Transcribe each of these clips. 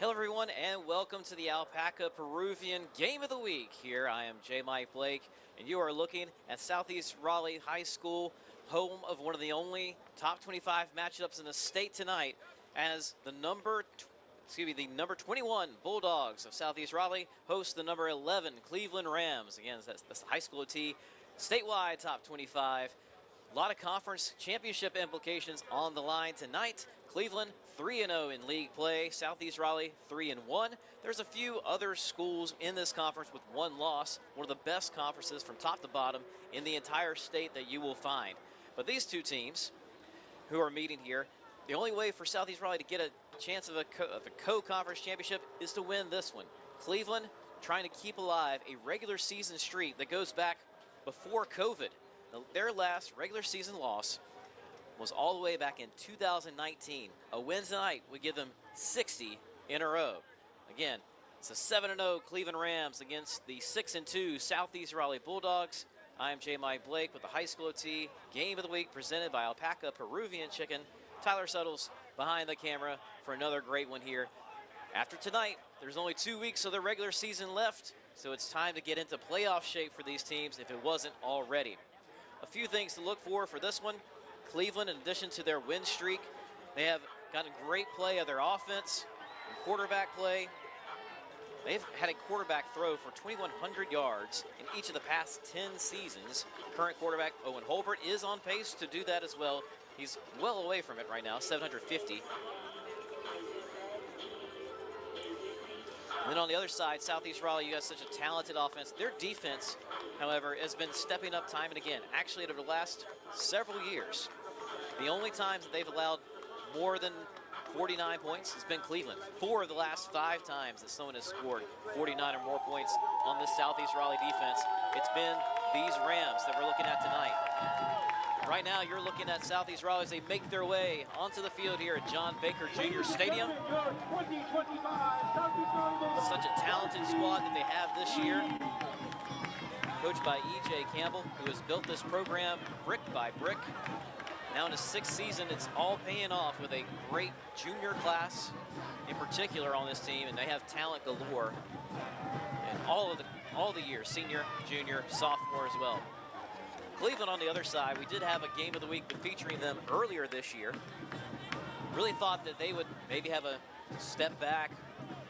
Hello everyone and welcome to the Alpaca Peruvian Game of the Week. Here I am J. Mike Blake and you are looking at Southeast Raleigh High School, home of one of the only top 25 matchups in the state tonight, as the number 21 Bulldogs of Southeast Raleigh host the number 11 Cleveland Rams. Again, that's the high school T, statewide top 25. A lot of conference championship implications on the line tonight. Cleveland 3-0 in league play. Southeast Raleigh 3-1. There's a few other schools in this conference with one loss. One of the best conferences from top to bottom in the entire state that you will find. But these two teams who are meeting here, the only way for Southeast Raleigh to get a chance of a co-conference championship is to win this one. Cleveland trying to keep alive a regular season streak that goes back before COVID. Their last regular season loss was all the way back in 2019. A win tonight would give them 60 in a row. Again, it's a 7-0 Cleveland Rams against the 6-2 Southeast Raleigh Bulldogs. I'm J. Mike Blake with the High School T Game of the Week presented by Alpaca Peruvian Chicken. Tyler Suttles behind the camera for another great one here. After tonight, there's only 2 weeks of the regular season left, so it's time to get into playoff shape for these teams if it wasn't already. A few things to look for this one. Cleveland, in addition to their win streak, they have gotten great play of their offense and quarterback play. They've had a quarterback throw for 2,100 yards in each of the past 10 seasons. Current quarterback Owen Holbert is on pace to do that as well. He's well away from it right now, 750. And then on the other side, Southeast Raleigh, you got such a talented offense. Their defense, however, has been stepping up time and again. Actually, over the last several years, the only times that they've allowed more than 49 points has been Cleveland. 4 of the last 5 times that someone has scored 49 or more points on this Southeast Raleigh defense, it's been these Rams that we're looking at tonight. Right now, you're looking at Southeast Raleigh as they make their way onto the field here at John Baker Jr. Stadium. Such a talented squad that they have this year, coached by E.J. Campbell, who has built this program brick by brick. Now in his 6th season, it's all paying off with a great junior class in particular on this team, and they have talent galore in all the years, senior, junior, sophomore as well. Cleveland on the other side, we did have a Game of the Week featuring them earlier this year. Really thought that they would maybe have a step back,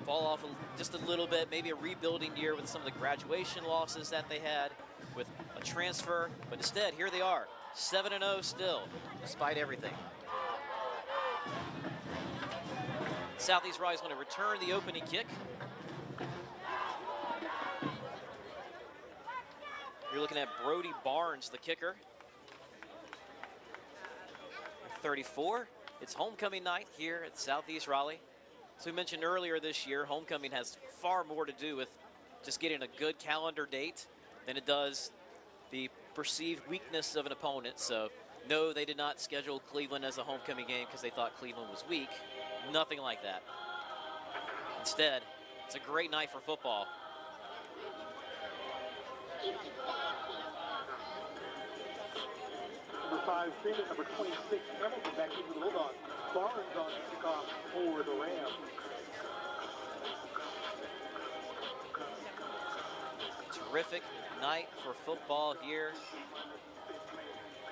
fall off just a little bit, maybe a rebuilding year with some of the graduation losses that they had with a transfer, but instead, here they are, 7-0 still, despite everything. Southeast Raleigh is going to return the opening kick. You're looking at Brody Barnes, the kicker. 34. It's homecoming night here at Southeast Raleigh. As we mentioned earlier this year, homecoming has far more to do with just getting a good calendar date than it does the perceived weakness of an opponent. So, no, they did not schedule Cleveland as a homecoming game because they thought Cleveland was weak. Nothing like that. Instead, it's a great night for football. Number 5, Freeman. Number 26, Hamilton back into the Bulldogs. Barnes on kickoff for the Rams. Terrific night for football here.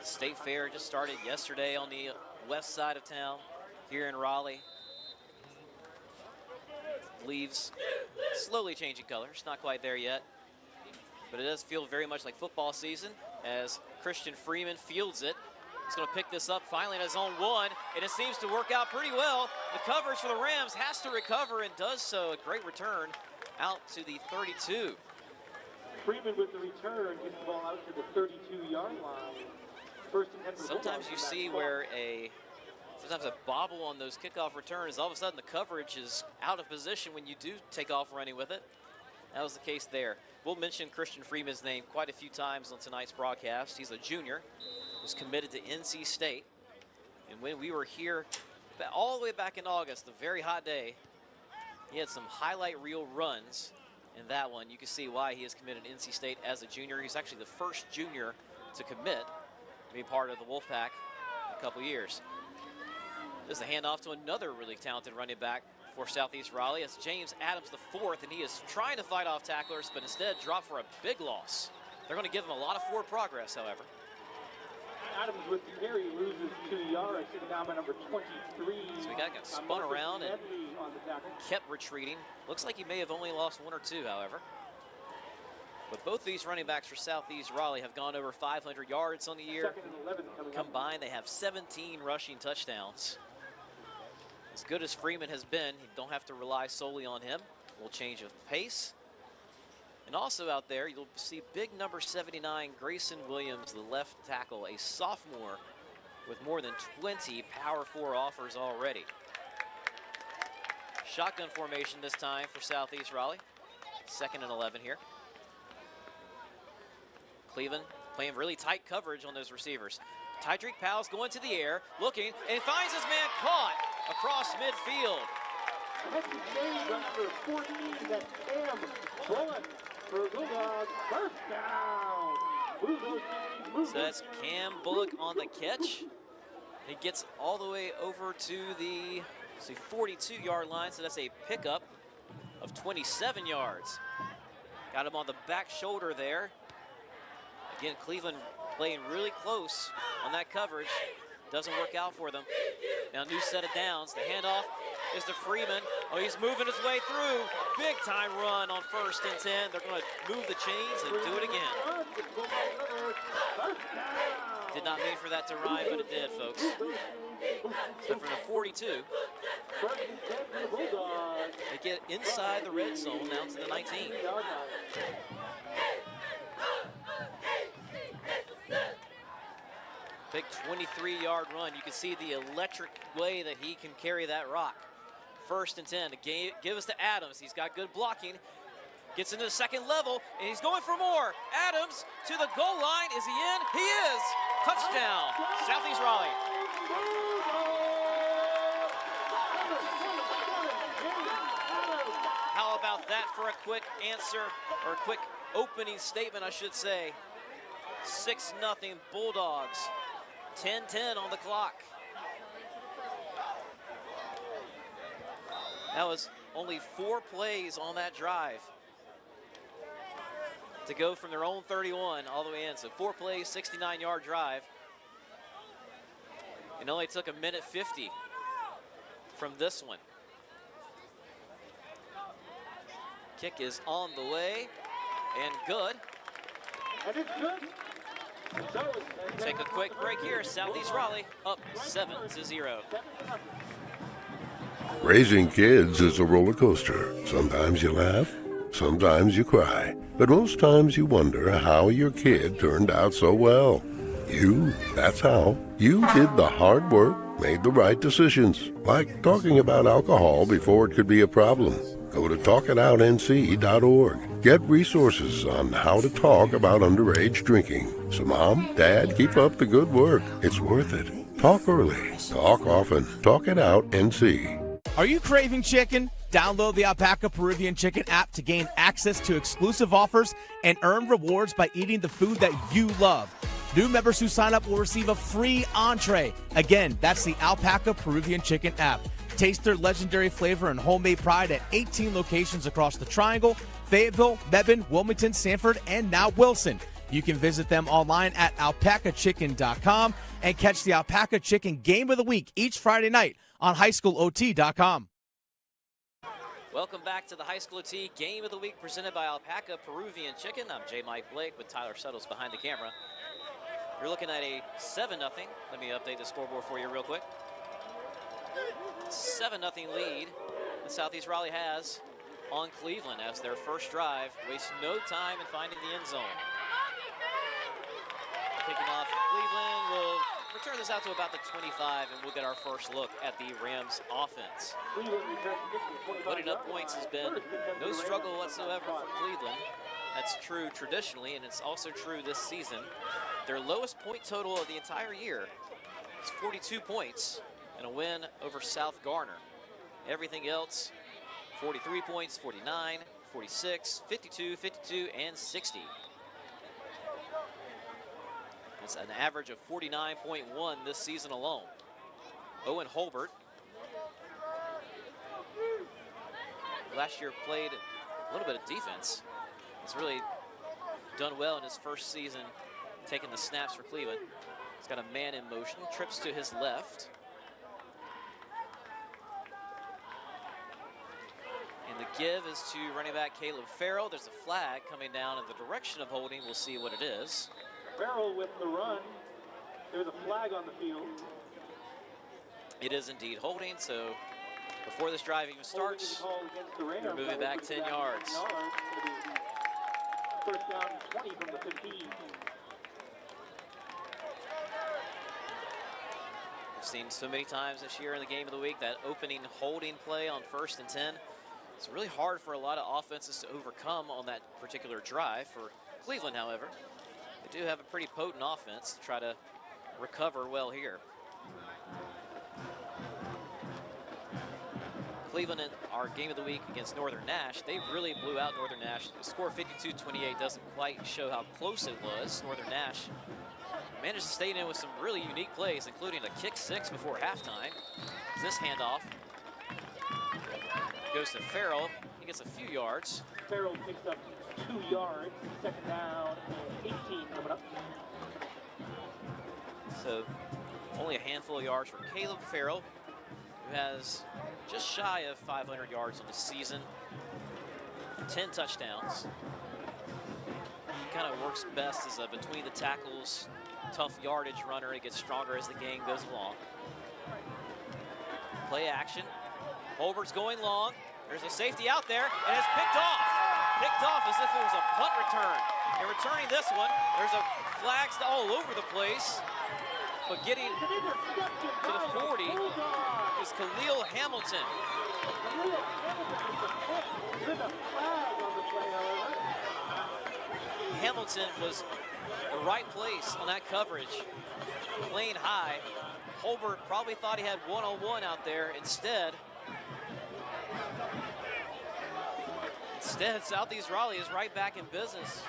State Fair just started yesterday on the west side of town here in Raleigh. Leaves slowly changing colors, not quite there yet. But it does feel very much like football season as Christian Freeman fields it. He's going to pick this up finally in his own 1, and it seems to work out pretty well. The coverage for the Rams has to recover and does so. A great return out to the 32. Freeman with the return gets the ball out to the 32-yard line. First and 10 for the Sometimes you see where sometimes a bobble on those kickoff returns, all of a sudden the coverage is out of position when you do take off running with it. That was the case there. We'll mention Christian Freeman's name quite a few times on tonight's broadcast. He's a junior, was committed to NC State. And when we were here all the way back in August, a very hot day, he had some highlight reel runs in that one. You can see why he is committed to NC State as a junior. He's actually the first junior to commit to be part of the Wolfpack in a couple years. This is a handoff to another really talented running back for Southeast Raleigh. It's James Adams, the fourth, and he is trying to fight off tacklers, but instead dropped for a big loss. They're going to give him a lot of forward progress, however. Adams with the carry loses 2 yards. Down by number 23. So he got spun around and kept retreating. Looks like he may have only lost 1 or 2, however. But both these running backs for Southeast Raleigh have gone over 500 yards on the year. Combined, they have 17 rushing touchdowns. As good as Freeman has been, you don't have to rely solely on him. A little change of pace. And also out there, you'll see big number 79, Grayson Williams, the left tackle, a sophomore with more than 20 Power 4 offers already. Shotgun formation this time for Southeast Raleigh. 2nd and 11 here. Cleveland playing really tight coverage on those receivers. Tydreek Powell's going to the air, looking, and finds his man caught across midfield. That's the change number 14, that's Cam Bullock for Bulldogs. First down. So that's Cam Bullock on the catch. He gets all the way over to the 42-yard line, so that's a pickup of 27 yards. Got him on the back shoulder there. Again, Cleveland playing really close on that coverage. Doesn't work out for them. Now, new set of downs. The handoff is to Freeman. Oh, he's moving his way through. Big time run on 1st and 10. They're going to move the chains and do it again. Did not mean for that to rhyme, but it did, folks. So from the 42, they get inside the red zone, down to the 19. Big 23-yard run. You can see the electric way that he can carry that rock. 1st and 10 to give us to Adams. He's got good blocking. Gets into the 2nd level, and he's going for more. Adams to the goal line. Is he in? He is. Touchdown, Southeast Raleigh. How about that for a quick answer, or a quick opening statement, I should say. 6-0 Bulldogs. 10-10 on the clock. That was only 4 plays on that drive to go from their own 31 all the way in. So 4 plays, 69-yard drive. It only took 1:50 from this one. Kick is on the way and good. And it's good. Take a quick break here. Southeast Raleigh up 7-0. Raising kids is a roller coaster. Sometimes you laugh, sometimes you cry, but most times you wonder how your kid turned out so well. That's how. You did the hard work, made the right decisions, like talking about alcohol before it could be a problem. Go to talkitoutnc.org. Get resources on how to talk about underage drinking. So Mom, Dad, keep up the good work. It's worth it. Talk early. Talk often. Talk it out, NC. Are you craving chicken? Download the Alpaca Peruvian Chicken app to gain access to exclusive offers and earn rewards by eating the food that you love. New members who sign up will receive a free entree. Again, that's the Alpaca Peruvian Chicken app. Taste their legendary flavor and homemade pride at 18 locations across the Triangle, Fayetteville, Mebane, Wilmington, Sanford, and now Wilson. You can visit them online at alpacachicken.com and catch the Alpaca Chicken Game of the Week each Friday night on highschoolot.com. Welcome back to the High School OT Game of the Week presented by Alpaca Peruvian Chicken. I'm J. Mike Blake with Tyler Suttles behind the camera. You're looking at a 7-0. Let me update the scoreboard for you real quick. 7-0 lead that Southeast Raleigh has on Cleveland as their first drive. Waste no time in finding the end zone. Kicking off Cleveland. We'll return this out to about the 25, and we'll get our first look at the Rams offense. Putting up points has been no struggle whatsoever for Cleveland. That's true traditionally, and it's also true this season. Their lowest point total of the entire year is 42 points and a win over South Garner. Everything else, 43 points, 49, 46, 52, 52, and 60. That's an average of 49.1 this season alone. Owen Holbert last year played a little bit of defense. He's really done well in his first season taking the snaps for Cleveland. He's got a man in motion, trips to his left. And the give is to running back Caleb Farrell. There's a flag coming down in the direction of holding. We'll see what it is. Farrell with the run. There's a flag on the field. It is indeed holding, so before this drive even starts, they're moving back 10 yards. First down, 20 from the 15. We've seen so many times this year in the game of the week that opening holding play on 1st and 10. It's really hard for a lot of offenses to overcome on that particular drive. For Cleveland, however, they do have a pretty potent offense to try to recover well here. Cleveland in our game of the week against Northern Nash, they really blew out Northern Nash. The score 52-28 doesn't quite show how close it was. Northern Nash managed to stay in with some really unique plays, including a kick 6 before halftime. This handoff goes to Farrell. He gets a few yards. Farrell picks up 2 yards. Second down, 18 coming up. So only a handful of yards for Caleb Farrell, who has just shy of 500 yards on the season, 10 touchdowns. He kind of works best as a between the tackles, tough yardage runner. He gets stronger as the game goes along. Play action. Holbert's going long. There's a safety out there, and it's picked off. Picked off as if it was a punt return. And returning this one, there's a flags all over the place. But getting to the 40 is Khalil Hamilton. Hamilton was the right place on that coverage, playing high. Holbert probably thought he had one-on-one out there. Instead, Southeast Raleigh is right back in business.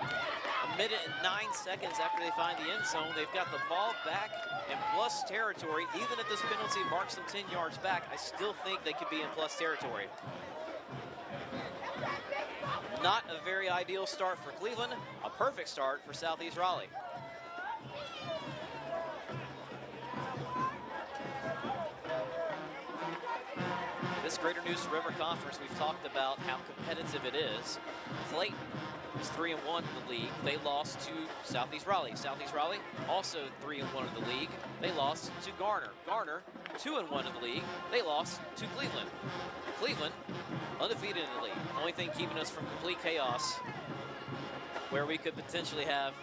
A minute and 9 seconds after they find the end zone, they've got the ball back in plus territory. Even if this penalty marks them 10 yards back, I still think they could be in plus territory. Not a very ideal start for Cleveland, a perfect start for Southeast Raleigh. This Greater Neuse River Conference, we've talked about how competitive it is. Clayton is 3-1 in the league. They lost to Southeast Raleigh. Southeast Raleigh also 3-1 in the league. They lost to Garner. Garner 2-1 in the league. They lost to Cleveland. Cleveland undefeated in the league. Only thing keeping us from complete chaos, where we could potentially have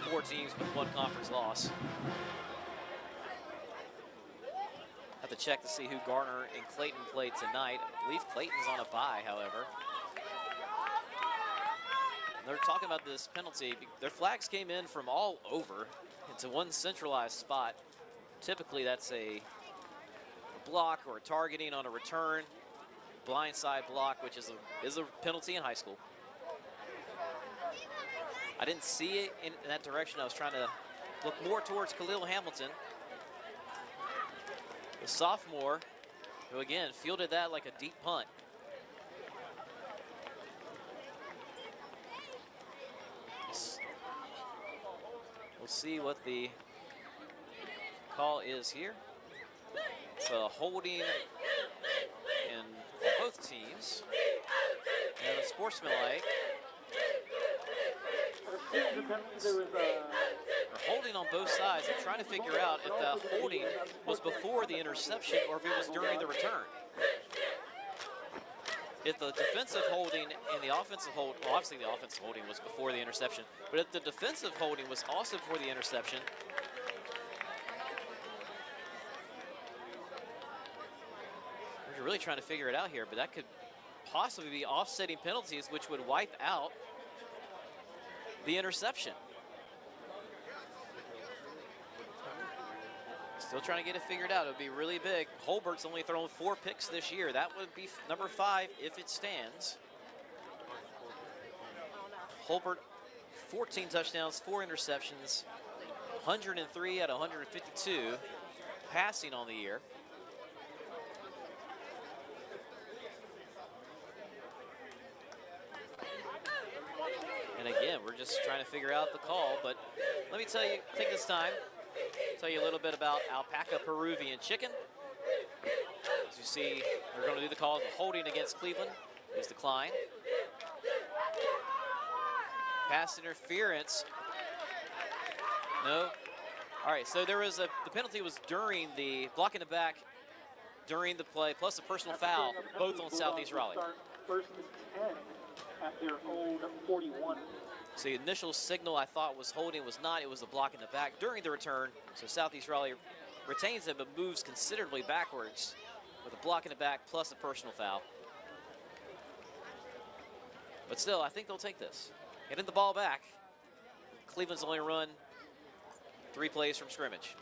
4 teams with 1 conference loss. Have to check to see who Garner and Clayton played tonight. I believe Clayton's on a bye, however. They're talking about this penalty. Their flags came in from all over into one centralized spot. Typically, that's a block or a targeting on a return, blindside block, which is a penalty in high school. I didn't see it in that direction. I was trying to look more towards Khalil Hamilton, the sophomore, who again fielded that like a deep punt. We'll see what the call is here. So holding in both teams, and a sportsmanlike. They're holding on both sides. I'm trying to figure out if the holding was before the interception or if it was during the return. If the defensive holding and the offensive hold, well, obviously the offensive holding was before the interception, but if the defensive holding was also before the interception, we're really trying to figure it out here, but that could possibly be offsetting penalties, which would wipe out the interception. Still trying to get it figured out. It would be really big. Holbert's only thrown 4 picks this year. That would be number 5 if it stands. Holbert, 14 touchdowns, 4 interceptions, 103 out of 152 passing on the year. just trying to figure out the call. But let me take this time, tell you a little bit about Alpaca Peruvian chicken. As you see, they're going to do the call of holding against Cleveland. Is declined. Pass interference. No. All right, so there was the penalty was during the block in the back during the play, plus a personal foul, both on Southeast Raleigh. First and 10 at their own 41. So the initial signal I thought was holding was not. It was the block in the back during the return. So Southeast Raleigh retains it but moves considerably backwards with a block in the back plus a personal foul. But still, I think they'll take this. Getting the ball back. Cleveland's only run 3 plays from scrimmage.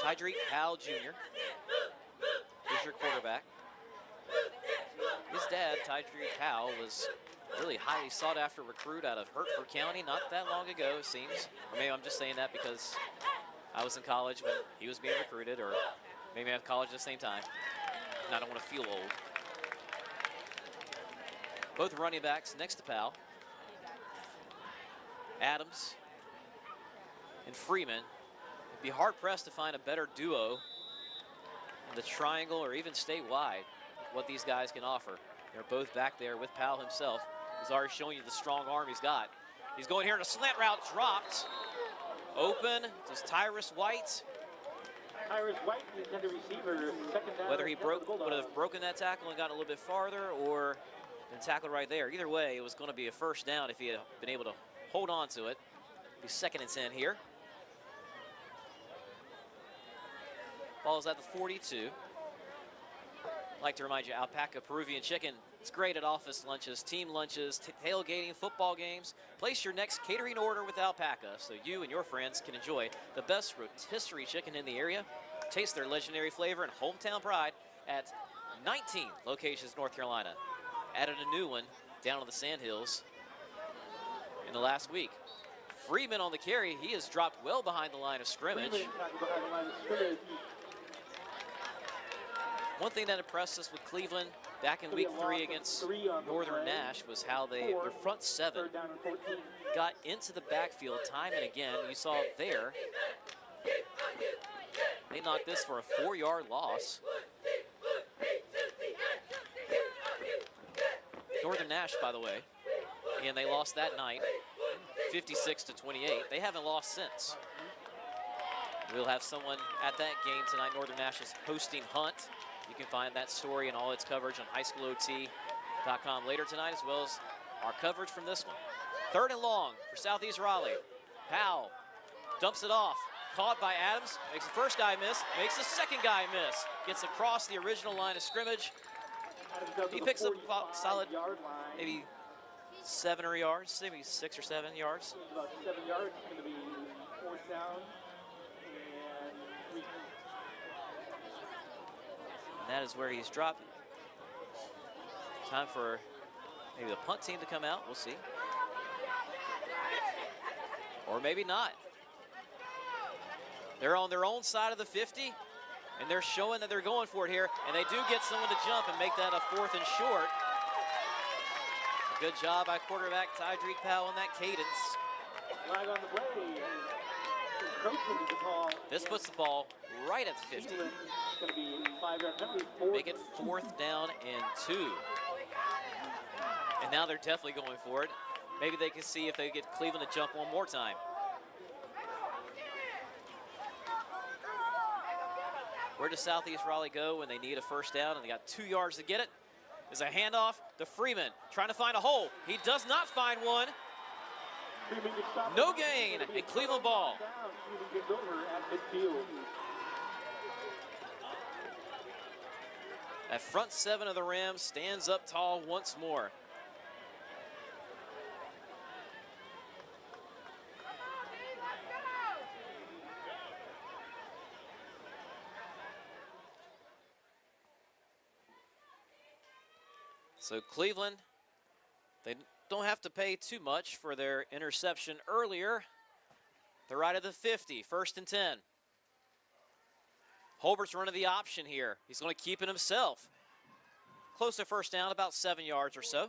Tydreek Powell Jr. is your quarterback. His dad, Tydreek Powell, was really highly sought after recruit out of Hertford County not that long ago, it seems. Or maybe I'm just saying that because I was in college when he was being recruited, or maybe I was in college at the same time. And I don't want to feel old. Both running backs next to Powell. Adams and Freeman. It'd be hard-pressed to find a better duo in the triangle or even statewide what these guys can offer. They're both back there with Powell himself. He's already showing you the strong arm he's got. He's going here in a slant route, dropped. Open, just Tyrus White. Tyrus White, the intended receiver, second down. Whether he would have broken that tackle and gotten a little bit farther or been tackled right there. Either way, it was going to be a first down if he had been able to hold on to it. It'd be 2nd and 10 here. Ball is at the 42. I'd like to remind you, Alpaca Peruvian chicken is great at office lunches, team lunches, tailgating, football games. Place your next catering order with Alpaca so you and your friends can enjoy the best rotisserie chicken in the area. Taste their legendary flavor and hometown pride at 19 locations in North Carolina. Added a new one down on the Sandhills in the last week. Freeman on the carry. He has dropped well behind the line of scrimmage. One thing that impressed us with Cleveland back in week 3 against Northern Nash was how their front 7 got into the backfield time and again. You saw it there. They knocked this for a 4-yard loss. Northern Nash, by the way, and they lost that night, 56-28. They haven't lost since. We'll have someone at that game tonight. Northern Nash is hosting Hunt. You can find that story and all its coverage on highschoolot.com later tonight, as well as our coverage from this one. 3rd and long for Southeast Raleigh. Powell dumps it off. Caught by Adams. Makes the first guy miss. Makes the second guy miss. Gets across the original line of scrimmage. He picks up a solid, maybe 7 yards, maybe 6 or 7 yards. About 7 yards. It's going to be 4th down. And that is where he's dropped. Time for maybe the punt team to come out. We'll see. Or maybe not. They're on their own side of the 50, and they're showing that they're going for it here. And they do get someone to jump and make that a 4th and short. A good job by quarterback Tydreek Powell in that cadence. Flag on the play. Encroachment is the call. This puts the ball right at the 50. Going to be 5 yards penalty. Make it 4th down and 2. And now they're definitely going for it. Maybe they can see if they get Cleveland to jump one more time. Where does Southeast Raleigh go when they need a first down and they got 2 yards to get it? There's a handoff to Freeman, trying to find a hole. He does not find one. No gain, and Cleveland ball. Freeman gets over at midfield. That front 7 of the Rams stands up tall once more. So Cleveland, they don't have to pay too much for their interception earlier. They're right at the 50, 1st and 10. Holbert's running the option here. He's going to keep it himself. Close to first down, about 7 yards or so.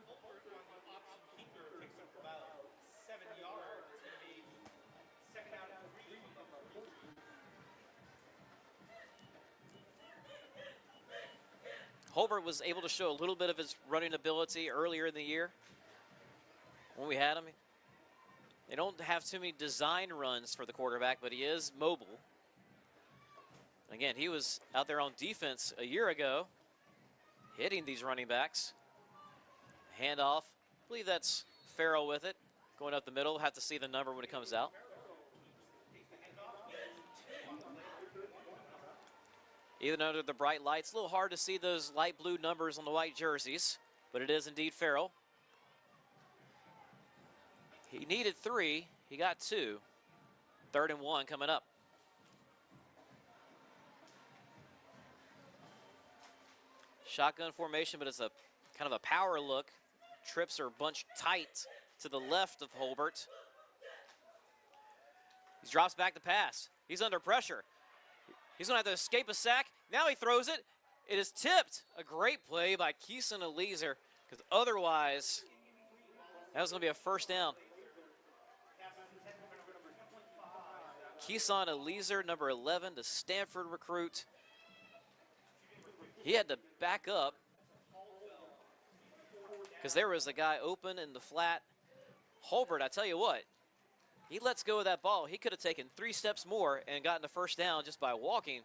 Holbert was able to show a little bit of his running ability earlier in the year when we had him. They don't have too many design runs for the quarterback, but he is mobile. Again, he was out there on defense a year ago, hitting these running backs. Handoff, I believe that's Farrell with it, going up the middle. We'll have to see the number when it comes out. Even under the bright lights, a little hard to see those light blue numbers on the white jerseys, but it is indeed Farrell. He needed 3, he got 2. 3rd and 1 coming up. Shotgun formation, but it's a kind of a power look. Trips are bunched tight to the left of Holbert. He drops back the pass. He's under pressure. He's going to have to escape a sack. Now he throws it. It is tipped. A great play by Keeson Eliezer, because otherwise that was going to be a first down. Keeson Eliezer, number 11, the Stanford recruit. He had to back up because there was a guy open in the flat. Holbert, I tell you what, he lets go of that ball. He could have taken 3 steps more and gotten the first down just by walking.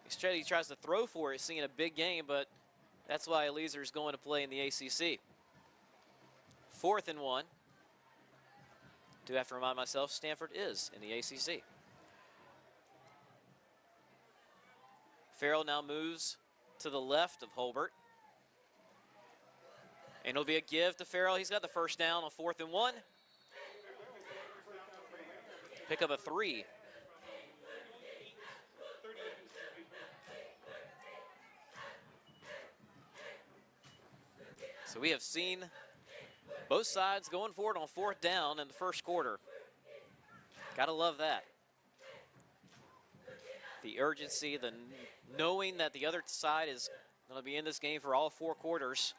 Instead, he tries to throw for it, seeing a big game, but that's why Eliezer is going to play in the ACC. 4th and 1. Do have to remind myself, Stanford is in the ACC. Farrell now moves to the left of Holbert. And it'll be a give to Farrell. He's got the first down on 4th and 1. Pick up a 3. So we have seen both sides going for it on 4th down in the first quarter. Gotta love that. The urgency, the knowing that the other side is going to be in this game for all 4 quarters.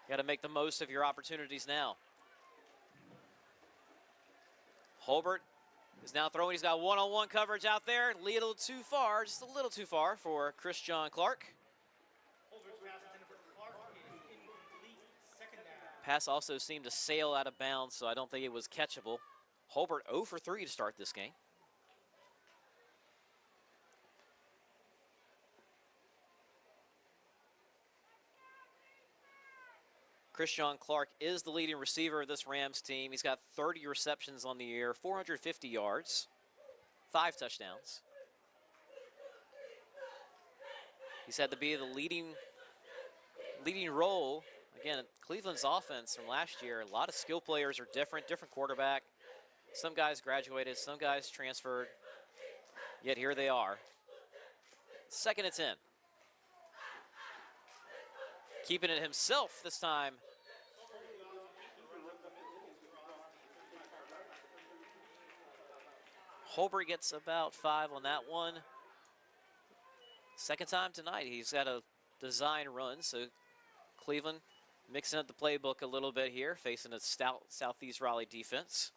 You got to make the most of your opportunities now. Holbert is now throwing. He's got one-on-one coverage out there. A little too far, just a little too far for Christian Clark. Pass also seemed to sail out of bounds, so I don't think it was catchable. Holbert 0 for 3 to start this game. Christian Clark is the leading receiver of this Rams team. He's got 30 receptions on the year, 450 yards, 5 touchdowns. He's had to be the leading role. Again, Cleveland's offense from last year, a lot of skill players are different quarterback. Some guys graduated, some guys transferred, yet here they are. 2nd and 10. Keeping it himself this time. Holbert gets about 5 on that one. 2nd time tonight, he's got a design run, so Cleveland mixing up the playbook a little bit here, facing a stout Southeast Raleigh defense.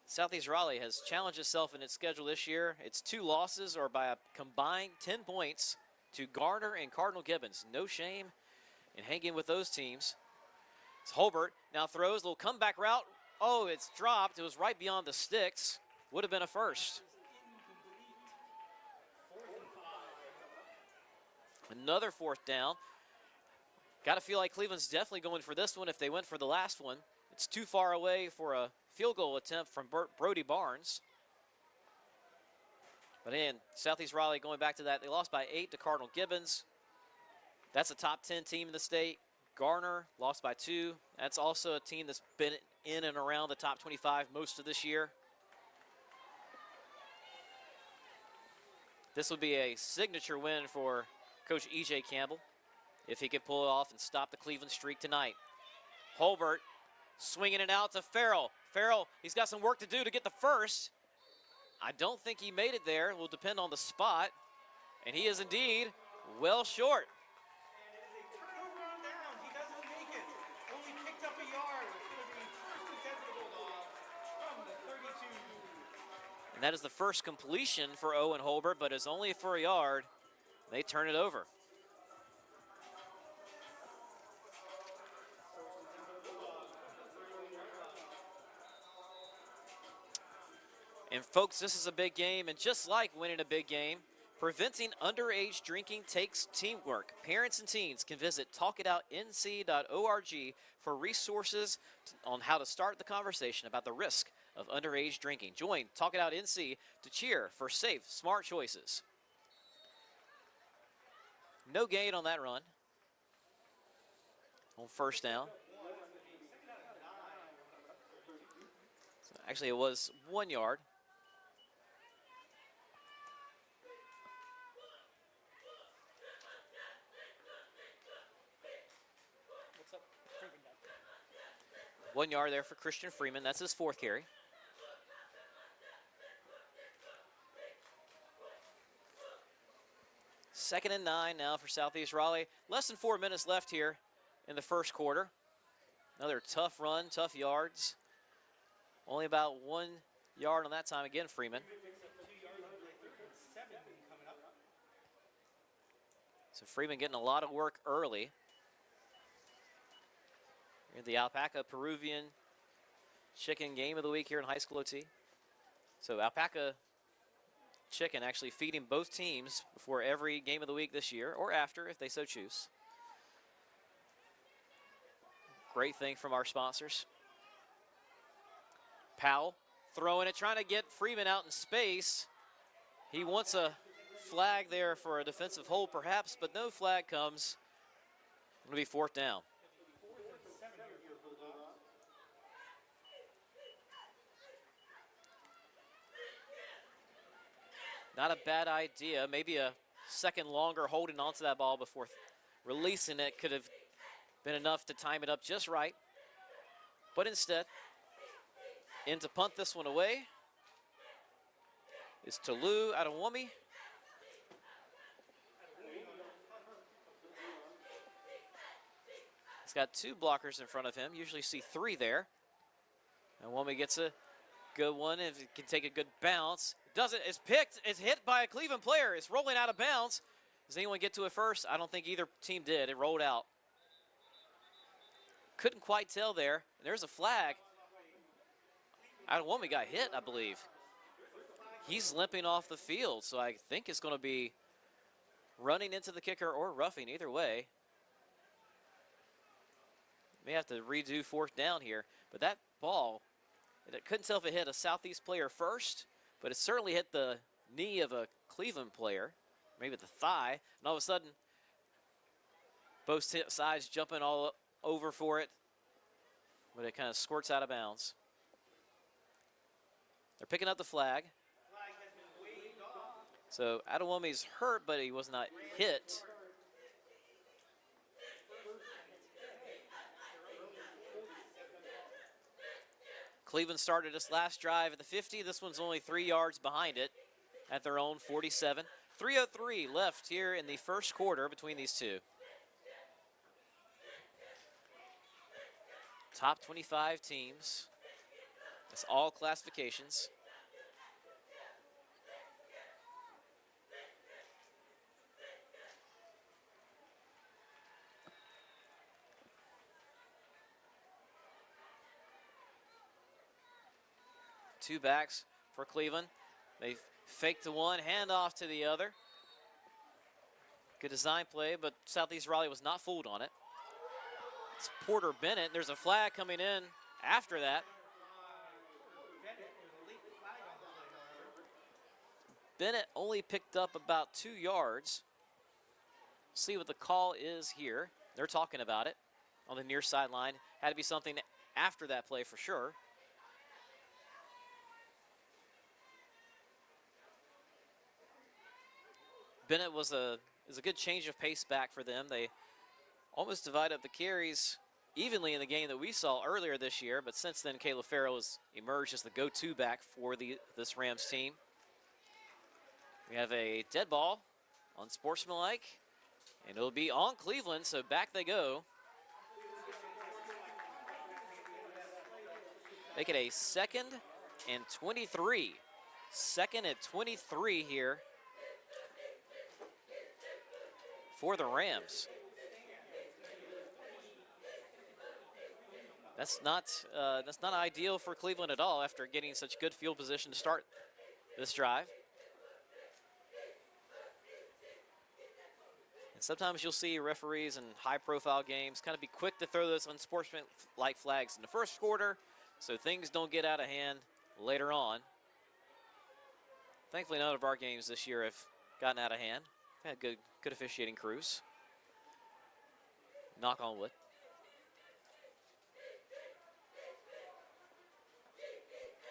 Southeast Raleigh has challenged itself in its schedule this year. Its 2 losses are by a combined 10 points to Garner and Cardinal Gibbons. No shame in hanging with those teams. It's Holbert now throws a little comeback route. Oh, it's dropped. It was right beyond the sticks. Would have been a first. Another 4th down. Got to feel like Cleveland's definitely going for this one if they went for the last one. It's too far away for a field goal attempt from Brody Barnes. But in Southeast Raleigh, going back to that, they lost by 8 to Cardinal Gibbons. That's a top 10 team in the state. Garner lost by 2. That's also a team that's been in and around the top 25 most of this year. This would be a signature win for Coach E.J. Campbell if he could pull it off and stop the Cleveland streak tonight. Holbert swinging it out to Farrell. Farrell, he's got some work to do to get the first. I don't think he made it there. It will depend on the spot. And he is indeed well short. And it is a turnover on down. He doesn't make it. Only picked up a yard. It's going to be 1st and 10 for the Bulldogs from the 32. And that is the first completion for Owen Holbert, but it's only for a yard. They turn it over. And folks, this is a big game, and just like winning a big game, preventing underage drinking takes teamwork. Parents and teens can visit talkitoutnc.org for resources on how to start the conversation about the risk of underage drinking. Join Talk It Out NC to cheer for safe, smart choices. No gain on that run. On first down. So actually, it was 1 yard. What's up? Freeman back there. 1 yard there for Christian Freeman. That's his fourth carry. Second and 9 now for Southeast Raleigh. Less than 4 minutes left here in the first quarter. Another tough run, tough yards. Only about 1 yard on that time again, Freeman. So Freeman getting a lot of work early. We're in the Alpaca Peruvian Chicken Game of the Week here in high school OT. So Alpaca Chicken actually feeding both teams before every game of the week this year, or after if they so choose. Great thing from our sponsors. Powell throwing it, trying to get Freeman out in space. He wants a flag there for a defensive hold perhaps, but no flag comes. It'll be fourth down. Not a bad idea. Maybe a second longer holding onto that ball before releasing it could have been enough to time it up just right. But instead, in to punt this one away is Tolu Adewumi. He's got 2 blockers in front of him. Usually see 3 there. Adewumi gets a good one. If it can take a good bounce. Doesn't. It's picked. It's hit by a Cleveland player. It's rolling out of bounds. Does anyone get to it first? I don't think either team did. It rolled out. Couldn't quite tell there. And there's a flag. Adewumi got hit, I believe. He's limping off the field, so I think it's going to be running into the kicker or roughing, either way. May have to redo fourth down here. But that ball, I couldn't tell if it hit a Southeast player first, but it certainly hit the knee of a Cleveland player, maybe the thigh, and all of a sudden, both sides jumping all over for it, but it kind of squirts out of bounds. They're picking up the flag. So Adewumi's hurt, but he was not hit. Cleveland started this last drive at the 50. This one's only 3 yards behind it at their own 47. 3:03 left here in the first quarter between these two. Top 25 teams. That's all classifications. Two backs for Cleveland. They faked the one, handoff to the other. Good design play, but Southeast Raleigh was not fooled on it. It's Porter Bennett. There's a flag coming in after that. Bennett only picked up about 2 yards. See what the call is here. They're talking about it on the near sideline. Had to be something after that play for sure. Bennett is a good change of pace back for them. They almost divide up the carries evenly in the game that we saw earlier this year, but since then, Caleb Farrell has emerged as the go-to back for this Rams team. We have a dead ball on Sportsmanlike, and it'll be on Cleveland, so back they go. Make it a 2nd and 23 2nd and 23 here for the Rams. That's not ideal for Cleveland at all after getting such good field position to start this drive. And sometimes you'll see referees in high-profile games kind of be quick to throw those unsportsmanlike flags in the first quarter so things don't get out of hand later on. Thankfully, none of our games this year have gotten out of hand. Had good officiating crews. Knock on wood.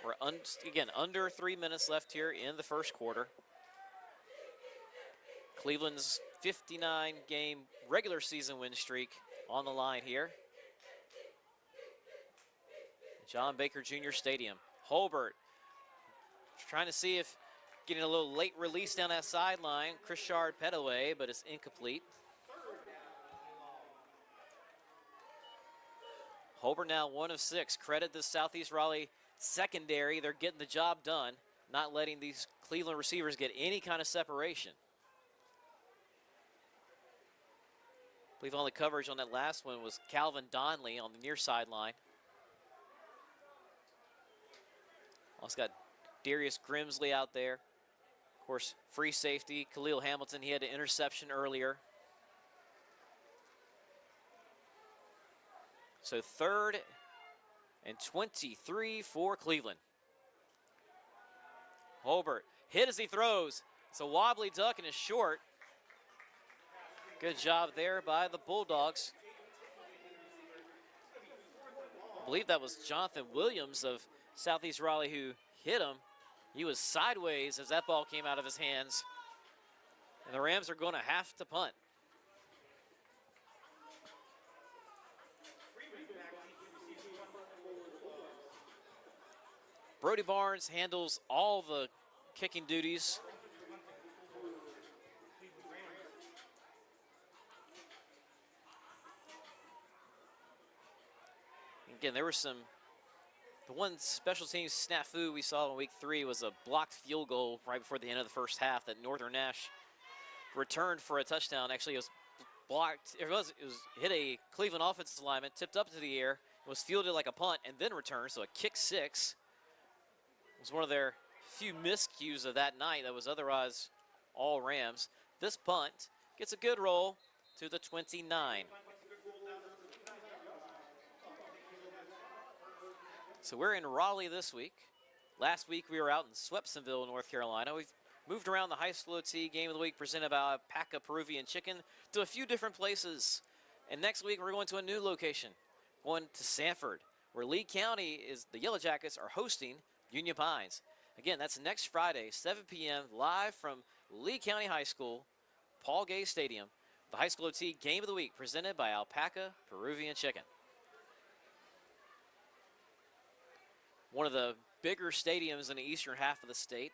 We're again under 3 minutes left here in the first quarter. Cleveland's 59-game regular season win streak on the line here. John Baker Jr. Stadium. Holbert trying to see if getting a little late release down that sideline. Chrisard Petaway, but it's incomplete. Holbert now 1 of 6. Credit the Southeast Raleigh secondary. They're getting the job done, not letting these Cleveland receivers get any kind of separation. I believe on the coverage on that last one was Calvin Donley on the near sideline. Also got Darius Grimsley out there. Of course, free safety, Khalil Hamilton. He had an interception earlier. So 3rd and 23 for Cleveland. Holbert hit as he throws. It's a wobbly duck and it's short. Good job there by the Bulldogs. I believe that was Jonathan Williams of Southeast Raleigh who hit him. He was sideways as that ball came out of his hands. And the Rams are going to have to punt. Brody Barnes handles all the kicking duties. Again, there was the one special teams snafu we saw in week 3 was a blocked field goal right before the end of the first half that Northern Nash returned for a touchdown. Actually, it was blocked. It hit a Cleveland offensive lineman, tipped up into the air, was fielded like a punt, and then returned. So a kick 6 was one of their few miscues of that night that was otherwise all Rams. This punt gets a good roll to the 29. So we're in Raleigh this week. Last week we were out in Swepsonville, North Carolina. We've moved around the high school OT game of the week presented by Alpaca Peruvian Chicken to a few different places. And next week we're going to a new location, going to Sanford, where Lee County the Yellow Jackets are hosting Union Pines. Again, that's next Friday, 7 p.m., live from Lee County High School, Paul Gay Stadium. The high school OT game of the week presented by Alpaca Peruvian Chicken. One of the bigger stadiums in the eastern half of the state.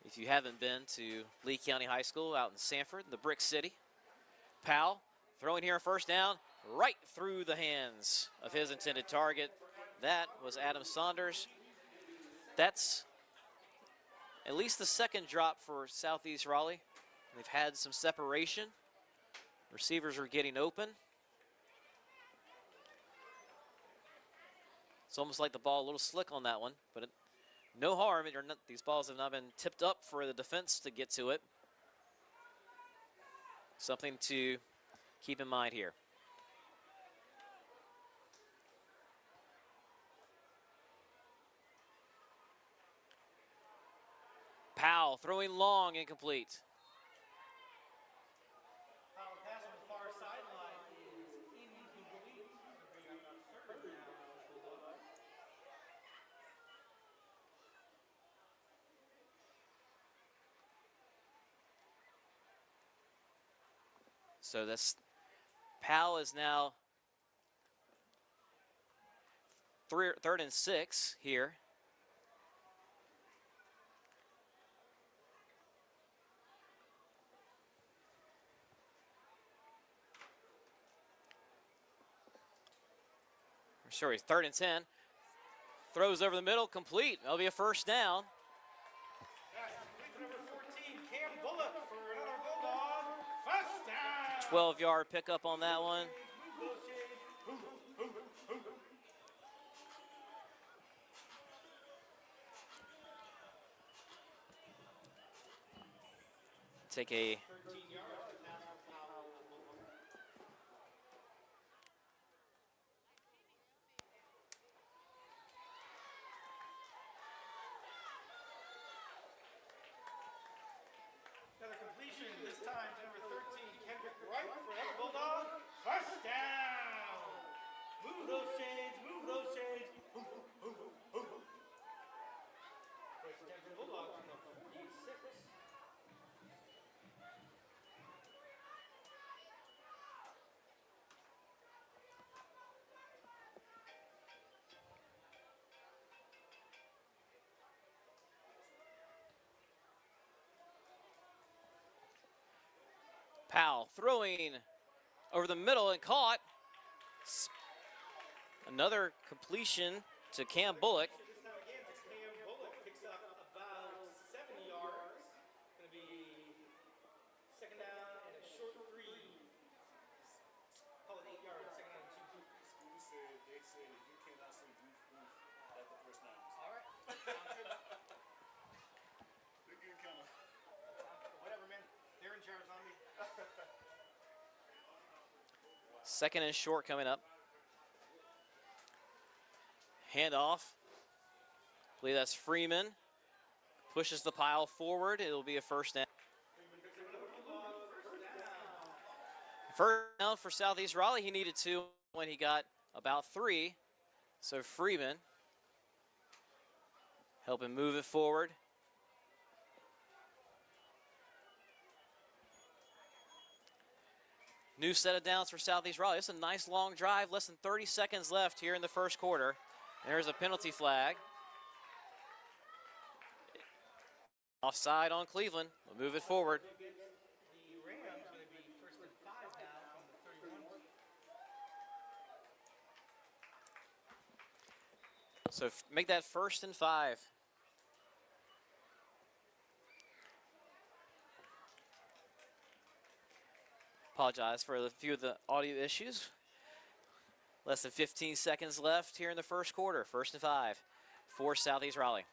If you haven't been to Lee County High School out in Sanford, the Brick City. Powell throwing here a first down right through the hands of his intended target. That was Adam Saunders. That's at least the second drop for Southeast Raleigh. They've had some separation. Receivers are getting open. It's almost like the ball a little slick on that one, but no harm. These balls have not been tipped up for the defense to get to it. Something to keep in mind here. Powell throwing long, incomplete. Pass on the far sideline is incomplete. Third down. So Powell is now 3rd and 6 here. Sorry, 3rd and 10. throws over the middle, complete. That'll be a first down. Pass complete to number 14, Cam Bullock for another Bulldog. First down. 12-yard pickup on that one. Take a Another completion, this time to number 13, Kendrick Wright for another Bulldog. First down. Move those chains, move those chains. First down for Bulldogs from the 46. Powell throwing over the middle and caught. Another completion to Cam Bullock. This time again, Cam Bullock picks up about 7 yards. Going to be second down and a short 3. Call it 8 yards, second down and 2. They said you cannot say goof at the first down. All right. They're getting kind of. Whatever, man. They're in charge, on me. Second and short coming up. Handoff. I believe that's Freeman. Pushes the pile forward. It'll be a first down. First down for Southeast Raleigh. He needed 2 when he got about 3. So Freeman helping move it forward. New set of downs for Southeast Raleigh. It's a nice long drive, less than 30 seconds left here in the first quarter. There's a penalty flag. Offside on Cleveland. We'll move it forward. The Rams going to be first and 5 now from the 31. So make that first and 5. Apologize for a few of the audio issues. Less than 15 seconds left here in the first quarter. First and 5 for Southeast Raleigh.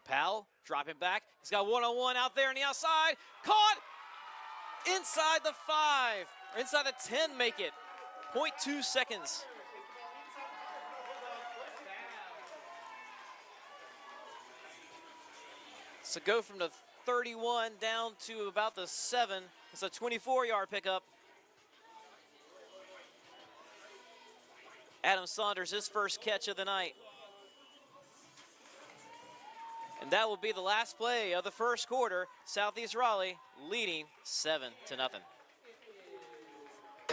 Powell dropping back. He's got one-on-one out there on the outside. Caught inside the 5. Or inside the 10, make it. 0.2 seconds. So go from the 31 down to about the 7. It's a 24-yard pickup. Adam Saunders, his first catch of the night. And that will be the last play of the first quarter. Southeast Raleigh leading 7-0.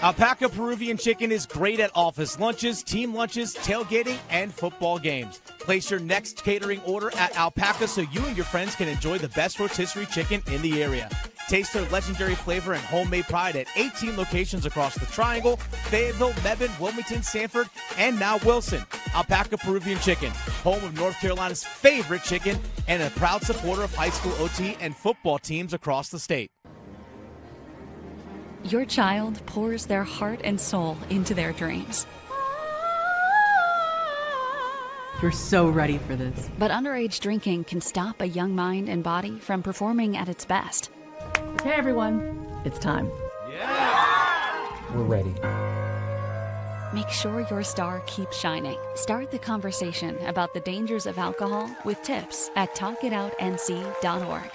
Alpaca Peruvian Chicken is great at office lunches, team lunches, tailgating, and football games. Place your next catering order at Alpaca so you and your friends can enjoy the best rotisserie chicken in the area. Taste their legendary flavor and homemade pride at 18 locations across the Triangle, Fayetteville, Mebane, Wilmington, Sanford, and now Wilson. Alpaca Peruvian Chicken, home of North Carolina's favorite chicken and a proud supporter of high school OT and football teams across the state. Your child pours their heart and soul into their dreams. You're so ready for this. But underage drinking can stop a young mind and body from performing at its best. Okay, everyone, it's time. We're ready. Make sure your star keeps shining. Start the conversation about the dangers of alcohol with tips at talkitoutnc.org.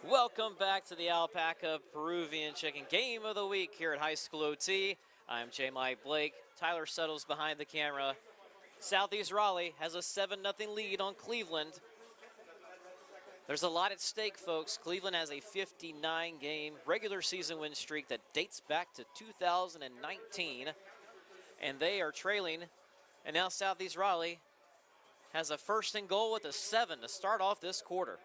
Welcome back to the Alpaca Peruvian Chicken Game of the Week here at High School OT. I'm J. Mike Blake. Tyler Settles behind the camera. Southeast Raleigh has a 7-0 lead on Cleveland. There's a lot at stake, folks. Cleveland has a 59-game regular season win streak that dates back to 2019, and they are trailing. And now Southeast Raleigh has a first and goal with a 7 to start off this quarter.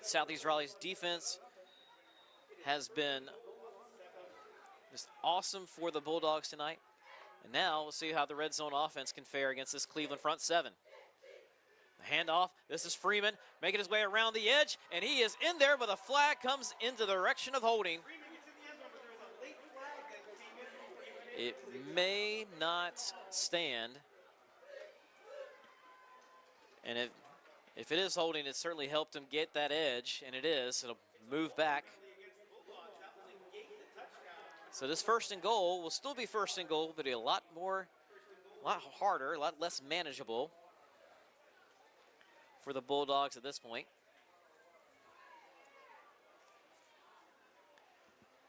Southeast Raleigh's defense has been Just awesome for the Bulldogs tonight. And now we'll see how the red zone offense can fare against this Cleveland front seven. The handoff, this is Freeman making his way around the edge, and he is in there, but a flag comes into the direction of holding. It may not stand. And if it is holding, it certainly helped him get that edge, and it is. It'll move back. So this first and goal will still be first and goal, but a lot harder, a lot less manageable for the Bulldogs at this point.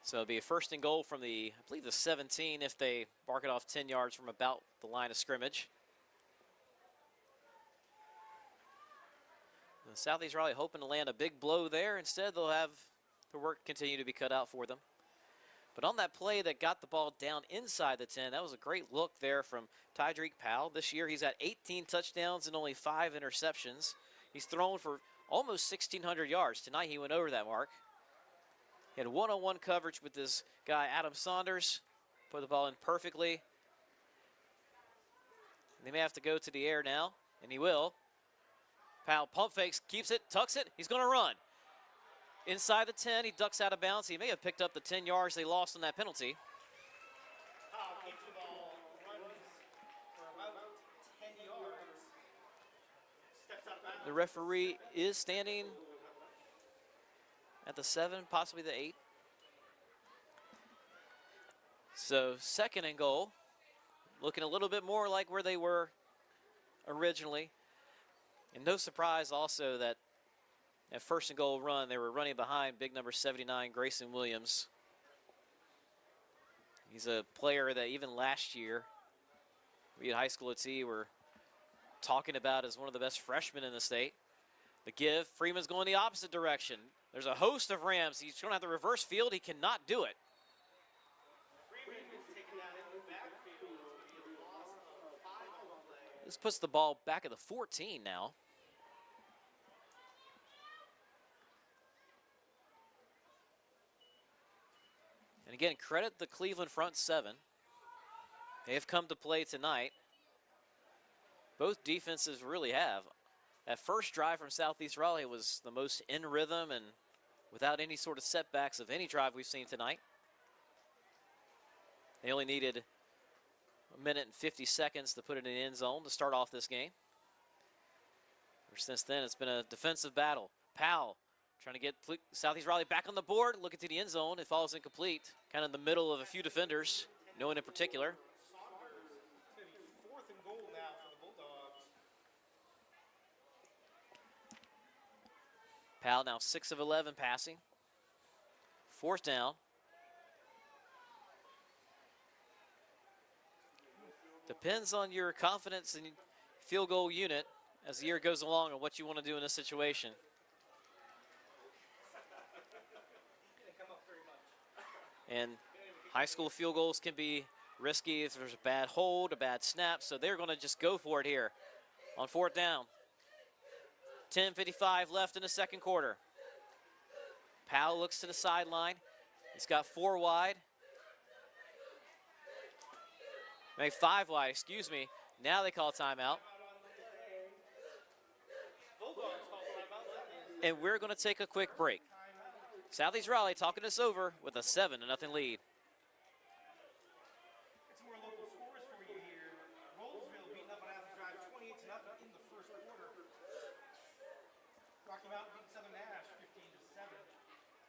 So it'll be a first and goal from I believe the 17 if they mark it off 10 yards from about the line of scrimmage. And Southeast Raleigh hoping to land a big blow there. Instead, they'll have the work continue to be cut out for them. But on that play that got the ball down inside the 10, that was a great look there from Tydreek Powell. This year he's at 18 touchdowns and only 5 interceptions. He's thrown for almost 1,600 yards. Tonight he went over that mark. He had one-on-one coverage with this guy, Adam Saunders. Put the ball in perfectly. They may have to go to the air now, and he will. Powell pump fakes, keeps it, tucks it. He's going to run. Inside the 10, he ducks out of bounds. He may have picked up the 10 yards they lost on that penalty. Powell keeps the ball, runs for about 10 yards. Steps out of bounds. The referee is standing at the 7, possibly the 8. So second and goal, looking a little bit more like where they were originally. And no surprise also that at first and goal run, they were running behind big number 79, Grayson Williams. He's a player that even last year, we at high school at T were talking about as one of the best freshmen in the state. The give, Freeman's going the opposite direction. There's a host of Rams. He's going to have the reverse field. He cannot do it. This puts the ball back at the 14 now. And again, credit the Cleveland front seven. They have come to play tonight. Both defenses really have. That first drive from Southeast Raleigh was the most in rhythm and without any sort of setbacks of any drive we've seen tonight. They only needed 1 minute and 50 seconds to put it in the end zone to start off this game. Since then, it's been a defensive battle. Powell trying to get Southeast Raleigh back on the board, looking to the end zone. It falls incomplete, kind of in the middle of a few defenders, no one in particular. Fourth and goal now for the Bulldogs. Powell now 6 of 11 passing. Fourth down. Depends on your confidence in field goal unit as the year goes along and what you want to do in this situation. And high school field goals can be risky if there's a bad hold, a bad snap, so they're going to just go for it here on fourth down. 10:55 left in the second quarter. Powell looks to the sideline. He's got 4 wide. Make 5 wide, excuse me. Now they call a timeout. And we're going to take a quick break. Southeast Raleigh talking us over with a 7-0 lead. Some more local scores for you here. Rollsville beating up on Athens Drive 28-0 in the first quarter. Rocky Mountain beating Southern Nash 15-7.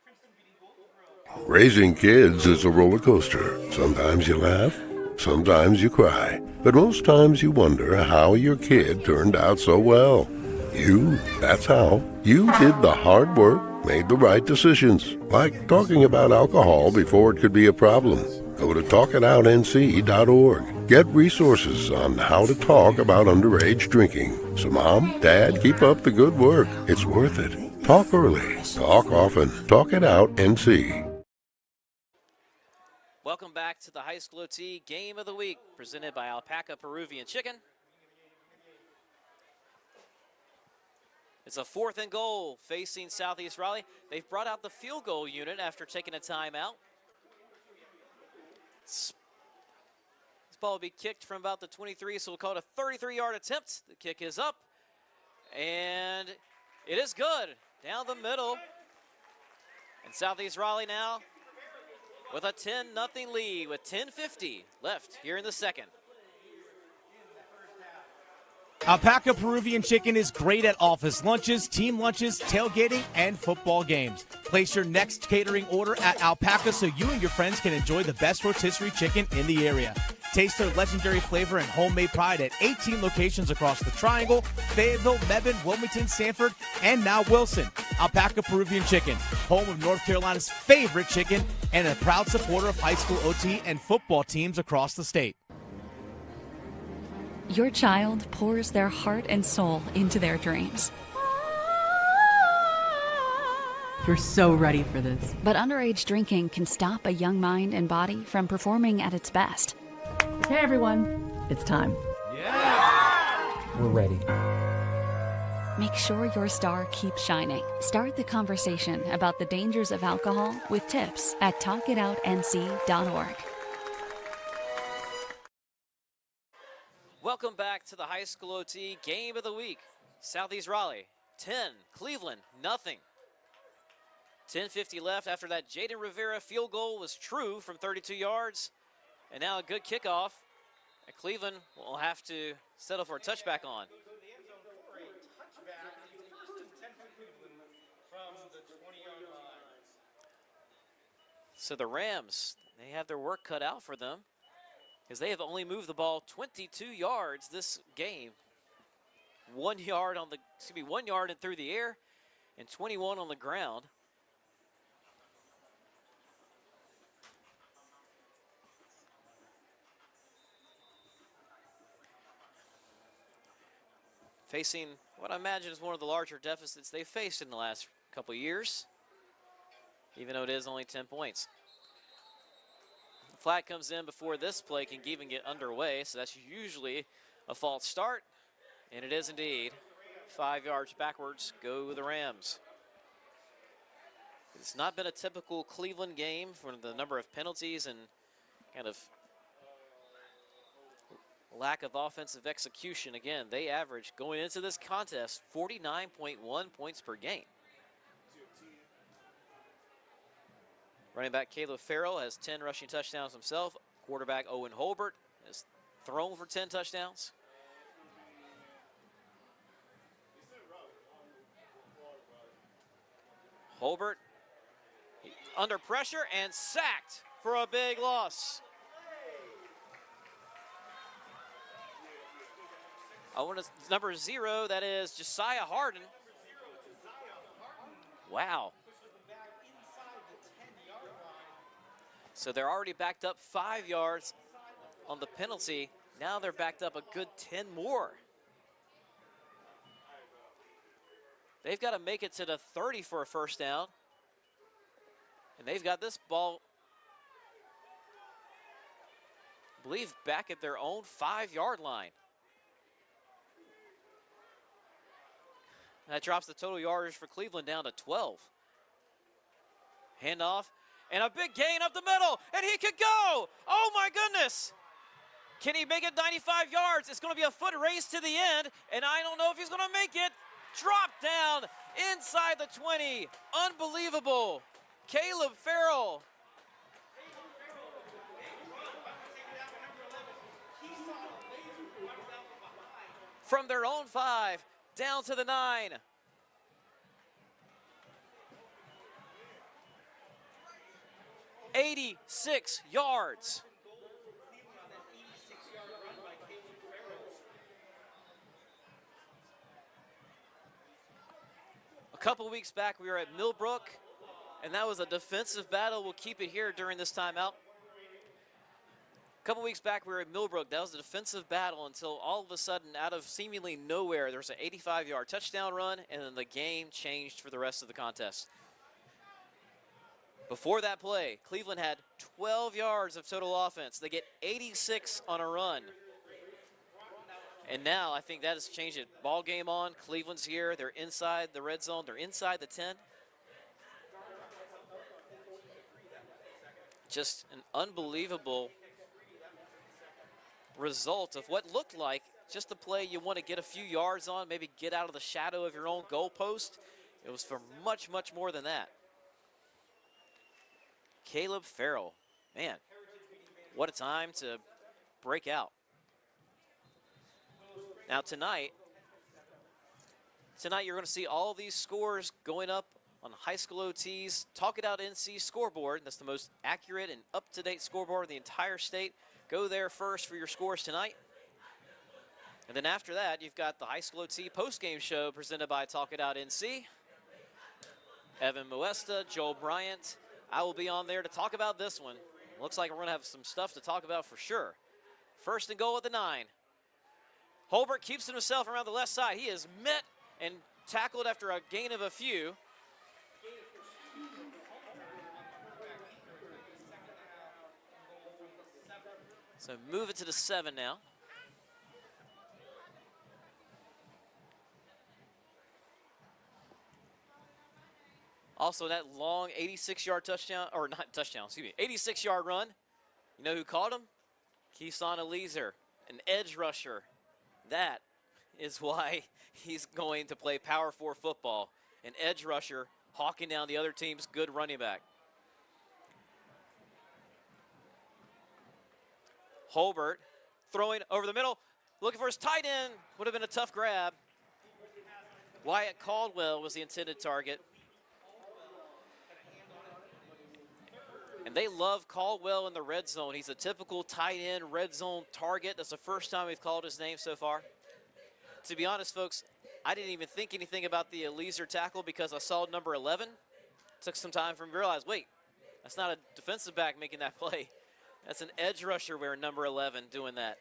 Princeton beating Goldsboro. Raising kids is a roller coaster. Sometimes you laugh, sometimes you cry, but most times you wonder how your kid turned out so well. That's how. You did the hard work, made the right decisions, like talking about alcohol before it could be a problem. Go to talkitoutnc.org. Get resources on how to talk about underage drinking. So Mom, Dad, keep up the good work. It's worth it. Talk early. Talk often. Talk it out, NC. Welcome back to the High School OT Game of the Week, presented by Alpaca Peruvian Chicken. It's a 4th and goal facing Southeast Raleigh. They've brought out the field goal unit after taking a timeout. This ball will be kicked from about the 23, so we'll call it a 33-yard attempt. The kick is up, and it is good. Down the middle. And Southeast Raleigh now with a 10-0 lead with 10:50 left here in the second. Alpaca Peruvian Chicken is great at office lunches, team lunches, tailgating, and football games. Place your next catering order at Alpaca so you and your friends can enjoy the best rotisserie chicken in the area. Taste their legendary flavor and homemade pride at 18 locations across the Triangle, Fayetteville, Mebane, Wilmington, Sanford, and now Wilson. Alpaca Peruvian Chicken, home of North Carolina's favorite chicken and a proud supporter of high school OT and football teams across the state. Your child pours their heart and soul into their dreams. You're so ready for this. But underage drinking can stop a young mind and body from performing at its best. Okay, everyone, it's time. We're ready. Make sure your star keeps shining. Start the conversation about the dangers of alcohol with tips at talkitoutnc.org. Welcome back to the high school OT game of the week. Southeast Raleigh 10, Cleveland nothing. 10:50 left after that Jaden Rivera field goal was true from 32 yards. And now a good kickoff. And Cleveland will have to settle for a touchback on. So the Rams, they have their work cut out for them, because they have only moved the ball 22 yards this game. 1 yard on the, 1 yard and through the air, and 21 on the ground. Facing what I imagine is one of the larger deficits they've faced in the last couple of years, even though it is only 10 points. The flag comes in before this play can even get underway, so that's usually a false start, and it is indeed. 5 yards backwards go the Rams. It's not been a typical Cleveland game for the number of penalties and kind of lack of offensive execution. Again, they average going into this contest 49.1 points per game. Running back Caleb Farrell has 10 rushing touchdowns himself. Quarterback Owen Holbert has thrown for 10 touchdowns. Holbert under pressure and sacked for a big loss. I want to number 0, that is Josiah Harden. Wow. So they're already backed up 5 yards on the penalty. Now they're backed up a good 10 more. They've got to make it to the 30 for a first down. And they've got this ball, I believe, back at their own 5-yard line. That drops the total yardage for Cleveland down to 12. Handoff, and a big gain up the middle, and he could go! Oh my goodness! Can he make it 95 yards? It's going to be a foot race to the end, and I don't know if he's going to make it. Drop down inside the 20. Unbelievable. Caleb Farrell. From their own 5 down to the 9. $86 yards. A couple weeks back, we were at Millbrook, and that was a defensive battle. We'll keep it here during this timeout. A couple weeks back, we were at Millbrook. That was a defensive battle until all of a sudden, out of seemingly nowhere, there was an 85-yard touchdown run, and then the game changed for the rest of the contest. Before that play, Cleveland had 12 yards of total offense. They get 86 on a run. And now I think that has changed it. Ball game on. Cleveland's here. They're inside the red zone. They're inside the 10. Just an unbelievable result of what looked like just a play you want to get a few yards on, maybe get out of the shadow of your own goalpost. It was for much, much more than that. Caleb Farrell, man, what a time to break out. Now tonight you're going to see all these scores going up on high school OT's Talk It Out NC scoreboard. That's the most accurate and up-to-date scoreboard in the entire state. Go there first for your scores tonight. And then after that, you've got the high school OT post-game show presented by Talk It Out NC. Evan Moesta, Joel Bryant. I will be on there to talk about this one. Looks like we're going to have some stuff to talk about for sure. First and goal at the 9. Holbert keeps it himself around the left side. He is met and tackled after a gain of a few. So move it to the 7 now. Also, that long 86-yard touchdown, or not touchdown, excuse me, 86-yard run. You know who caught him? Keeson Eliezer, an edge rusher. That is why he's going to play Power 4 football. An edge rusher hawking down the other team's good running back. Holbert throwing over the middle, looking for his tight end. Would have been a tough grab. Wyatt Caldwell was the intended target. And they love Caldwell in the red zone. He's a typical tight end red zone target. That's the first time we've called his name so far. To be honest, folks, I didn't even think anything about the Eliezer tackle because I saw number 11. Took some time for me to realize, wait, that's not a defensive back making that play. That's an edge rusher wearing number 11 doing that.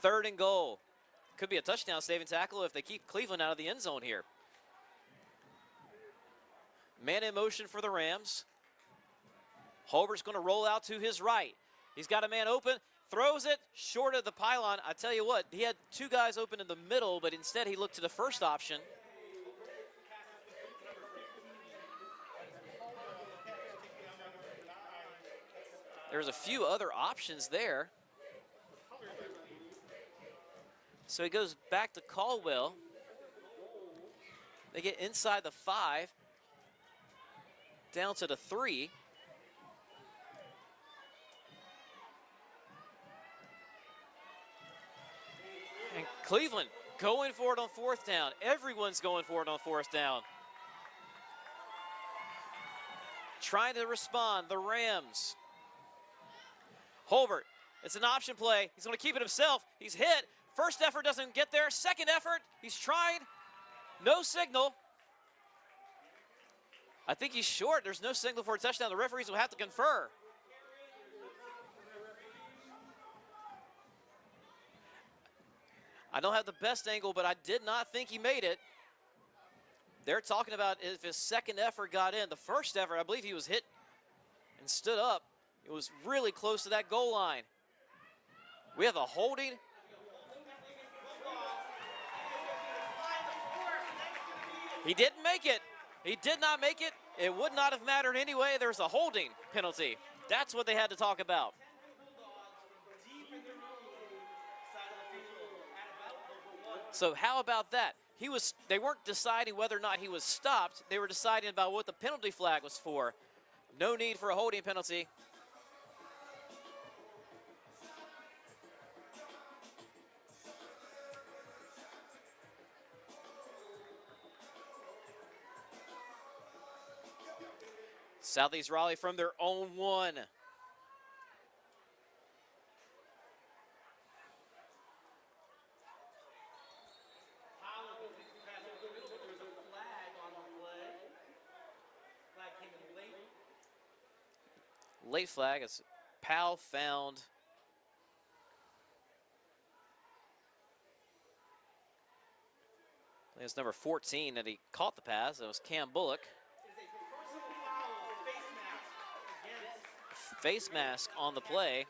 3rd and goal. Could be a touchdown saving tackle if they keep Cleveland out of the end zone here. Man in motion for the Rams. Holbert's going to roll out to his right. He's got a man open, throws it short of the pylon. I tell you what, he had 2 guys open in the middle, but instead he looked to the first option. There's a few other options there. So he goes back to Caldwell. They get inside the 5, down to the 3. And Cleveland going for it on 4th down. Everyone's going for it on 4th down. Trying to respond, the Rams. Holbert, it's an option play. He's going to keep it himself. He's hit. First effort doesn't get there. Second effort, he's tried. No signal. I think he's short. There's no signal for a touchdown. The referees will have to confer. I don't have the best angle, but I did not think he made it. They're talking about if his second effort got in. The first effort, I believe he was hit and stood up. It was really close to that goal line. We have a holding. He didn't make it. He did not make it. It would not have mattered anyway. There's a holding penalty. That's what they had to talk about. So how about that? They weren't deciding whether or not he was stopped. They were deciding about what the penalty flag was for. No need for a holding penalty. Southeast Raleigh from their own 1. Late flag as Powell found I think it's number 14 that he caught the pass. It was Cam Bullock. Face mask on the play.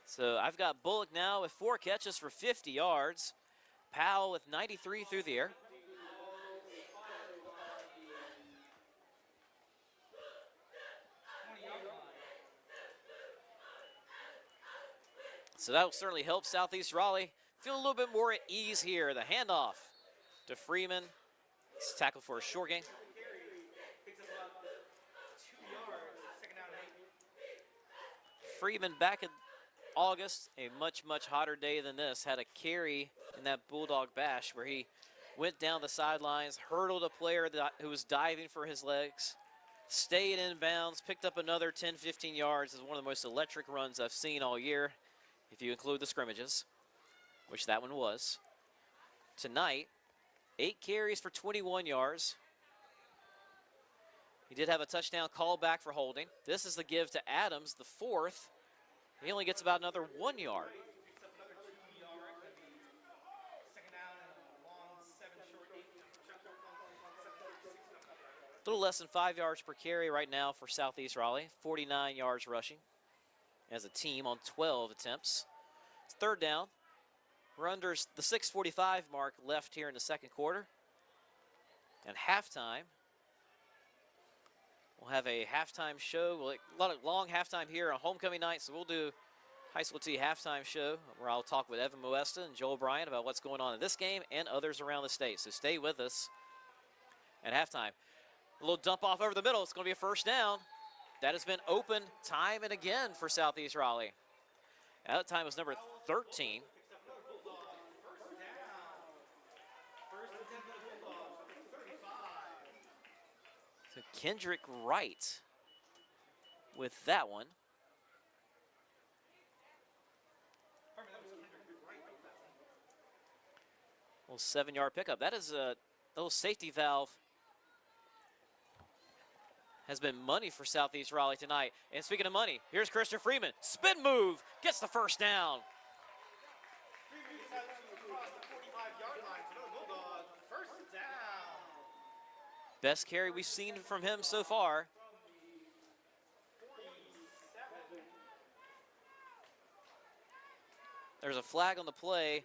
So I've got Bullock now with 4 catches for 50 yards. Powell with 93 through the air. So that will certainly help Southeast Raleigh feel a little bit more at ease here. The handoff to Freeman. It's tackled for a short gain. Freeman back in August, a much, much hotter day than this, had a carry in that Bulldog Bash where he went down the sidelines, hurdled a player who was diving for his legs, stayed in bounds, picked up another 10, 15 yards. It's one of the most electric runs I've seen all year, if you include the scrimmages, which that one was. Tonight, 8 carries for 21 yards. He did have a touchdown call back for holding. This is the give to Adams, the 4th. He only gets about another 1 yard. A little less than 5 yards per carry right now for Southeast Raleigh. 49 yards rushing as a team on 12 attempts. It's 3rd down. We're under the 6:45 mark left here in the second quarter. And halftime. We'll have a halftime show. A lot of long halftime here on homecoming night, so we'll do high school T halftime show where I'll talk with Evan Moesta and Joel Bryant about what's going on in this game and others around the state. So stay with us at halftime. A little dump off over the middle. It's going to be a 1st down. That has been open time and again for Southeast Raleigh. At that time was number 13. So Kendrick Wright with that one. Little 7-yard pickup. That is a little safety valve. Has been money for Southeast Raleigh tonight. And speaking of money, here's Christian Freeman. Spin move, gets the 1st down. Best carry we've seen from him so far. There's a flag on the play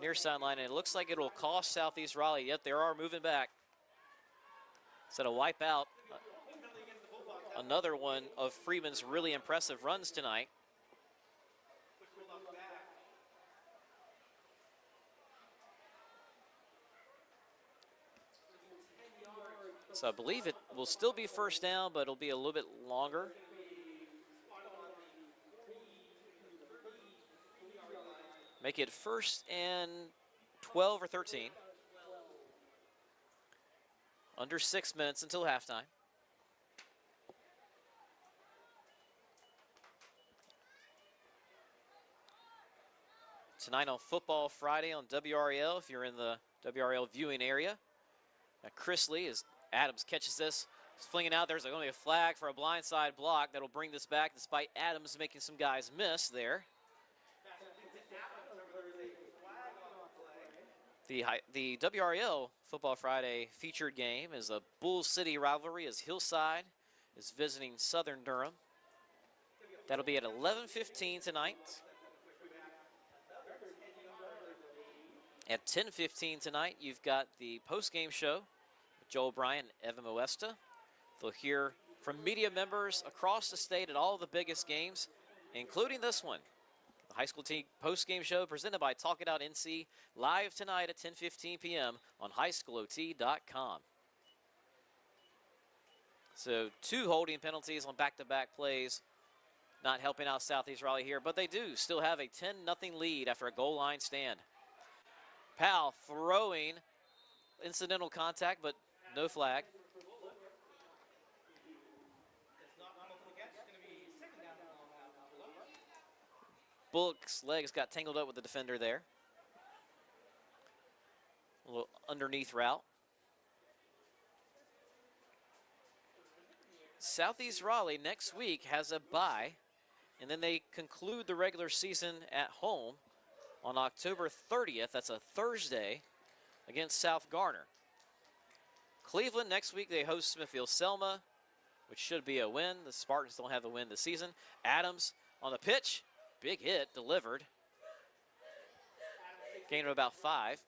near sideline, and it looks like it will cost Southeast Raleigh, yet they are moving back. Instead of wipe out another one of Freeman's really impressive runs tonight. So I believe it will still be 1st down, but it'll be a little bit longer. Make it 1st and 12 or 13. Under 6 minutes until halftime. Tonight on Football Friday on WRAL, if you're in the WRAL viewing area. Now Chris Lee, as Adams catches this, he's flinging out. There's going to be a flag for a blindside block that'll bring this back, despite Adams making some guys miss there. The WRAL Football Friday featured game is a Bull City rivalry as Hillside is visiting Southern Durham. That'll be at 11:15 tonight. At 10:15 tonight, you've got the post-game show with Joel Bryant and Evan Moesta. They'll hear from media members across the state at all the biggest games, including this one. The high school team post-game show presented by Talk It Out NC, live tonight at 10:15 p.m. on highschoolot.com. So 2 holding penalties on back-to-back plays, not helping out Southeast Raleigh here, but they do still have a 10-0 lead after a goal line stand. Powell throwing, incidental contact, but no flag. Bullock's legs got tangled up with the defender there. A little underneath route. Southeast Raleigh next week has a bye, and then they conclude the regular season at home on October 30th. That's a Thursday against South Garner. Cleveland next week, they host Smithfield Selma, which should be a win. The Spartans don't have a win this season. Adams on the pitch. Big hit, delivered. Gain of about 5.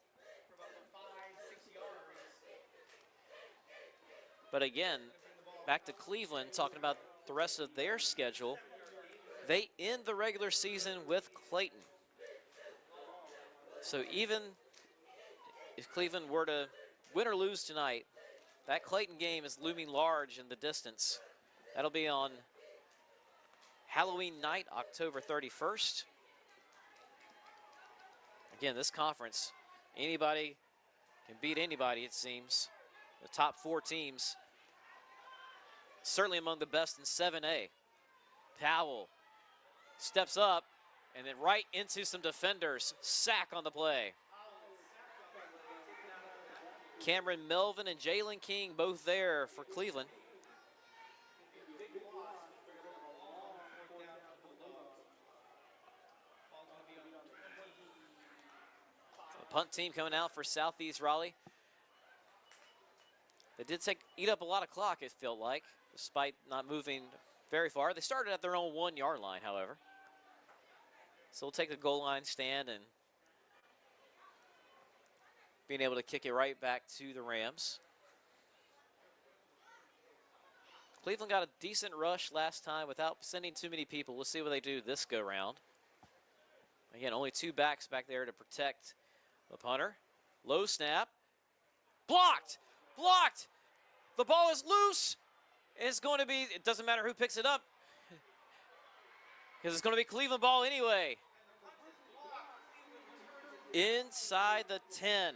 But again, back to Cleveland, talking about the rest of their schedule. they end the regular season with Clayton. So even if Cleveland were to win or lose tonight, that Clayton game is looming large in the distance. That'll be on Halloween night, October 31st. Again, this conference, anybody can beat anybody, it seems. The top 4 teams, certainly among the best in 7A. Powell steps up and then right into some defenders. Sack on the play. Cameron Melvin and Jalen King both there for Cleveland. The punt team coming out for Southeast Raleigh. They did eat up a lot of clock, it felt like, despite not moving very far. They started at their own 1-yard line, however. So we'll take the goal line stand and being able to kick it right back to the Rams. Cleveland got a decent rush last time without sending too many people. We'll see what they do this go round. Again, only 2 backs back there to protect the punter. Low snap. Blocked! Blocked! The ball is loose. It's going to be, it doesn't matter who picks it up, because it's going to be Cleveland ball anyway. Inside the 10.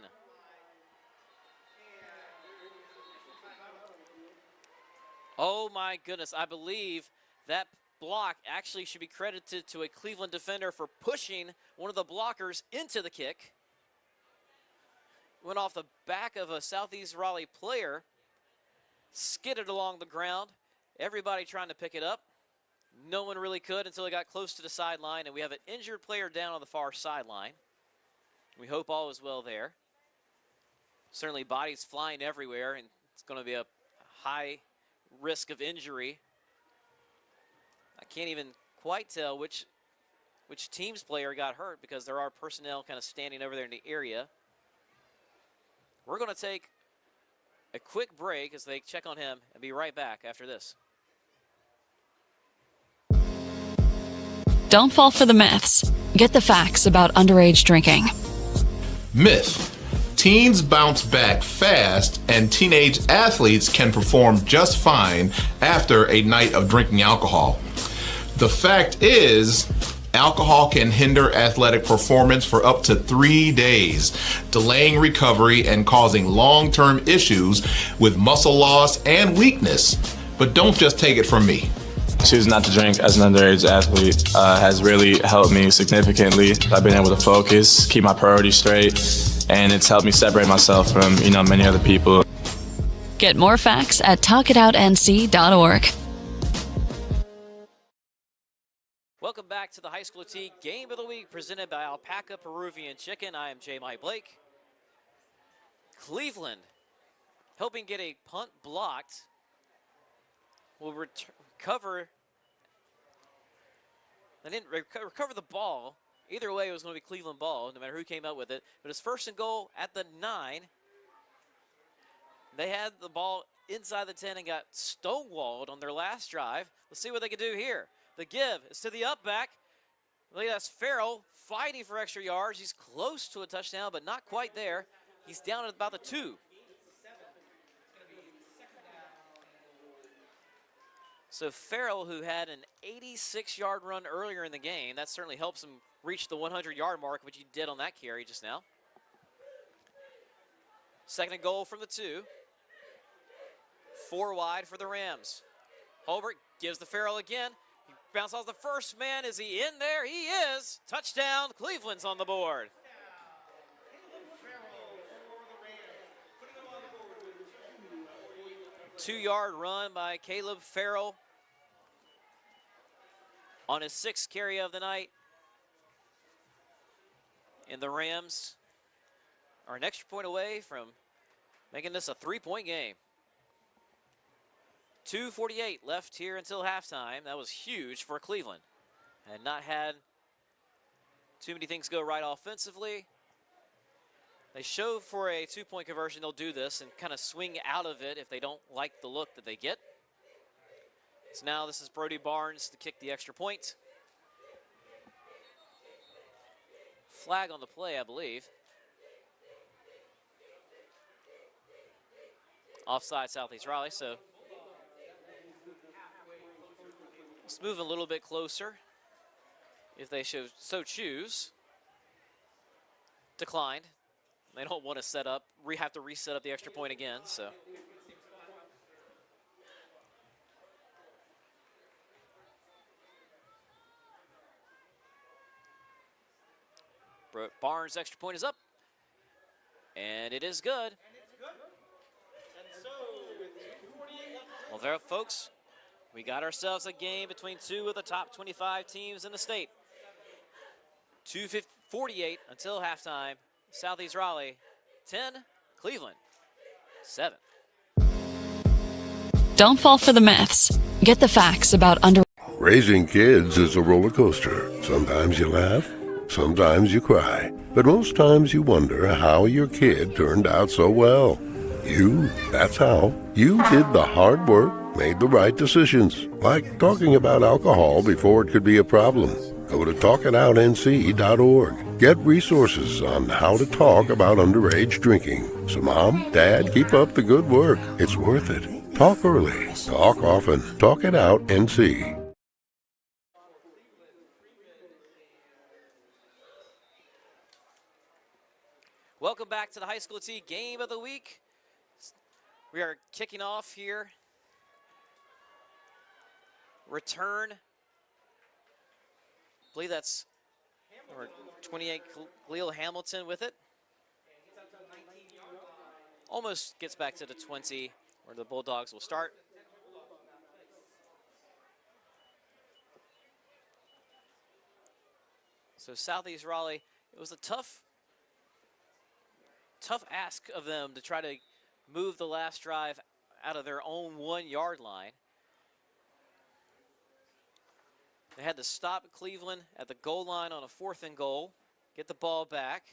Oh my goodness, I believe that block actually should be credited to a Cleveland defender for pushing one of the blockers into the kick. Went off the back of a Southeast Raleigh player, skidded along the ground. Everybody trying to pick it up. No one really could until it got close to the sideline, and we have an injured player down on the far sideline. We hope all is well there. Certainly bodies flying everywhere, and it's going to be a high risk of injury. I can't even quite tell which team's player got hurt, because there are personnel kind of standing over there in the area. We're going to take a quick break as they check on him and be right back after this. Don't fall for the myths. Get the facts about underage drinking. Myth: teens bounce back fast and teenage athletes can perform just fine after a night of drinking alcohol. The fact is, alcohol can hinder athletic performance for up to 3 days, delaying recovery and causing long-term issues with muscle loss and weakness. But don't just take it from me. Choosing not to drink as an underage athlete has really helped me significantly. I've been able to focus, keep my priorities straight, and it's helped me separate myself from, many other people. Get more facts at talkitoutnc.org. Welcome back to the High School T Game of the Week presented by Alpaca Peruvian Chicken. I am J. Mike Blake. Cleveland helping get a punt blocked. Will recover. They didn't recover the ball. Either way, it was going to be Cleveland ball, no matter who came up with it. But it's 1st and goal at the 9. They had the ball inside the 10 and got stonewalled on their last drive. Let's see what they can do here. The give is to the up back. Look, that's Farrell fighting for extra yards. He's close to a touchdown, but not quite there. He's down at about the 2. So Farrell, who had an 86-yard run earlier in the game, that certainly helps him reach the 100-yard mark, which he did on that carry just now. 2nd and goal from the 2. 4 wide for the Rams. Holbert gives the Farrell again. He bounces off the first man. Is he in there? He is. Touchdown. Cleveland's on the board. 2-yard run by Caleb Farrell on his 6th carry of the night. And the Rams are an extra point away from making this a 3-point game. 2:48 left here until halftime. That was huge for Cleveland. And not had too many things go right offensively. They show for a 2-point conversion they'll do this and kind of swing out of it if they don't like the look that they get. So now this is Brody Barnes to kick the extra point. Flag on the play, I believe. Offside Southeast Raleigh, so let's move a little bit closer if they so choose. Declined. They don't want to set up, have to reset up the extra point again, so. Barnes' extra point is up, and it is good. Well, there, folks, we got ourselves a game between two of the top 25 teams in the state. 2:48 until halftime. Southeast Raleigh 10, Cleveland 7. Don't fall for the myths. Get the facts about Raising kids is a roller coaster. Sometimes you laugh, sometimes you cry, but most times you wonder how your kid turned out so well. That's how. You did the hard work, made the right decisions, like talking about alcohol before it could be a problem. Go to talkitoutnc.org. Get resources on how to talk about underage drinking. So Mom, Dad, keep up the good work. It's worth it. Talk early. Talk often. Talk it out, NC. Welcome back to the High School T Game of the Week. We are kicking off here. Return. I believe that's number 28, Khalil Hamilton with it. Almost gets back to the 20, where the Bulldogs will start. So Southeast Raleigh, it was a tough ask of them to try to move the last drive out of their own 1-yard line. They had to stop Cleveland at the goal line on a 4th and goal, get the ball back.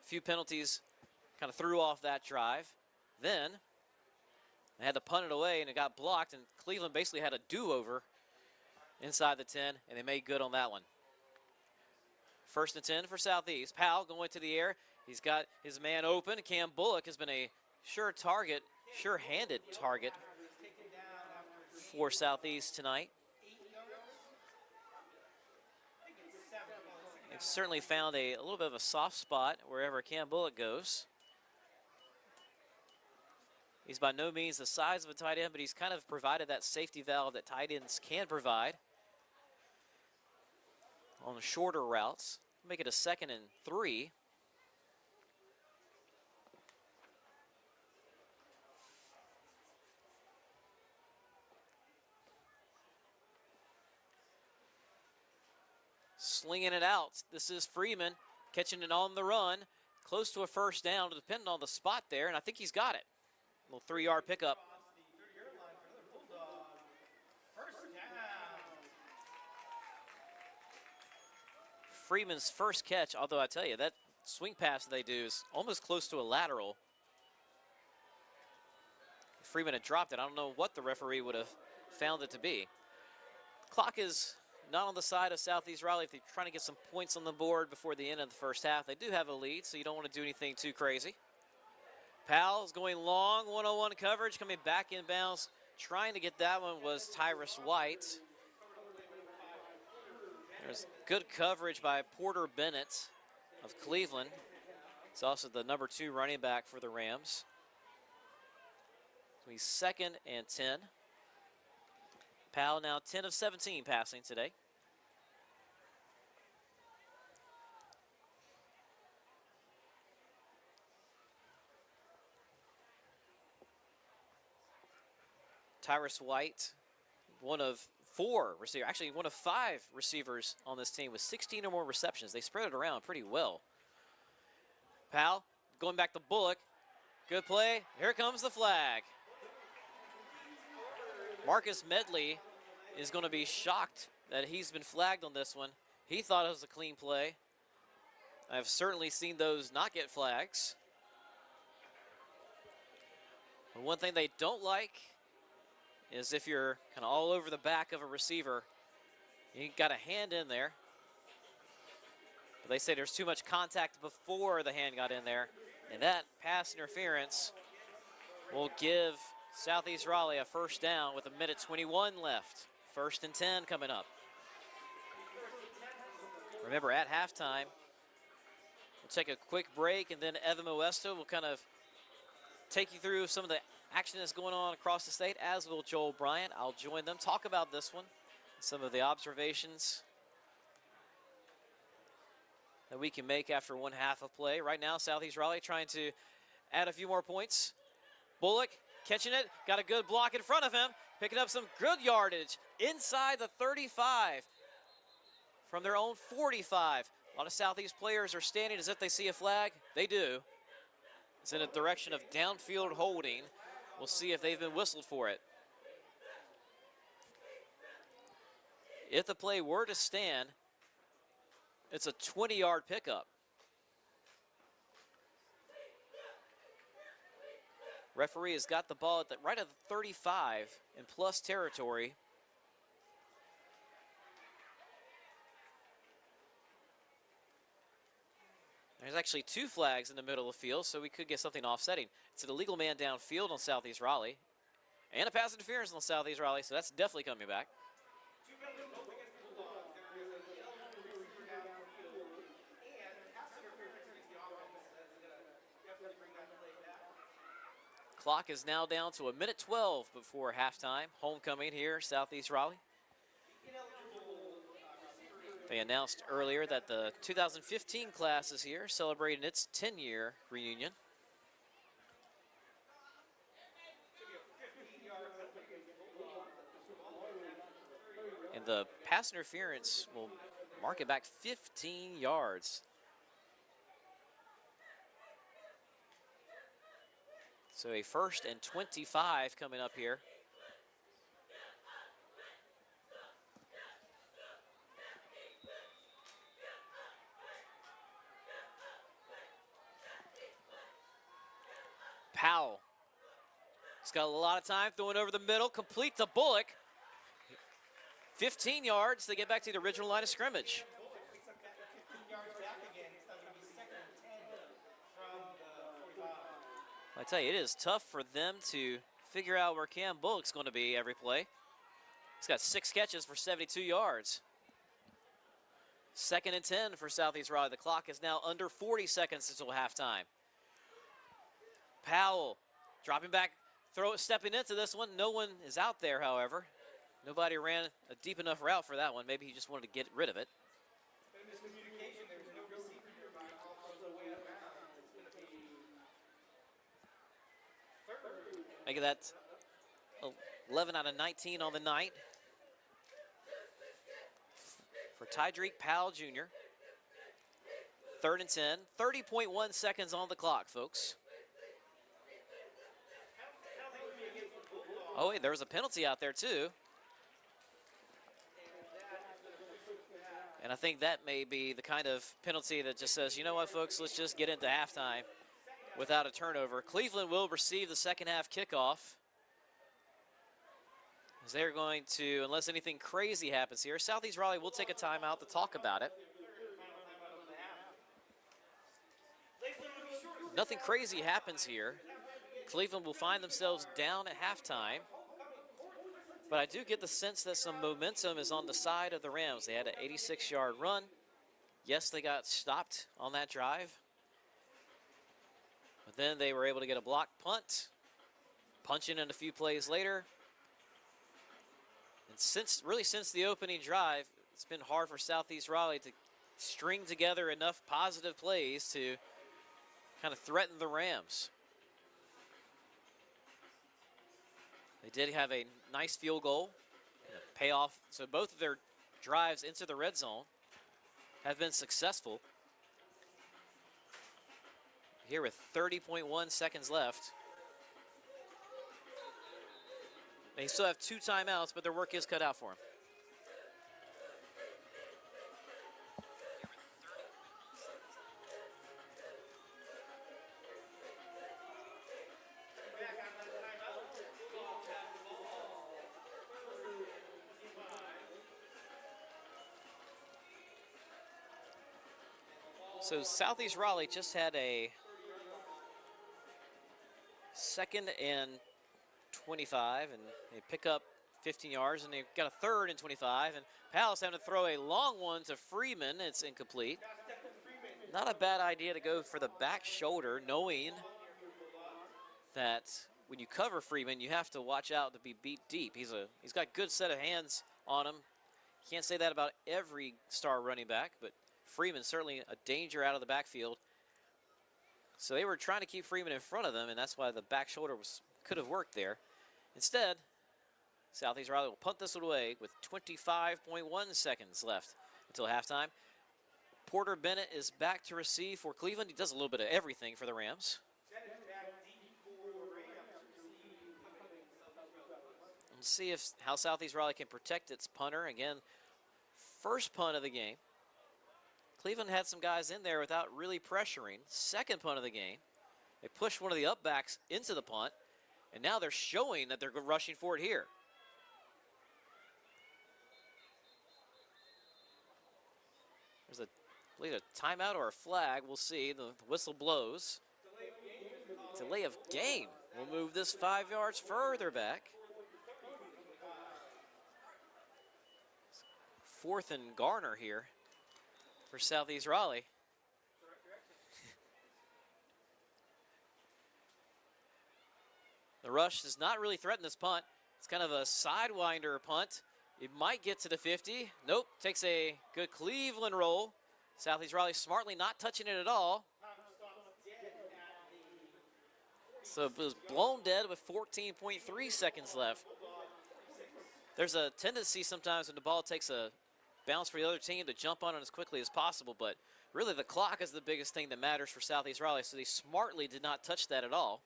A few penalties kind of threw off that drive. Then they had to punt it away, and it got blocked, and Cleveland basically had a do-over inside the 10, and they made good on that one. 1st and 10 for Southeast. Powell going to the air. He's got his man open. Cam Bullock has been a sure-handed target for Southeast tonight. They've certainly found a little bit of a soft spot wherever Cam Bullock goes. He's by no means the size of a tight end, but he's kind of provided that safety valve that tight ends can provide on the shorter routes. Make it a 2nd and 3. Slinging it out. This is Freeman catching it on the run. Close to a 1st down, depending on the spot there, and I think he's got it. A little 3-yard pickup. Freeman's first catch, although I tell you, that swing pass they do is almost close to a lateral. If Freeman had dropped it, I don't know what the referee would have found it to be. Clock is not on the side of Southeast Raleigh. If they're trying to get some points on the board before the end of the first half, they do have a lead, so you don't want to do anything too crazy. Powell is going long, 1-on-1 coverage, coming back inbounds. Trying to get that one was Tyrus White. There's good coverage by Porter Bennett of Cleveland. It's also the number 2 running back for the Rams. So he's 2nd and 10. Powell now 10 of 17 passing today. Tyrus White, one of 4 receivers, actually one of 5 receivers on this team with 16 or more receptions. They spread it around pretty well. Powell going back to Bullock. Good play. Here comes the flag. Marcus Medley is going to be shocked that he's been flagged on this one. He thought it was a clean play. I've certainly seen those not get flags. But one thing they don't like is if you're kind of all over the back of a receiver, you got a hand in there. They say there's too much contact before the hand got in there, and that pass interference will give Southeast Raleigh a first down with 1:21 left. 1st and 10 coming up. Remember, at halftime, we'll take a quick break, and then Evan Moesto will kind of take you through some of the action that's going on across the state, as will Joel Bryant. I'll join them, talk about this one, some of the observations that we can make after one half of play. Right now, Southeast Raleigh trying to add a few more points. Bullock catching it, got a good block in front of him, picking up some good yardage inside the 35 from their own 45. A lot of Southeast players are standing as if they see a flag. They do. It's in a direction of downfield holding. We'll see if they've been whistled for it. If the play were to stand, it's a 20-yard pickup. Referee has got the ball at right at the 35 in plus territory. There's actually 2 flags in the middle of the field, so we could get something offsetting. It's an illegal man downfield on Southeast Raleigh, and a pass interference on Southeast Raleigh, so that's definitely coming back. Clock is now down to 1:12 before halftime. Homecoming here, Southeast Raleigh. They announced earlier that the 2015 class is here, celebrating its 10-year reunion. And the pass interference will mark it back 15 yards. So a 1st and 25 coming up here. Powell. He's got a lot of time throwing over the middle, complete to Bullock. 15 yards, they get back to the original line of scrimmage. I tell you, it is tough for them to figure out where Cam Bullock's going to be every play. He's got 6 catches for 72 yards. 2nd and 10 for Southeast Raleigh. The clock is now under 40 seconds until halftime. Powell dropping back, stepping into this one. No one is out there, however. Nobody ran a deep enough route for that one. Maybe he just wanted to get rid of it. Make that 11 out of 19 on the night for Tydreek Powell Jr. 3rd and 10, 30.1 seconds on the clock, folks. Oh, wait, there was a penalty out there, too. And I think that may be the kind of penalty that just says, you know what, folks, let's just get into halftime without a turnover. Cleveland will receive the second half kickoff, as they're going to, unless anything crazy happens here, Southeast Raleigh will take a timeout to talk about it. Nothing crazy happens here. Cleveland will find themselves down at halftime, but I do get the sense that some momentum is on the side of the Rams. They had an 86-yard run. Yes, they got stopped on that drive, but then they were able to get a block punt, punching in a few plays later. And since the opening drive, it's been hard for Southeast Raleigh to string together enough positive plays to kind of threaten the Rams. They did have a nice field goal and a payoff, so both of their drives into the red zone have been successful. Here with 30.1 seconds left. They still have 2 timeouts, but their work is cut out for them. So Southeast Raleigh just had a 2nd and 25, and they pick up 15 yards, and they've got a 3rd and 25, and Palace having to throw a long one to Freeman. It's incomplete. Not a bad idea to go for the back shoulder, knowing that when you cover Freeman, you have to watch out to be beat deep. He's got a good set of hands on him. Can't say that about every star running back, but Freeman certainly a danger out of the backfield. So they were trying to keep Freeman in front of them, and that's why the back shoulder could have worked there. Instead, Southeast Raleigh will punt this away with 25.1 seconds left until halftime. Porter Bennett is back to receive for Cleveland. He does a little bit of everything for the Rams. Let's see how Southeast Raleigh can protect its punter. Again, first punt of the game. Cleveland had some guys in there without really pressuring. Second punt of the game. They pushed one of the up backs into the punt, and now they're showing that they're rushing for it here. There's I believe a timeout or a flag. We'll see. The whistle blows. Delay of game. We'll move this 5 yards further back. 4th and Garner here for Southeast Raleigh. The rush does not really threaten this punt. It's kind of a sidewinder punt. It might get to the 50. Nope, takes a good Cleveland roll. Southeast Raleigh smartly not touching it at all. So it was blown dead with 14.3 seconds left. There's a tendency sometimes when the ball takes a bounce for the other team to jump on it as quickly as possible, but really the clock is the biggest thing that matters for Southeast Raleigh, so they smartly did not touch that at all.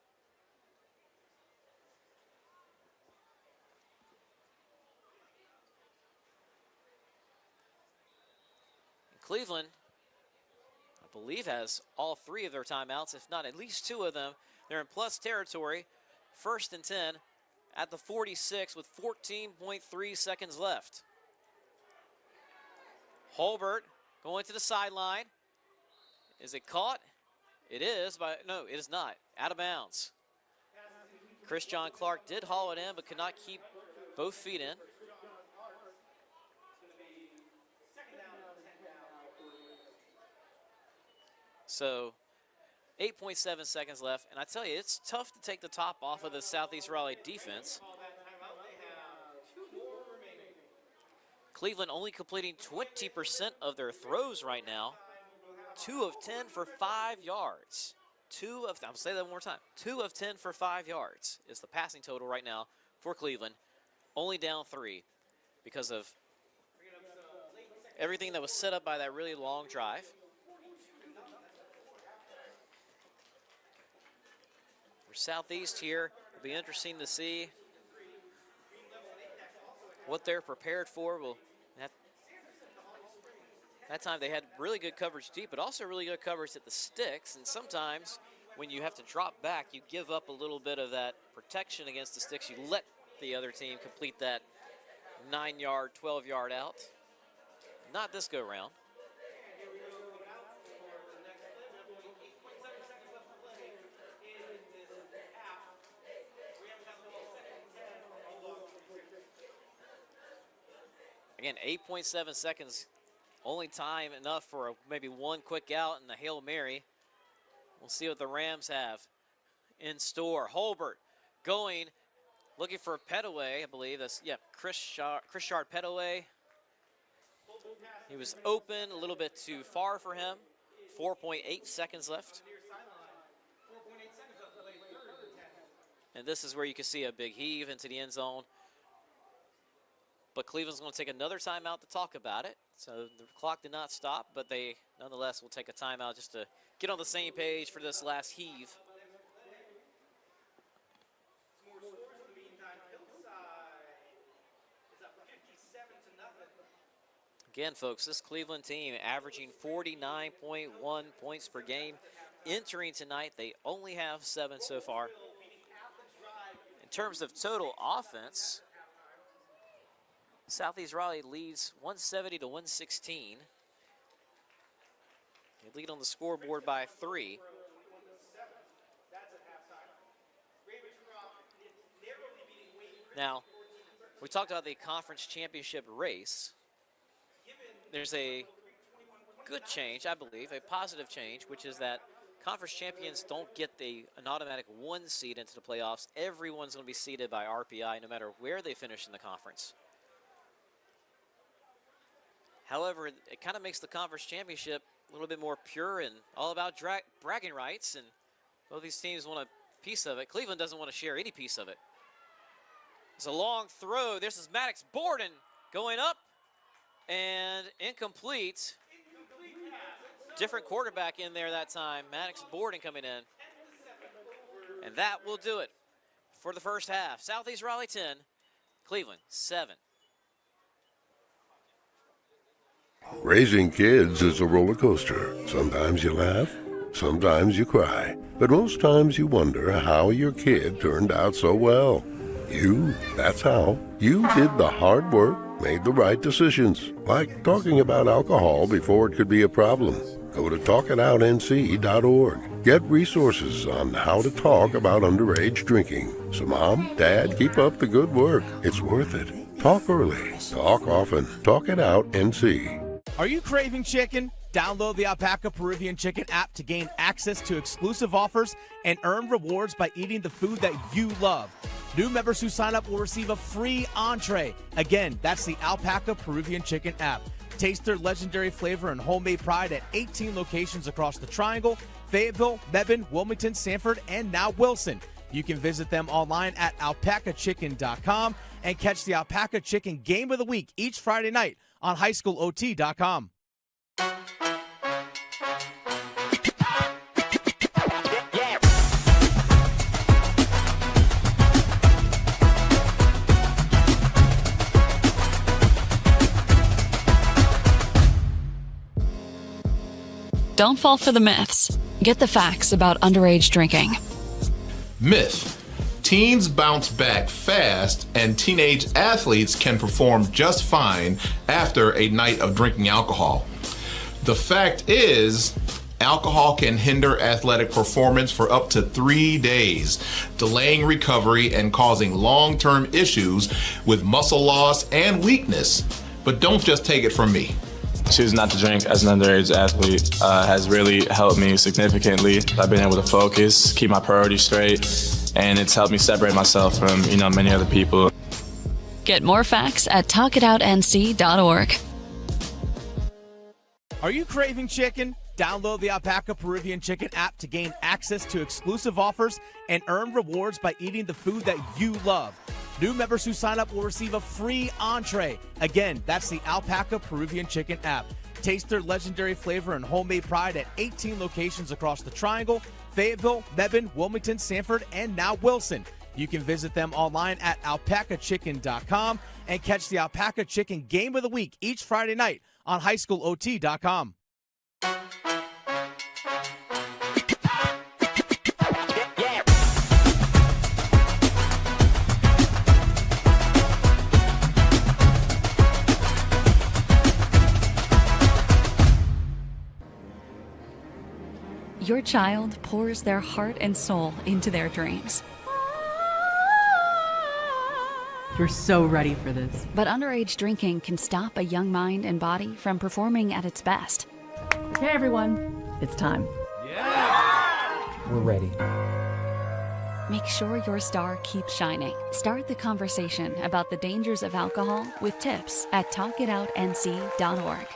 Cleveland, I believe, has all 3 of their timeouts, if not at least 2 of them. They're in plus territory, 1st and 10 at the 46 with 14.3 seconds left. Holbert going to the sideline. Is it caught? It is, but no, it is not. Out of bounds. Chris John Clark did haul it in, but could not keep both feet in. So 8.7 seconds left, and I tell you, it's tough to take the top off of the Southeast Raleigh defense. Cleveland only completing 20% of their throws right now. 2 of 10 for 5 yards. I'll say that one more time. 2 of 10 for 5 yards is the passing total right now for Cleveland. Only down 3 because of everything that was set up by that really long drive. For Southeast here, it'll be interesting to see what they're prepared for. That time they had really good coverage deep, but also really good coverage at the sticks. And sometimes when you have to drop back, you give up a little bit of that protection against the sticks. You let the other team complete that 9-yard, 12-yard out. Not this go-round. Again, 8.7 seconds, only time enough for maybe one quick out and the Hail Mary. We'll see what the Rams have in store. Holbert going, looking for Petaway, I believe. That's, yeah, Chris Shard Petaway. He was open, a little bit too far for him. 4.8 seconds left. And this is where you can see a big heave into the end zone. But Cleveland's going to take another timeout to talk about it. So the clock did not stop, but they nonetheless will take a timeout just to get on the same page for this last heave. Again, folks, this Cleveland team averaging 49.1 points per game. Entering tonight, they only have 7 so far. In terms of total offense, Southeast Raleigh leads 170 to 116. They lead on the scoreboard by 3. Now, we talked about the conference championship race. There's a good change, I believe, a positive change, which is that conference champions don't get an automatic 1 seed into the playoffs. Everyone's going to be seeded by RPI no matter where they finish in the conference. However, it kind of makes the conference championship a little bit more pure and all about bragging rights, and both these teams want a piece of it. Cleveland doesn't want to share any piece of it. It's a long throw. This is Maddox Borden going up and incomplete. Different quarterback in there that time. Maddox Borden coming in. And that will do it for the first half. Southeast Raleigh 10, Cleveland 7. Raising kids is a roller coaster. Sometimes you laugh, sometimes you cry, but most times you wonder how your kid turned out so well. That's how. You did the hard work, made the right decisions, like talking about alcohol before it could be a problem. Go to talkitoutnc.org. Get resources on how to talk about underage drinking. So Mom, Dad, keep up the good work. It's worth it. Talk early, talk often. Talk it out, NC. Are you craving chicken? Download the Alpaca Peruvian Chicken app to gain access to exclusive offers and earn rewards by eating the food that you love. New members who sign up will receive a free entree. Again, that's the Alpaca Peruvian Chicken app. Taste their legendary flavor and homemade pride at 18 locations across the Triangle, Fayetteville, Mebane, Wilmington, Sanford, and now Wilson. You can visit them online at alpacachicken.com and catch the Alpaca Chicken Game of the Week each Friday night on highschoolot.com. Don't fall for the myths. Get the facts about underage drinking. Myth: teens bounce back fast and teenage athletes can perform just fine after a night of drinking alcohol. The fact is, alcohol can hinder athletic performance for up to 3 days, delaying recovery and causing long-term issues with muscle loss and weakness. But don't just take it from me. Choosing not to drink as an underage athlete has really helped me significantly. I've been able to focus, keep my priorities straight, and it's helped me separate myself from, many other people. Get more facts at talkitoutnc.org. Are you craving chicken? Download the Alpaca Peruvian Chicken app to gain access to exclusive offers and earn rewards by eating the food that you love. New members who sign up will receive a free entree. Again, that's the Alpaca Peruvian Chicken app. Taste their legendary flavor and homemade pride at 18 locations across the Triangle, Fayetteville, Mebane, Wilmington, Sanford, and now Wilson. You can visit them online at alpacachicken.com and catch the Alpaca Chicken Game of the Week each Friday night on highschoolot.com. Your child pours their heart and soul into their dreams. You're so ready for this. But underage drinking can stop a young mind and body from performing at its best. Okay, everyone, it's time. We're ready. Make sure your star keeps shining. Start the conversation about the dangers of alcohol with tips at talkitoutnc.org.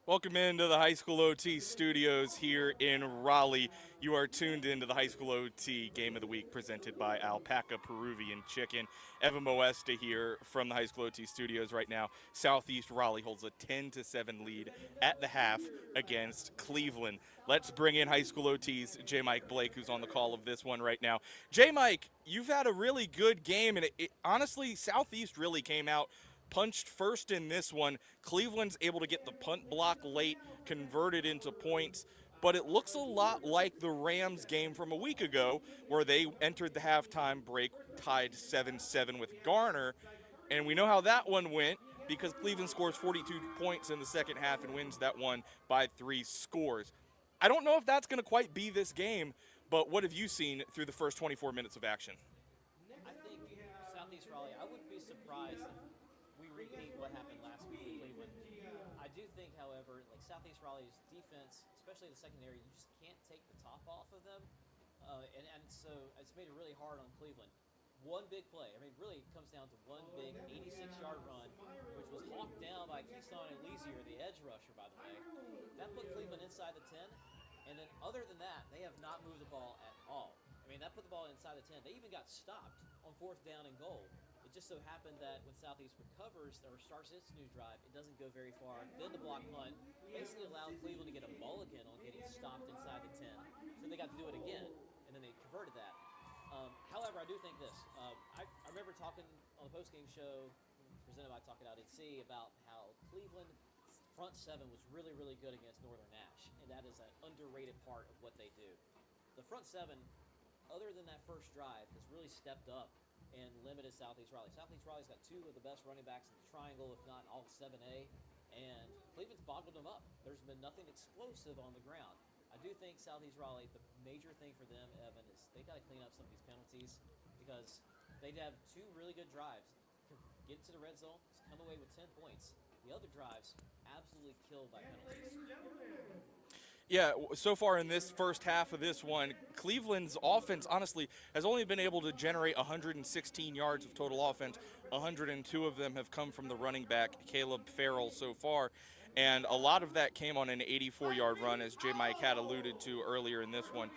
Welcome into the High School OT studios here in Raleigh. You are tuned into the High School OT Game of the Week presented by Alpaca Peruvian Chicken. Evan Moesta here from the High School OT studios right now. Southeast Raleigh holds a 10-7 lead at the half against Cleveland. Let's bring in High School OT's J. Mike Blake, who's on the call of this one right now. J. Mike, you've had a really good game, and honestly, Southeast really came out punched first in this one. Cleveland's able to get the punt block late, converted into points. But it looks a lot like the Rams game from a week ago, where they entered the halftime break tied 7-7 with Garner. And we know how that one went, because Cleveland scores 42 points in the second half and wins that one by 3 scores. I don't know if that's going to quite be this game, but what have you seen through the first 24 minutes of action? I think Southeast Raleigh, I wouldn't be surprised if we repeat what happened last week in Cleveland. I do think, however, like Southeast Raleigh's defense, especially the secondary, you just can't take the top off of them. And so it's made it really hard on Cleveland. One big play, I mean, really it comes down to one big 86-yard run, which was hawked down by Keyshawn Elysier, the edge rusher, by the way. That put Cleveland inside the 10, and then other than that, they have not moved the ball at all. I mean, that put the ball inside the 10. They even got stopped on 4th down and goal. It just so happened that when Southeast recovers or starts its new drive, it doesn't go very far. Then the block punt basically allowed Cleveland to get a mulligan on getting stopped inside the 10. So they got to do it again, and then they converted that. However, I do think this. I remember talking on the postgame show presented by Talk It Out NC about how Cleveland front 7 was really, really good against Northern Nash, and that is an underrated part of what they do. The front 7, other than that first drive, has really stepped up and limited Southeast Raleigh. Southeast Raleigh's got 2 of the best running backs in the triangle, if not all 7A, and Cleveland's boggled them up. There's been nothing explosive on the ground. I do think Southeast Raleigh, the major thing for them, Evan, is they got to clean up some of these penalties, because they'd have 2 really good drives. Get to the red zone, come away with 10 points. The other drives, absolutely killed by penalties. Yeah, so far in this first half of this one, Cleveland's offense, honestly, has only been able to generate 116 yards of total offense. 102 of them have come from the running back, Caleb Farrell, so far. And a lot of that came on an 84-yard run, as J. Mike had alluded to earlier in this one.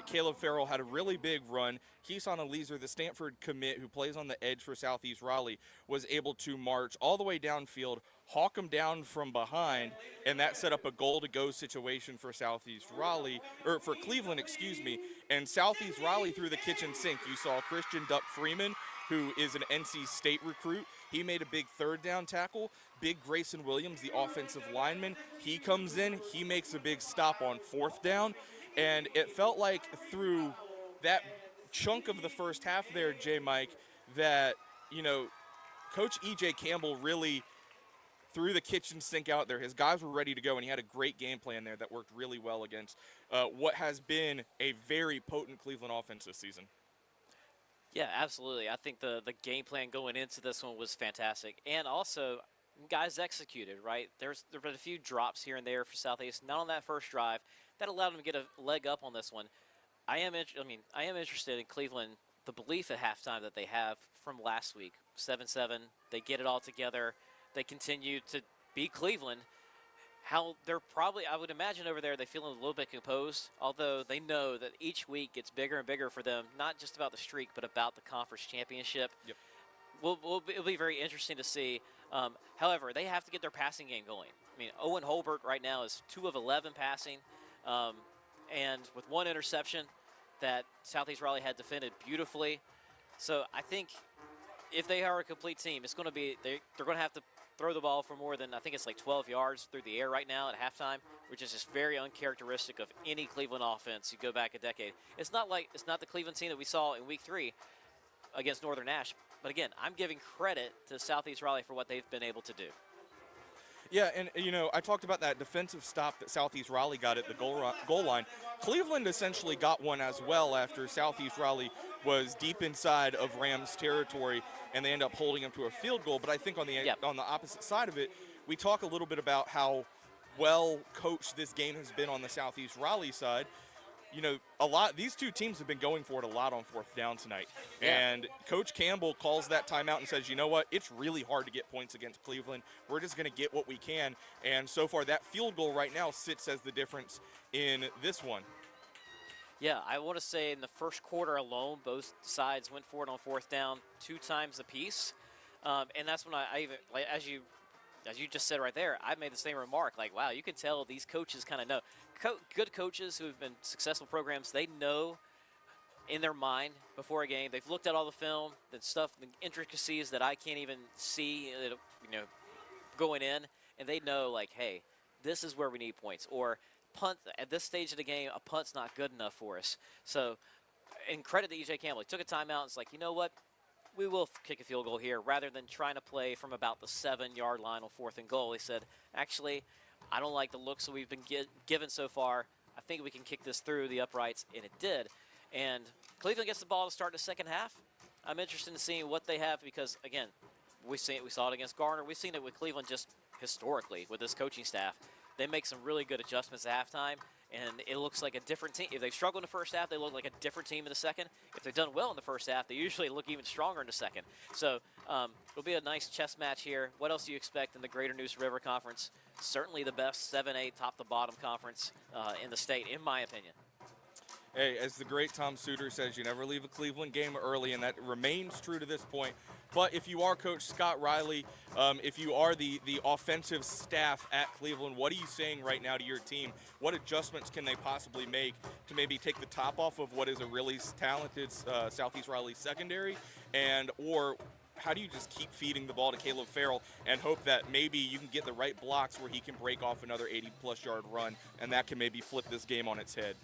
Caleb Farrell had a really big run. Keyshawn Elysier, the Stanford commit who plays on the edge for Southeast Raleigh, was able to march all the way downfield, hawk him down from behind, and that set up a goal-to-go situation for Southeast Raleigh, or for Cleveland, excuse me. And Southeast Raleigh through the kitchen sink. You saw Christian Duck Freeman, who is an NC State recruit. He made a big 3rd down tackle. Big Grayson Williams, the offensive lineman, he comes in, he makes a big stop on 4th down. And it felt like through that chunk of the first half there, J. Mike, that, you know, Coach E.J. Campbell really threw the kitchen sink out there. His guys were ready to go, and he had a great game plan there that worked really well against what has been a very potent Cleveland offense this season. Yeah, absolutely. I think the game plan going into this one was fantastic. And also, guys executed, right? There have been a few drops here and there for Southeast, not on that first drive. That allowed them to get a leg up on this one. I am interested in Cleveland, the belief at halftime that they have from last week. 7-7, they get it all together. They continue to beat Cleveland. How they're probably, I would imagine over there, they feel a little bit composed, although they know that each week gets bigger and bigger for them, not just about the streak, but about the conference championship. Yep. It'll be very interesting to see. However, they have to get their passing game going. I mean, Owen Holbert right now is 2 of 11 passing, and with 1 interception that Southeast Raleigh had defended beautifully. So I think if they are a complete team, it's going to be they're going to have to throw the ball for more than, I think it's like 12 yards through the air right now at halftime, which is just very uncharacteristic of any Cleveland offense. You go back a decade. It's not the Cleveland team that we saw in Week 3 against Northern Nash. But again, I'm giving credit to Southeast Raleigh for what they've been able to do. Yeah, and, you know, I talked about that defensive stop that Southeast Raleigh got at the goal line. Cleveland essentially got one as well after Southeast Raleigh was deep inside of Rams territory, and they end up holding them to a field goal. But I think on the opposite side of it, we talk a little bit about how well coached this game has been on the Southeast Raleigh side. You know, these 2 teams have been going for it a lot on 4th down tonight. Yeah. And Coach Campbell calls that timeout and says, you know what, it's really hard to get points against Cleveland. We're just going to get what we can. And so far, that field goal right now sits as the difference in this one. Yeah, I want to say in the first quarter alone, both sides went for it on 4th down 2 times apiece. And that's when I even, like, as you just said right there, I made the same remark. Like, wow, you can tell these coaches kind of know. Good coaches who have been successful programs, they know in their mind before a game. They've looked at all the film, the stuff, the intricacies that I can't even see, going in, and they know, like, hey, this is where we need points. Or punt, at this stage of the game, a punt's not good enough for us. So, and credit to E.J. Campbell. He took a timeout and it's like, you know what? We will kick a field goal here rather than trying to play from about the 7-yard line on 4th and goal. He said, actually, I don't like the looks that we've been given so far. I think we can kick this through the uprights, and it did. And Cleveland gets the ball to start the second half. I'm interested in seeing what they have because, again, we saw it against Garner. We've seen it with Cleveland just historically with this coaching staff. They make some really good adjustments at halftime, and it looks like a different team. If they struggle in the first half, they look like a different team in the second. If they've done well in the first half, they usually look even stronger in the second. So it'll be a nice chess match here. What else do you expect in the Greater Neuse River Conference? Certainly the best 7-8 top-to-bottom conference in the state, in my opinion. Hey, as the great Tom Suter says, you never leave a Cleveland game early, and that remains true to this point. But if you are Coach Scott Riley, if you are the offensive staff at Cleveland, what are you saying right now to your team? What adjustments can they possibly make to maybe take the top off of what is a really talented Southeast Raleigh secondary? Or how do you just keep feeding the ball to Caleb Farrell and hope that maybe you can get the right blocks where he can break off another 80-plus yard run, and that can maybe flip this game on its head?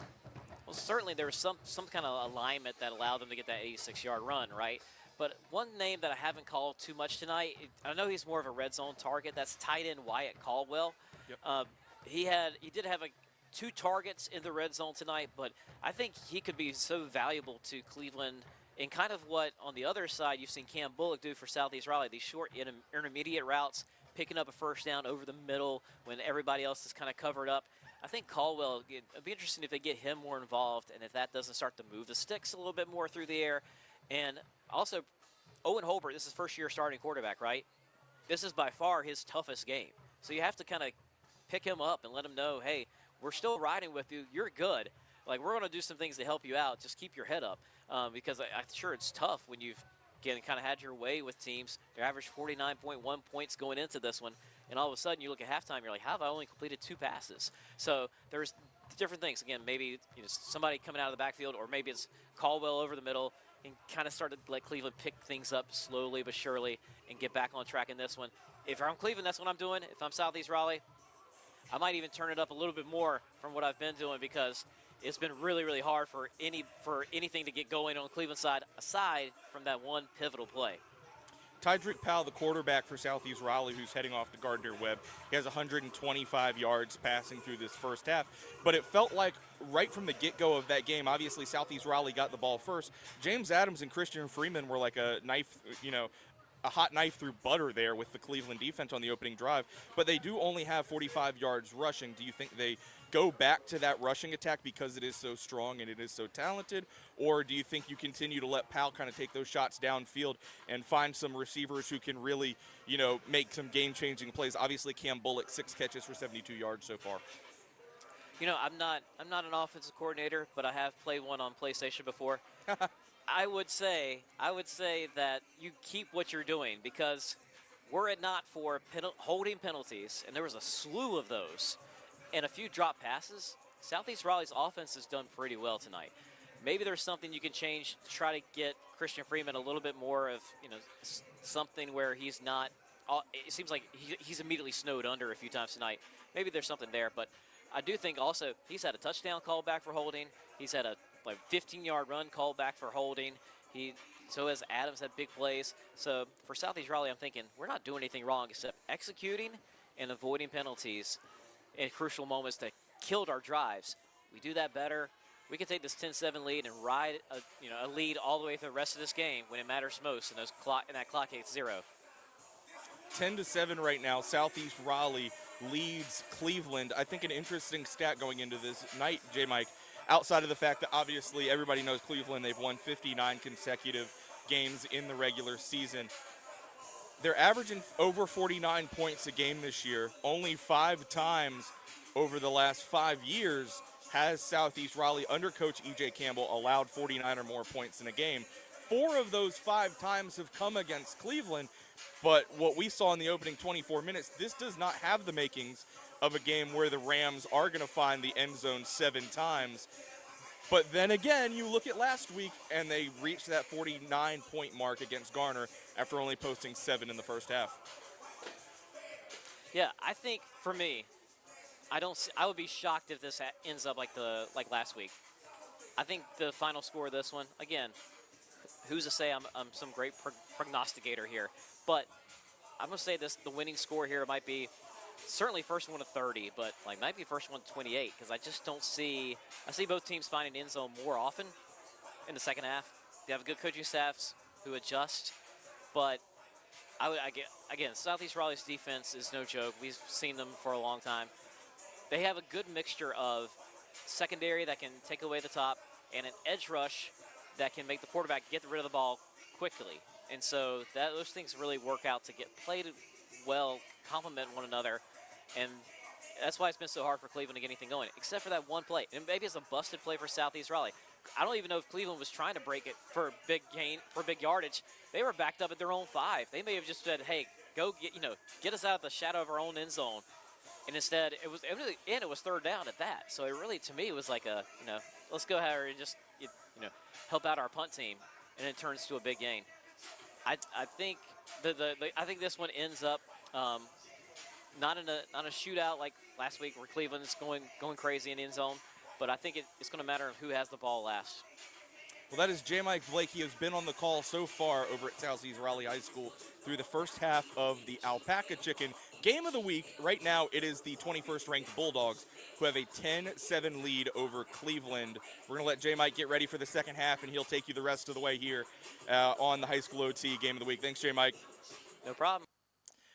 Well, certainly there was some kind of alignment that allowed them to get that 86-yard run, right? But one name that I haven't called too much tonight, I know he's more of a red zone target. That's tight end Wyatt Caldwell. Yep. He did have 2 targets in the red zone tonight, but I think he could be so valuable to Cleveland in kind of what, on the other side, you've seen Cam Bullock do for Southeast Raleigh, these short intermediate routes, picking up a first down over the middle when everybody else is kind of covered up. I think Caldwell, it'd be interesting if they get him more involved and if that doesn't start to move the sticks a little bit more through the air. And also, Owen Holbert, this is first-year starting quarterback, right? This is by far his toughest game. So you have to kind of pick him up and let him know, hey, we're still riding with you. You're good. Like, we're going to do some things to help you out. Just keep your head up because I'm sure it's tough when you've kind of had your way with teams. They averaged 49.1 points going into this one. And all of a sudden, you look at halftime, you're like, how have I only completed 2 passes? So there's different things. Again, maybe somebody coming out of the backfield, or maybe it's Caldwell over the middle and kind of start to let Cleveland pick things up slowly but surely and get back on track in this one. If I'm Cleveland, that's what I'm doing. If I'm Southeast Raleigh, I might even turn it up a little bit more from what I've been doing because it's been really, really hard for anything to get going on the Cleveland side aside from that one pivotal play. Tydrick Powell, the quarterback for Southeast Raleigh, who's heading off to Gardner-Webb, he has 125 yards passing through this first half. But it felt like right from the get-go of that game, obviously Southeast Raleigh got the ball first. James Adams and Christian Freeman were like a knife, a hot knife through butter there with the Cleveland defense on the opening drive. But they do only have 45 yards rushing. Do you think they go back to that rushing attack because it is so strong and it is so talented? Or do you think you continue to let Powell kind of take those shots downfield and find some receivers who can really, make some game-changing plays? Obviously, Cam Bullock, 6 catches for 72 yards so far. I'm not an offensive coordinator, but I have played one on PlayStation before. I would say that you keep what you're doing because were it not for holding penalties, and there was a slew of those, and a few drop passes, Southeast Raleigh's offense has done pretty well tonight. Maybe there's something you can change to try to get Christian Freeman a little bit more of, something where he's not. It seems like he's immediately snowed under a few times tonight. Maybe there's something there, but I do think also he's had a touchdown call back for holding. He's had a 15-yard run call back for holding. So has Adams had big plays. So for Southeast Raleigh, I'm thinking we're not doing anything wrong except executing and avoiding penalties in crucial moments that killed our drives. We do that better. We can take this 10-7 lead and ride a lead all the way through the rest of this game when it matters most, and that clock hits 0. 10-7 right now. Southeast Raleigh leads Cleveland. I think an interesting stat going into this night, J. Mike, outside of the fact that obviously everybody knows Cleveland, they've won 59 consecutive games in the regular season. They're averaging over 49 points a game this year. Only 5 times over the last 5 years has Southeast Raleigh, under Coach E.J. Campbell, allowed 49 or more points in a game. 4 of those 5 times have come against Cleveland, but what we saw in the opening 24 minutes, this does not have the makings of a game where the Rams are going to find the end zone 7 times. But then again, you look at last week, and they reached that 49-point mark against Garner after only posting 7 in the first half. Yeah, I think for me, I would be shocked if this ends up like last week. I think the final score of this one, again, who's to say I'm some great prognosticator here, but I'm going to say the winning score here might be certainly first one to 30, but might be first one to 28, because I just don't see – I see both teams finding end zone more often in the second half. They have good coaching staffs who adjust, but again, Southeast Raleigh's defense is no joke. We've seen them for a long time. They have a good mixture of secondary that can take away the top and an edge rush that can make the quarterback get rid of the ball quickly. And so those things really work out to get played well, complement one another, and that's why it's been so hard for Cleveland to get anything going, except for that one play. And maybe it's a busted play for Southeast Raleigh. I don't even know if Cleveland was trying to break it for a big gain, for big yardage. They were backed up at their own 5. They may have just said, hey, go get us out of the shadow of our own end zone. And instead, it was third down at that. So it really, to me, it was like let's go ahead and just help out our punt team, and it turns to a big gain. I think I think this one ends up not in a shootout like last week where Cleveland is going crazy in the end zone, but I think it's going to matter of who has the ball last. Well, that is J. Mike Blake. He has been on the call so far over at Southeast Raleigh High School through the first half of the Alpaca Chicken Game of the Week. Right now, it is the 21st ranked Bulldogs who have a 10-7 lead over Cleveland. We're going to let J. Mike get ready for the second half, and he'll take you the rest of the way here on the High School OT Game of the Week. Thanks, J. Mike. No problem.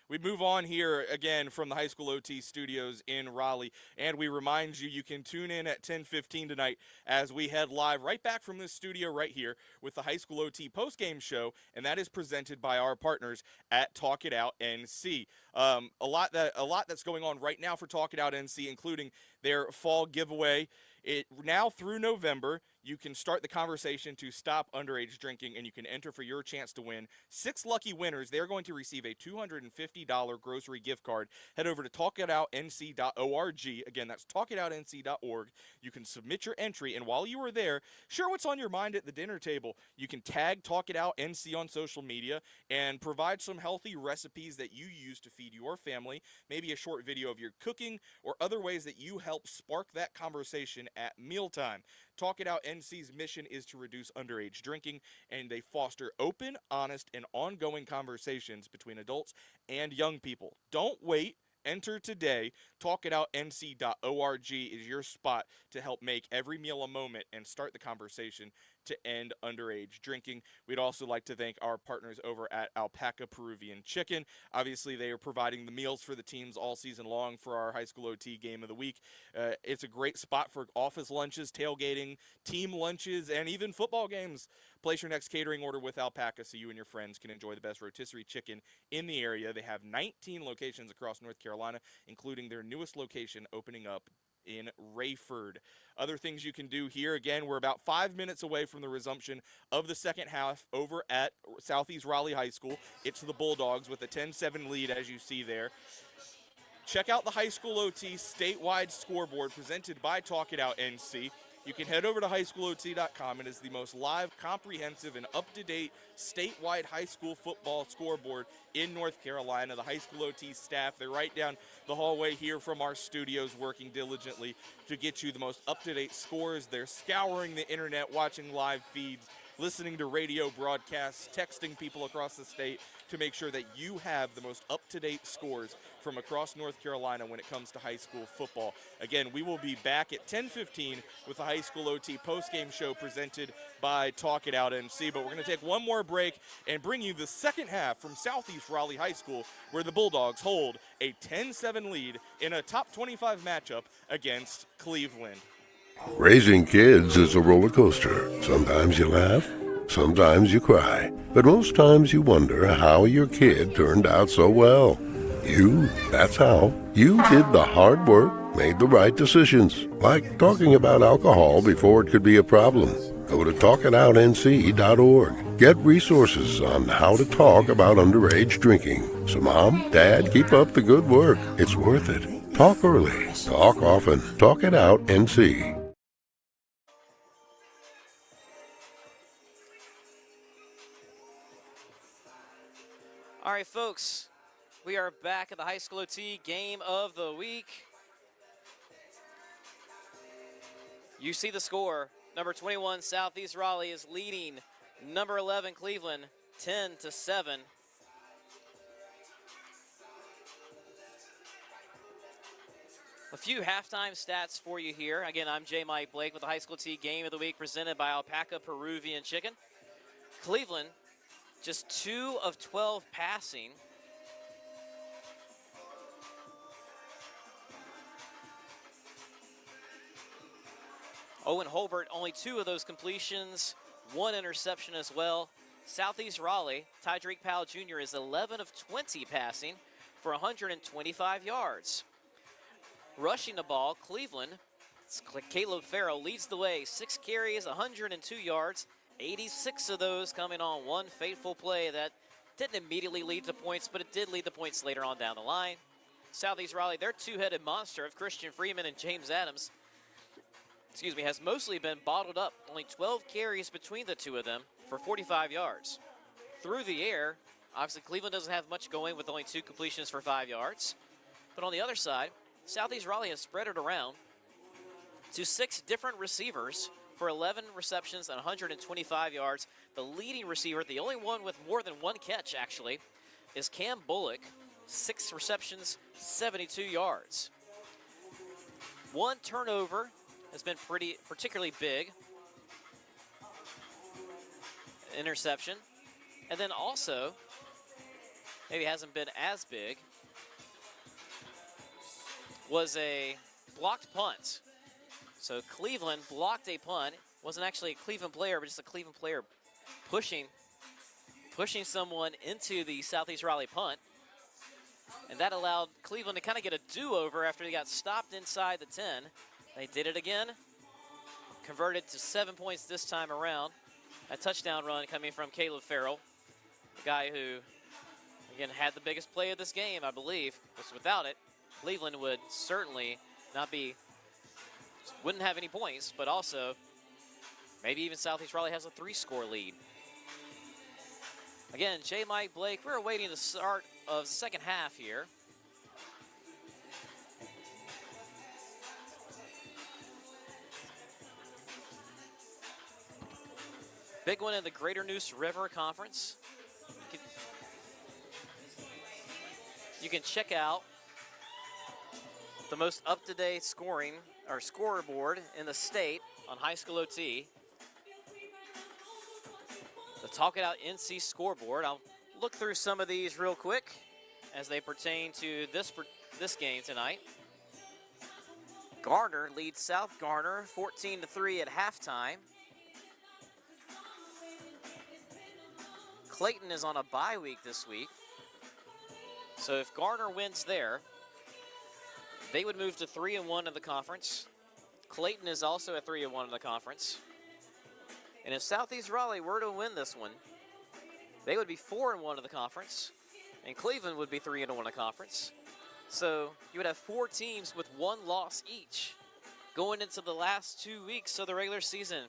We move on here again from the High School OT studios in Raleigh, and we remind you can tune in at 10:15 tonight as we head live right back from this studio right here with the High School OT postgame show, and that is presented by our partners at Talk It Out NC. A lot that's going on right now for Talk It Out NC, including their fall giveaway. Now through November, you can start the conversation to stop underage drinking, and you can enter for your chance to win 6 lucky winners. They're going to receive a $250 grocery gift card. Head over to talkitoutnc.org. Again, that's talkitoutnc.org. You can submit your entry, and while you are there, share what's on your mind at the dinner table. You can tag Talk It Out NC on social media and provide some healthy recipes that you use to feed your family, maybe a short video of your cooking or other ways that you help spark that conversation at mealtime. Talk It Out NC's mission is to reduce underage drinking, and they foster open, honest, and ongoing conversations between adults and young people. Don't wait. Enter today. TalkItOutNC.org is your spot to help make every meal a moment and start the conversation to end underage drinking. We'd also like to thank our partners over at Alpaca Peruvian Chicken. Obviously, they are providing the meals for the teams all season long for our High School OT Game of the Week. It's a great spot for office lunches, tailgating, team lunches, and even football games. Place your next catering order with Alpaca so you and your friends can enjoy the best rotisserie chicken in the area. They have 19 locations across North Carolina, including their newest location opening up in Rayford. Other things you can do here, again, we're about 5 minutes away from the resumption of the second half over at Southeast Raleigh High School. It's the Bulldogs with a 10-7 lead, as you see there. Check out the High School OT statewide scoreboard presented by Talk It Out NC. You can head over to highschoolot.com. It is the most live, comprehensive, and up-to-date statewide high school football scoreboard in North Carolina. The High School OT staff, they're right down the hallway here from our studios working diligently to get you the most up-to-date scores. They're scouring the internet, watching live feeds, listening to radio broadcasts, texting people across the state to make sure that you have the most up-to-date scores from across North Carolina when it comes to high school football. Again, we will be back at 10:15 with the High School OT postgame show presented by Talk It Out NC. But we're going to take one more break and bring you the second half from Southeast Raleigh High School, where the Bulldogs hold a 10-7 lead in a top 25 matchup against Cleveland. Raising kids is a roller coaster. Sometimes you laugh, sometimes you cry, but most times you wonder how your kid turned out so well. That's how. You did the hard work, made the right decisions, like talking about alcohol before it could be a problem. Go to talkitoutnc.org. Get resources on how to talk about underage drinking. So Mom, Dad, keep up the good work. It's worth it. Talk early. Talk often. Talk It Out NC. right, folks, we are back at the high school OT game of the week. You see the score. Number 21, Southeast Raleigh is leading number 11, Cleveland, 10-7. A few halftime stats for you here. Again, I'm J. Mike Blake with the high school T game of the week presented by Alpaca Peruvian Chicken. Cleveland, just 2 of 12 passing. Owen Holbert, only 2 of those completions, 1 interception as well. Southeast Raleigh, Tydreek Powell Jr. is 11 of 20 passing for 125 yards. Rushing the ball, Cleveland, Caleb Farrell leads the way, 6 carries, 102 yards, 86 of those coming on one fateful play that didn't immediately lead to points, but it did lead to points later on down the line. Southeast Raleigh, their two-headed monster of Christian Freeman and James Adams, has mostly been bottled up. Only 12 carries between the two of them for 45 yards. Through the air, obviously Cleveland doesn't have much going with only 2 completions for 5 yards. But on the other side, Southeast Raleigh has spread it around to 6 different receivers for 11 receptions and 125 yards. The leading receiver, the only one with more than 1 catch actually, is Cam Bullock, 6 receptions, 72 yards. 1 turnover has been particularly big. Interception. And then also, maybe hasn't been as big, was a blocked punt. So Cleveland blocked a punt. Wasn't actually a Cleveland player, but just a Cleveland player pushing someone into the Southeast Raleigh punt. And that allowed Cleveland to kind of get a do-over after they got stopped inside the 10. They did it again, converted to 7 points this time around. A touchdown run coming from Caleb Farrell, the guy who, again, had the biggest play of this game, I believe. Because without it, Cleveland would certainly wouldn't have any points, but also maybe even Southeast Raleigh has a 3-score lead. Again, J. Mike Blake, we're awaiting the start of the second half here. Big one in the Greater Neuse River Conference. You can check out the most up-to-date scoring or scoreboard in the state on high school OT. The Talk It Out NC scoreboard. I'll look through some of these real quick as they pertain to this game tonight. Garner leads South Garner 14-3 at halftime. Clayton is on a bye week this week. So if Garner wins there, they would move to 3-1 in the conference. Clayton is also at 3-1 in the conference. And if Southeast Raleigh were to win this one, they would be 4-1 in the conference, and Cleveland would be 3-1 in the conference. So you would have 4 teams with 1 loss each going into the last 2 weeks of the regular season.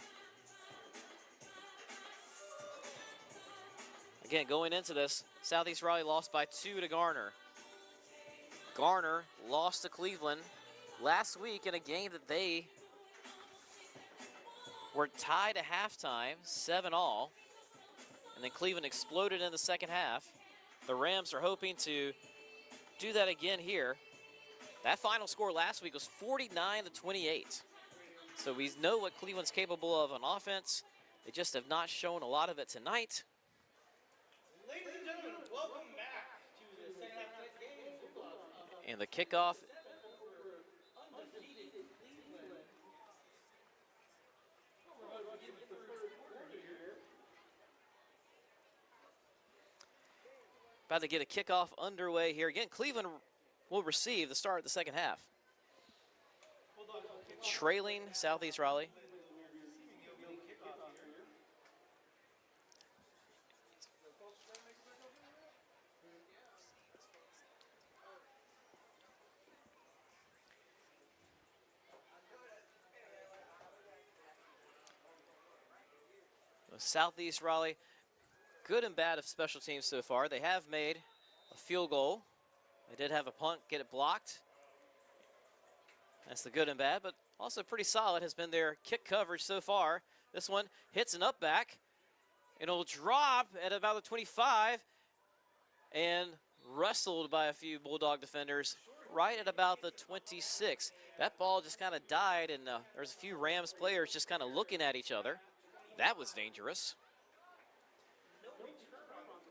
Again, going into this, Southeast Raleigh lost by 2 to Garner. Garner lost to Cleveland last week in a game that they were tied at halftime, 7-all, and then Cleveland exploded in the second half. The Rams are hoping to do that again here. That final score last week was 49-28. So we know what Cleveland's capable of on offense. They just have not shown a lot of it tonight. Ladies and gentlemen, welcome back to the second half of the game. And the kickoff. About to get a kickoff underway here. Again, Cleveland will receive the start of the second half. Trailing Southeast Raleigh. Southeast Raleigh, good and bad of special teams so far. They have made a field goal. They did have a punt, get it blocked. That's the good and bad, but also pretty solid has been their kick coverage so far. This one hits an up back. It'll drop at about the 25 and wrestled by a few Bulldog defenders right at about the 26. That ball just kind of died, and there's a few Rams players just kind of looking at each other. That was dangerous.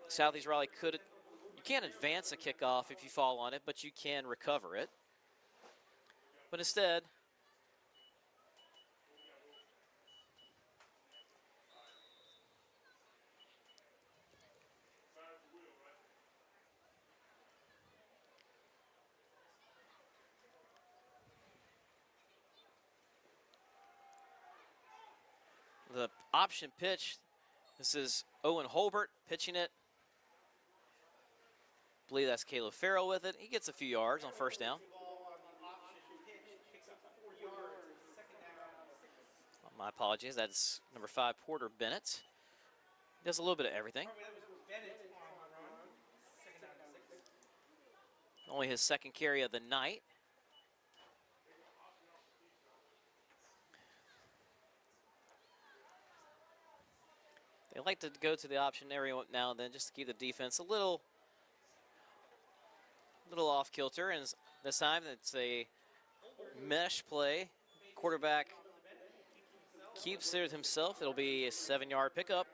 Southeast Raleigh could, you can't advance a kickoff if you fall on it, but you can recover it. But instead, the option pitch, this is Owen Holbert pitching it. I believe that's Caleb Farrell with it. He gets a few yards on first down. My apologies, that's number 5, Porter Bennett. He does a little bit of everything. Only his second carry of the night. They like to go to the option area now and then just to keep the defense a little off kilter, and this time it's a mesh play. Quarterback keeps it himself. It'll be a 7-yard pickup.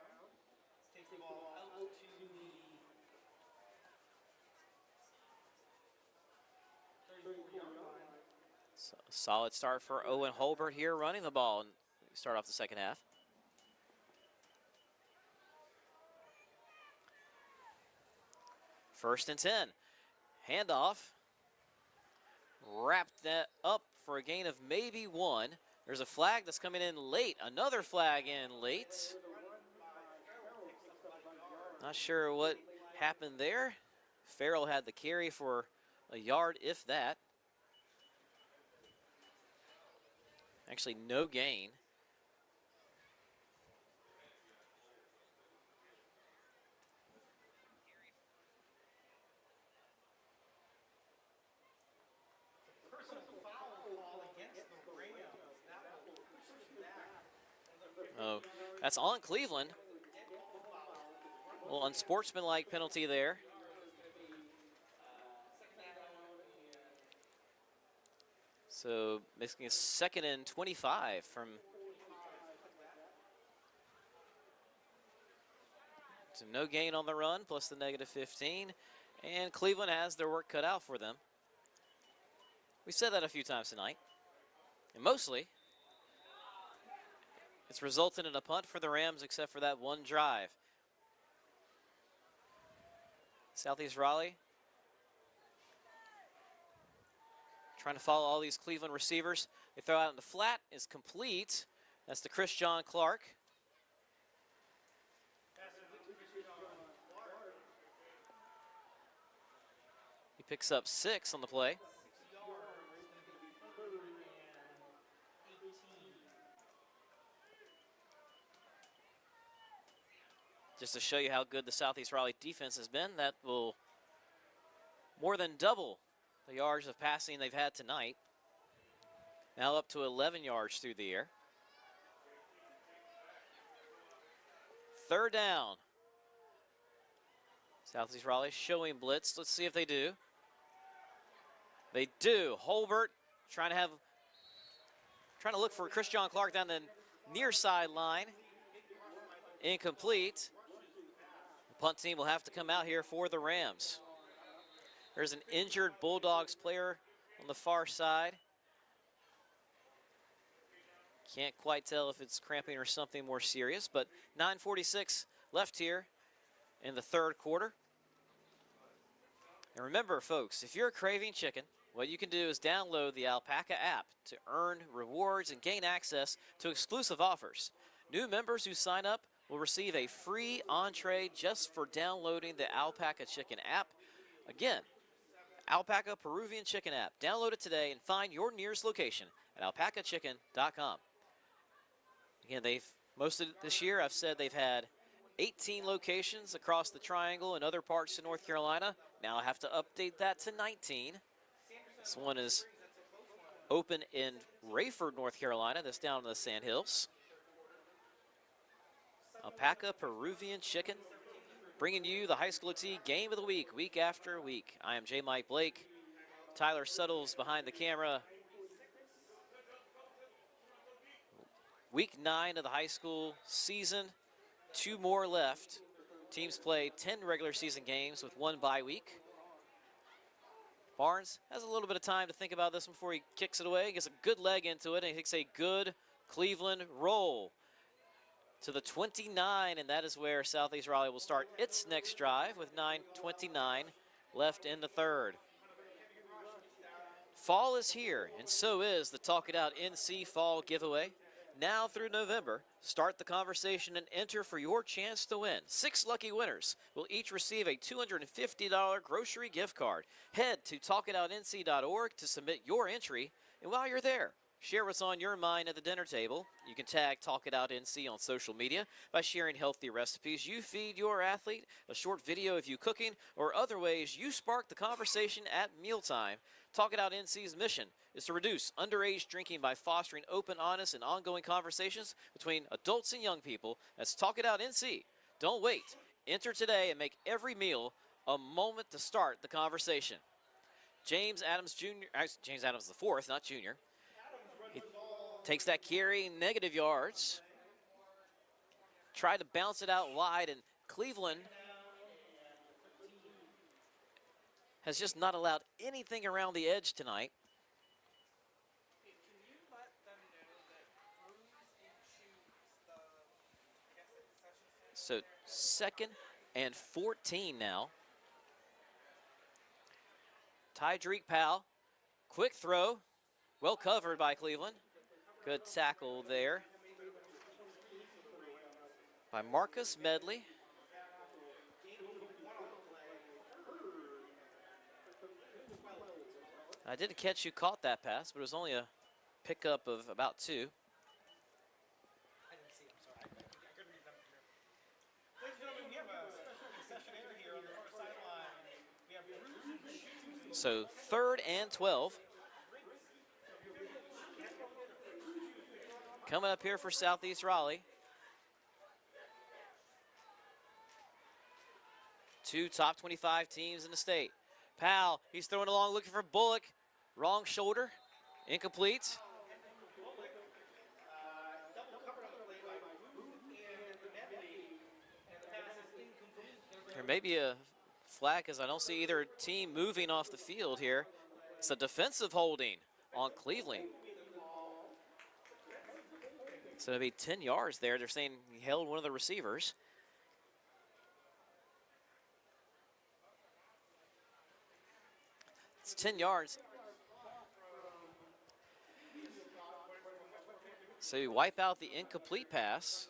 So solid start for Owen Holbert here running the ball and start off the second half. First and 10. Handoff. Wrapped that up for a gain of maybe 1. There's a flag that's coming in late. Another flag in late. Not sure what happened there. Farrell had the carry for a yard, if that. Actually, no gain. Oh, that's on Cleveland. A little unsportsmanlike penalty there. So making a 2nd and 25 from. So no gain on the run, plus the negative 15. And Cleveland has their work cut out for them. We said that a few times tonight. And mostly, it's resulted in a punt for the Rams except for that one drive. Southeast Raleigh trying to follow all these Cleveland receivers. They throw out in the flat, is complete. That's to Chris John Clark. He picks up 6 on the play. Just to show you how good the Southeast Raleigh defense has been, that will more than double the yards of passing they've had tonight. Now up to 11 yards through the air. 3rd down. Southeast Raleigh showing blitz. Let's see if they do. They do. Holbert trying to look for Chris John Clark down the near sideline. Incomplete. The punt team will have to come out here for the Rams. There's an injured Bulldogs player on the far side. Can't quite tell if it's cramping or something more serious, but 9:46 left here in the 3rd quarter. And remember, folks, if you're craving chicken, what you can do is download the Alpaca app to earn rewards and gain access to exclusive offers. New members who sign up will receive a free entree just for downloading the Alpaca Chicken app. Again, Alpaca Peruvian Chicken app. Download it today and find your nearest location at alpacachicken.com. Again, most of this year, I've said they've had 18 locations across the Triangle and other parts of North Carolina. Now I have to update that to 19. This one is open in Rayford, North Carolina. That's down in the Sand Hills. Alpaca Peruvian Chicken, bringing you the high school OT game of the week after week. I am J. Mike Blake. Tyler Suttles behind the camera. Week 9 of the high school season. 2 more left. Teams play 10 regular season games with 1 bye week. Barnes has a little bit of time to think about this before he kicks it away. He gets a good leg into it, and he takes a good Cleveland roll to the 29, and that is where Southeast Raleigh will start its next drive with 9:29 left in the third. Fall is here, and so is the Talk It Out NC Fall Giveaway. Now through November, start the conversation and enter for your chance to win. 6 lucky winners will each receive a $250 grocery gift card. Head to talkitoutnc.org to submit your entry, and while you're there, share what's on your mind at the dinner table. You can tag Talk It Out NC on social media by sharing healthy recipes you feed your athlete, a short video of you cooking, or other ways you spark the conversation at mealtime. Talk It Out NC's mission is to reduce underage drinking by fostering open, honest, and ongoing conversations between adults and young people. That's Talk It Out NC. Don't wait. Enter today and make every meal a moment to start the conversation. James Adams the fourth, not junior. He takes that carry, negative yards. Tried to bounce it out wide, and Cleveland has just not allowed anything around the edge tonight. So 2nd and 14 now. Tydreek Powell, quick throw, well covered by Cleveland. Good tackle there by Marcus Medley. I didn't catch who caught that pass, but it was only a pickup of about 2. So 3rd and 12. Coming up here for Southeast Raleigh. 2 top 25 teams in the state. Powell, he's throwing along looking for Bullock. Wrong shoulder, incomplete. There may be a flag because I don't see either team moving off the field here. It's a defensive holding on Cleveland. So it'll be 10 yards there. They're saying he held one of the receivers. It's 10 yards. So you wipe out the incomplete pass.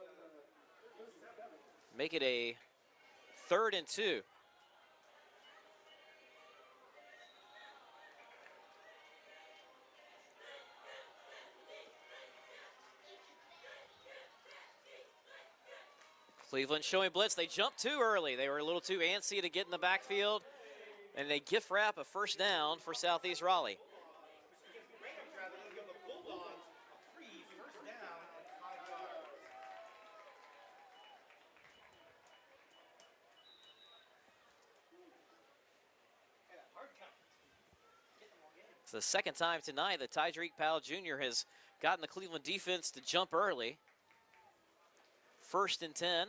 Make it a 3rd and 2. Cleveland showing blitz. They jumped too early. They were a little too antsy to get in the backfield. And they gift wrap a 1st down for Southeast Raleigh. It's the 2nd time tonight that Tydreek Powell Jr. has gotten the Cleveland defense to jump early. 1st and 10.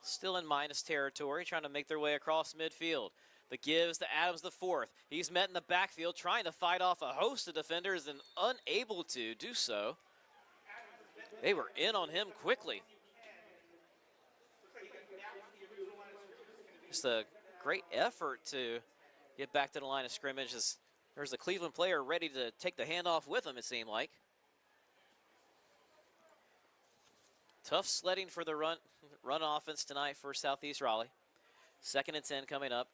Still in minus territory, trying to make their way across midfield. The gives to Adams the 4th. He's met in the backfield, trying to fight off a host of defenders and unable to do so. They were in on him quickly. Just a great effort to get back to the line of scrimmage as there's a Cleveland player ready to take the handoff with him, it seemed like. Tough sledding for the run offense tonight for Southeast Raleigh. 2nd and 10 coming up.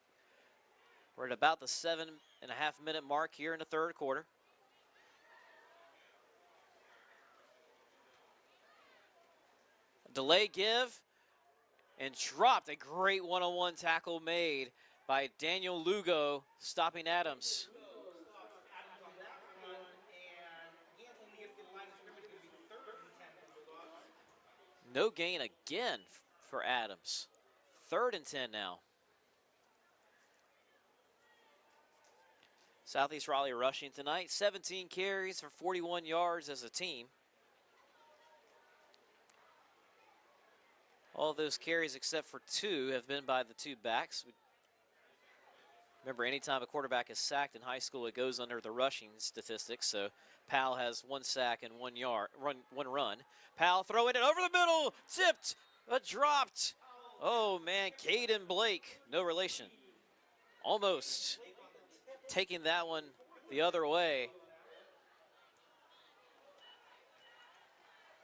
We're at about the 7.5-minute mark here in the 3rd quarter. Delay give and dropped. A great one-on-one tackle made by Daniel Lugo, stopping Adams. No gain again for Adams. 3rd and 10 now. Southeast Raleigh rushing tonight. 17 carries for 41 yards as a team. All of those carries except for 2 have been by the 2 backs. Remember, anytime a quarterback is sacked in high school, it goes under the rushing statistics. So Powell has 1 sack and 1 run. Powell throwing it over the middle, tipped, dropped. Oh man, Caden Blake, no relation. Almost taking that one the other way.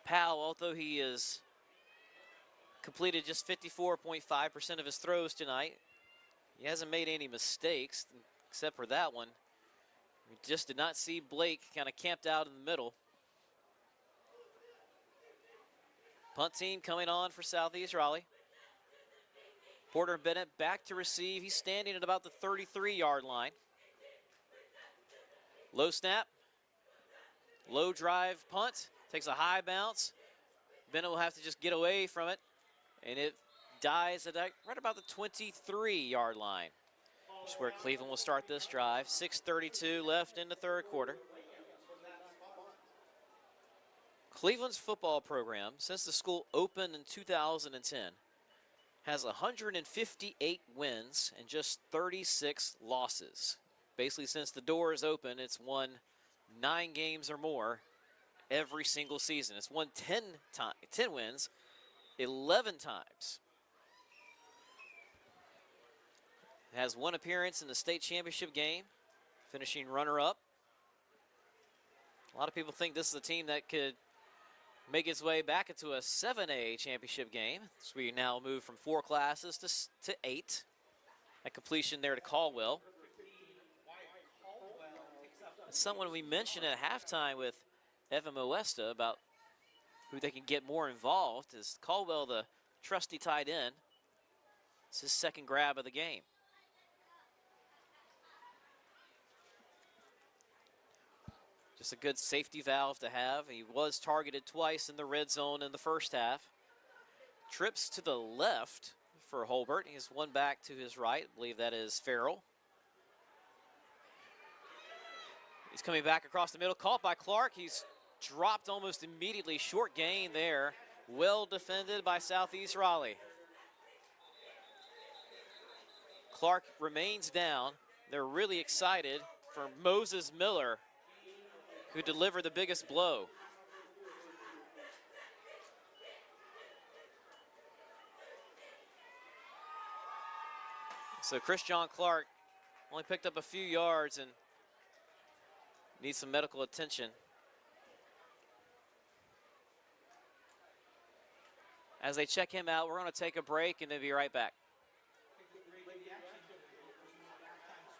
Powell, although he has completed just 54.5% of his throws tonight, he hasn't made any mistakes except for that one. We just did not see Blake kind of camped out in the middle. Punt team coming on for Southeast Raleigh. Porter Bennett back to receive. He's standing at about the 33-yard line. Low snap. Low drive punt. Takes a high bounce. Bennett will have to just get away from it. And it dies at right about the 23-yard line. Which is where Cleveland will start this drive. 6:32 left in the 3rd quarter. Cleveland's football program, since the school opened in 2010, has 158 wins and just 36 losses. Basically, since the door is open, it's won 9 games or more every single season. It's won 10 wins 11 times. It has 1 appearance in the state championship game, finishing runner-up. A lot of people think this is a team that could make its way back into a 7A championship game. So we now move from 4 classes to 8. At completion there to Caldwell. Someone we mentioned at halftime with Evan Moesta about who they can get more involved is Caldwell, the trusty tight end. It's his 2nd grab of the game. Just a good safety valve to have. He was targeted twice in the red zone in the first half. Trips to the left for Holbert. He has 1 back to his right. I believe that is Farrell. He's coming back across the middle, caught by Clark. He's dropped almost immediately. Short gain there. Well defended by Southeast Raleigh. Clark remains down. They're really excited for Moses Miller, who delivered the biggest blow. So Chris John Clark only picked up a few yards and needs some medical attention. As they check him out, we're going to take a break and then be right back.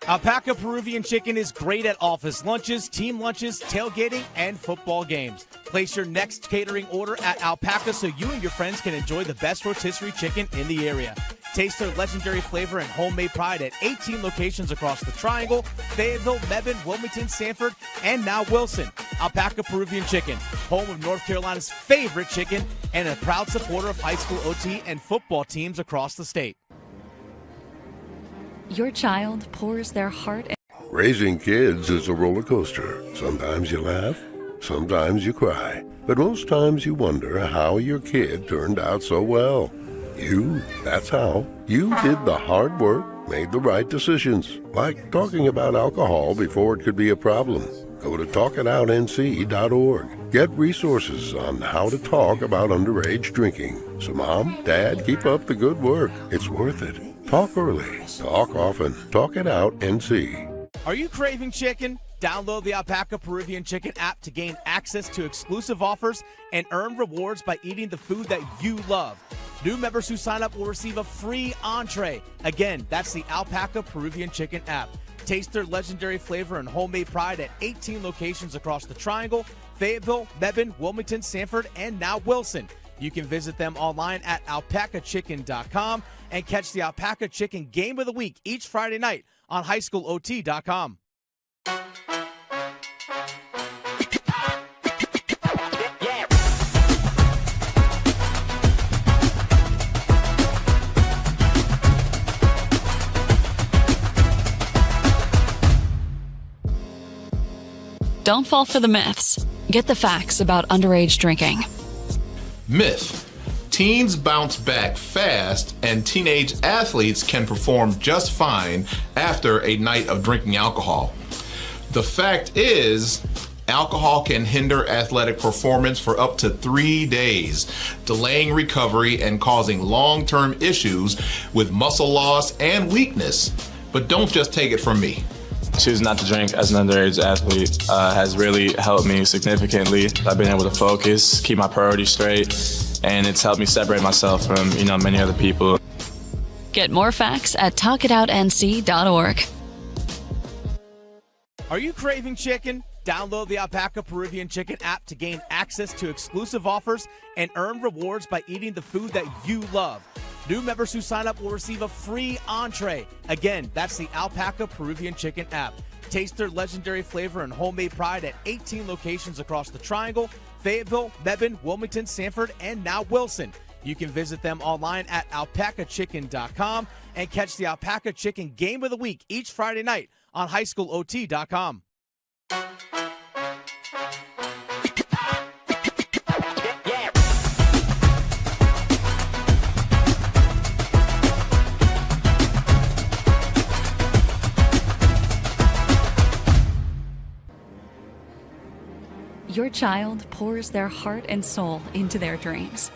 Alpaca Peruvian Chicken is great at office lunches, team lunches, tailgating, and football games. Place your next catering order at Alpaca so you and your friends can enjoy the best rotisserie chicken in the area. Taste their legendary flavor and homemade pride at 18 locations across the Triangle, Fayetteville, Mebane, Wilmington, Sanford, and now Wilson. Alpaca Peruvian Chicken, home of North Carolina's favorite chicken and a proud supporter of high school OT and football teams across the state. Your child pours their heart and Raising kids is a roller coaster. Sometimes you laugh, sometimes you cry, but most times you wonder how your kid turned out so well. That's how. You did the hard work, made the right decisions, like talking about alcohol before it could be a problem. Go to talkitoutnc.org. Get resources on how to talk about underage drinking. So Mom, Dad, keep up the good work. It's worth it. Talk early. Talk often. Talk it out, NC. Are you craving chicken? Download the Alpaca Peruvian Chicken app to gain access to exclusive offers and earn rewards by eating the food that you love. New members who sign up will receive a free entree. Again, that's the Alpaca Peruvian Chicken app. Taste their legendary flavor and homemade pride at 18 locations across the Triangle, Fayetteville, Mebane, Wilmington, Sanford, and now Wilson. You can visit them online at alpacachicken.com and catch the Alpaca Chicken Game of the Week each Friday night on highschoolot.com. Don't fall for the myths. Get the facts about underage drinking. Myth: teens bounce back fast and teenage athletes can perform just fine after a night of drinking alcohol. The fact is, alcohol can hinder athletic performance for up to 3 days, delaying recovery and causing long-term issues with muscle loss and weakness. But don't just take it from me. Choosing not to drink as an underage athlete has really helped me significantly. I've been able to focus, keep my priorities straight, and it's helped me separate myself from, many other people. Get more facts at talkitoutnc.org. Are you craving chicken? Download the Alpaca Peruvian Chicken app to gain access to exclusive offers and earn rewards by eating the food that you love. New members who sign up will receive a free entree. Again, that's the Alpaca Peruvian Chicken app. Taste their legendary flavor and homemade pride at 18 locations across the Triangle, Fayetteville, Mebane, Wilmington, Sanford, and now Wilson. You can visit them online at alpacachicken.com and catch the Alpaca Chicken Game of the Week each Friday night on highschoolot.com. Your child pours their heart and soul into their dreams.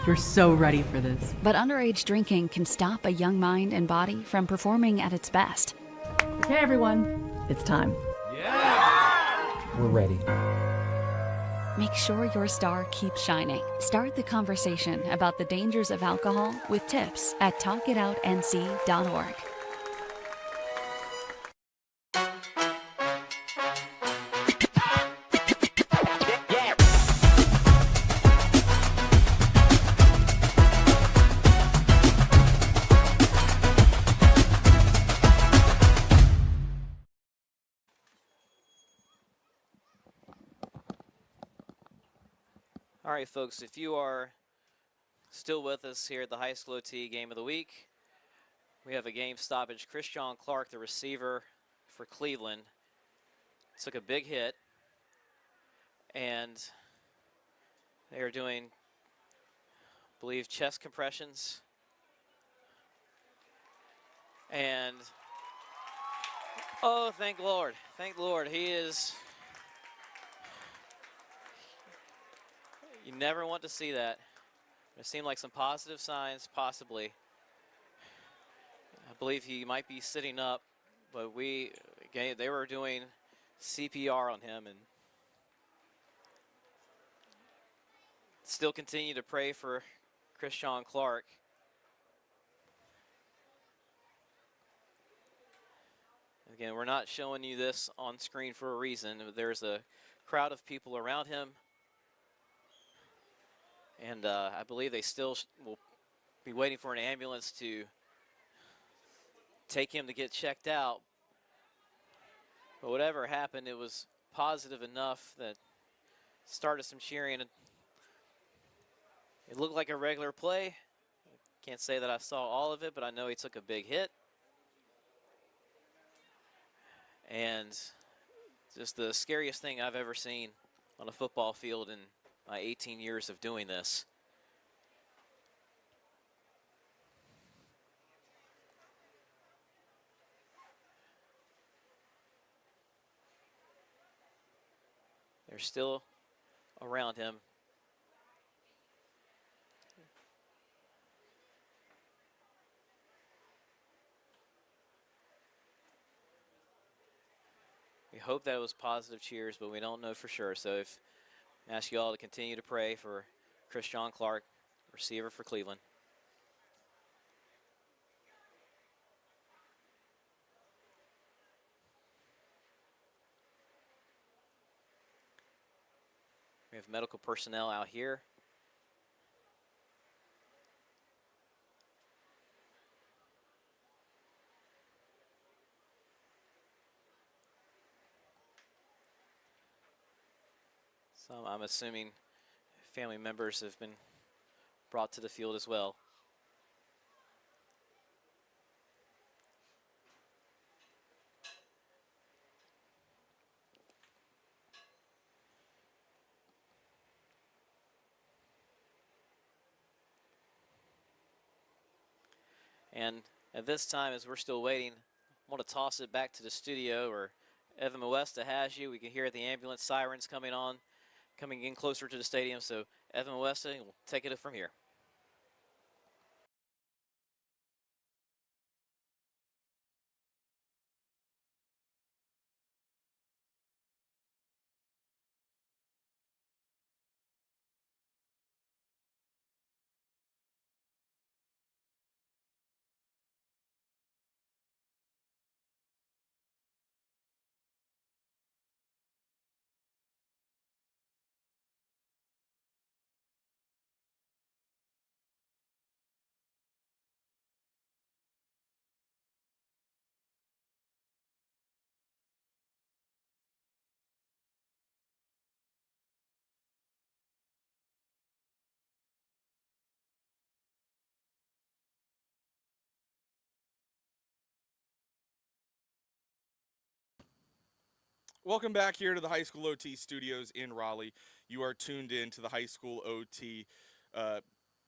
You're so ready for this. But underage drinking can stop a young mind and body from performing at its best. Okay, everyone, it's time. We're ready. Make sure your star keeps shining. Start the conversation about the dangers of alcohol with tips at talkitoutnc.org. All right, folks, if you are still with us here at the High School OT Game of the Week, we have a game stoppage. Christian Clark, the receiver for Cleveland, took a big hit, and they are doing, I believe, chest compressions. And, oh, thank Lord. Thank Lord. He is... You never want to see that. It seemed like some positive signs, possibly. I believe he might be sitting up, but they were doing CPR on him, and still continue to pray for Christian Clark. Again, we're not showing you this on screen for a reason. There's a crowd of people around him. And I believe they still will be waiting for an ambulance to take him to get checked out. But whatever happened, it was positive enough that started some cheering. It looked like a regular play. Can't say that I saw all of it, but I know he took a big hit. And just the scariest thing I've ever seen on a football field in my 18 years of doing this. They're still around him. We hope that was positive cheers, but we don't know for sure. So I ask you all to continue to pray for Christian Clark, receiver for Cleveland. We We have medical personnel out here. So I'm assuming family members have been brought to the field as well. And at this time, as we're still waiting, I want to toss it back to the studio where Evan Moesta has you. We can hear the ambulance sirens coming in closer to the stadium. So Evan Moesta will take it from here. Welcome back here to the High School OT studios in Raleigh. You are tuned in to the High School OT,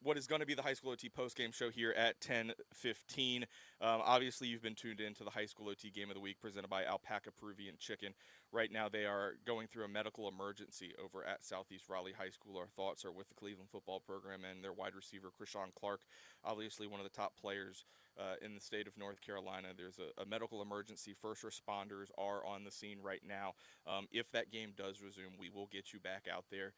what is going to be the High School OT postgame show here at 10:15. Obviously, you've been tuned in to the High School OT Game of the Week presented by Alpaca Peruvian Chicken. Right now, they are going through a medical emergency over at Southeast Raleigh High School. Our thoughts are with the Cleveland football program and their wide receiver, Krishawn Clark, obviously one of the top players in the state of North Carolina. There's a medical emergency. First responders are on the scene right now. If that game does resume, we will get you back out there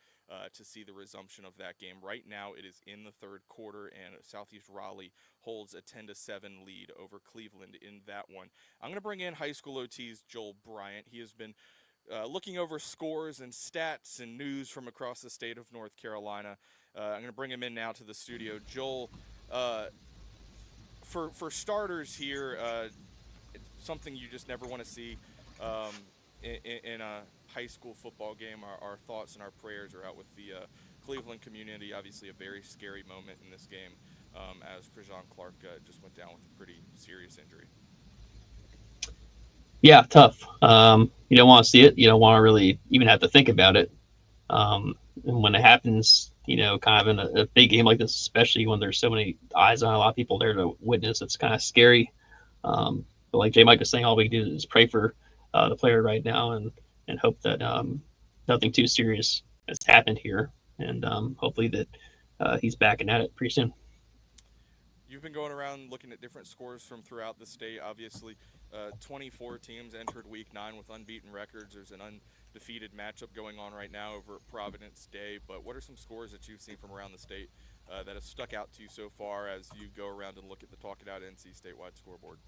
to see the resumption of that game. Right now, it is in the third quarter, and Southeast Raleigh holds a 10-7 lead over Cleveland in that one. I'm going to bring in High School OT's Joel Bryant. He has been looking over scores and stats and news from across the state of North Carolina. I'm going to bring him in now to the studio. Joel, for starters here, something you just never want to see in a high school football game. Our thoughts and our prayers are out with the Cleveland community. Obviously a very scary moment in this game as Krishawn Clark just went down with a pretty serious injury. Yeah, tough. You don't want to see it. You don't want to really even have to think about it. And when it happens, kind of in a big game like this, especially when there's so many eyes on a lot of people there to witness, it's kind of scary. But like J. Mike was saying, all we can do is pray for the player right now and hope that nothing too serious has happened here. And hopefully that he's back and at it pretty soon. You've been going around looking at different scores from throughout the state. Obviously, 24 teams entered Week 9 with unbeaten records. There's an undefeated matchup going on right now over at Providence Day. But what are some scores that you've seen from around the state that have stuck out to you so far as you go around and look at the Talk It Out NC statewide scoreboard?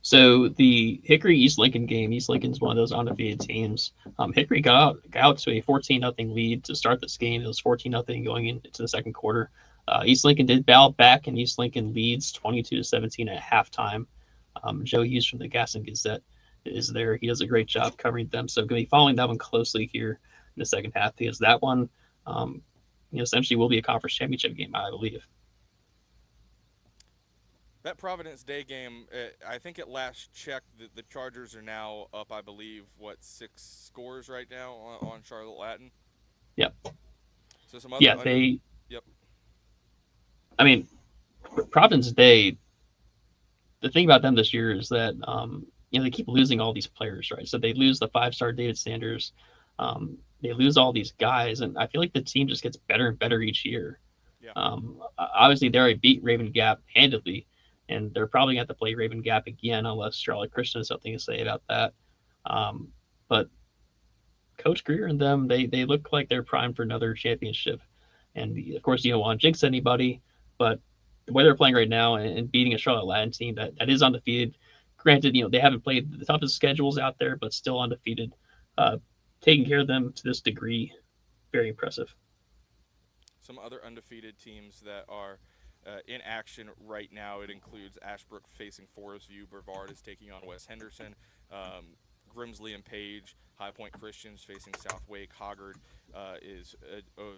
So the Hickory East Lincoln game, East Lincoln's one of those undefeated teams. Hickory got out to a 14-0 lead to start this game. It was 14-0 going into the second quarter. East Lincoln did battle back, and East Lincoln leads 22-17 at halftime. Joe Hughes from the Gaston Gazette is there. He does a great job covering them. So going to be following that one closely here in the second half, because that one, essentially will be a conference championship game, I believe. That Providence Day game, I think at last check, the Chargers are now up, I believe, 6 scores right now on Charlotte Latin? Yep. So some other Yep. I mean, Providence Day, the thing about them this year is that, they keep losing all these players, right? So they lose the 5-star David Sanders. They lose all these guys, and I feel like the team just gets better and better each year. Yeah. Obviously, they already beat Raven Gap handedly, and they're probably going to have to play Raven Gap again unless Charlotte Christian has something to say about that. But Coach Greer and them, they look like they're primed for another championship. And, of course, you don't want to jinx anybody, but the way they're playing right now and beating a Charlotte Latin team that is undefeated, granted, they haven't played the toughest schedules out there, but still undefeated, taking care of them to this degree, very impressive. Some other undefeated teams that are in action right now, it includes Ashbrook facing Forest View. Brevard is taking on West Henderson. Grimsley and Page, High Point Christians facing South Wake. Hoggard is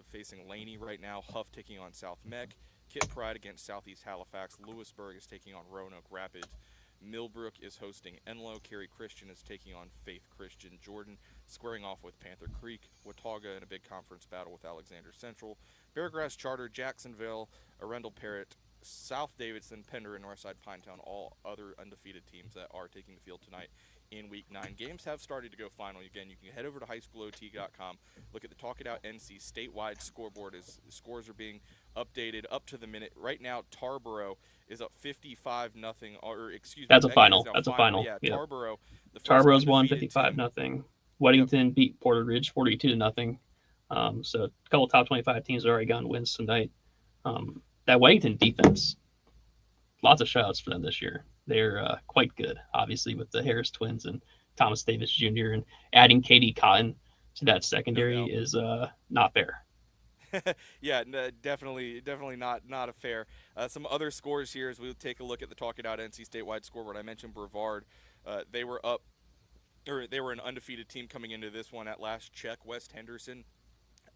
facing Laney right now. Huff taking on South Meck. Kit Pride against Southeast Halifax. Lewisburg is taking on Roanoke Rapids. Millbrook is hosting Enlow. Cary Christian is taking on Faith Christian. Jordan squaring off with Panther Creek. Watauga in a big conference battle with Alexander Central. Beargrass Charter, Jacksonville, Arundel Parrott, South Davidson, Pender, and Northside Pinetown, all other undefeated teams that are taking the field tonight in Week 9. Games have started to go final. Again, you can head over to highschoolot.com, look at the Talk It Out NC statewide scoreboard as the scores are being updated up to the minute. Right now, Tarboro is up 55-0, or excuse me. That's a final. That's a final. Yeah, yep. Tarboro. Tarboro's won 55-0. Weddington beat Porter Ridge 42-0. So a couple of top 25 teams have already gotten wins tonight. That Weddington defense, lots of shutouts for them this year. They're quite good, obviously, with the Harris twins and Thomas Davis Jr. And adding Katie Cotton to that secondary is not fair. Yeah, no, definitely not a fair. Some other scores here as we take a look at the Talk It Out NC statewide scoreboard. I mentioned Brevard. They were an undefeated team coming into this one at last check. West Henderson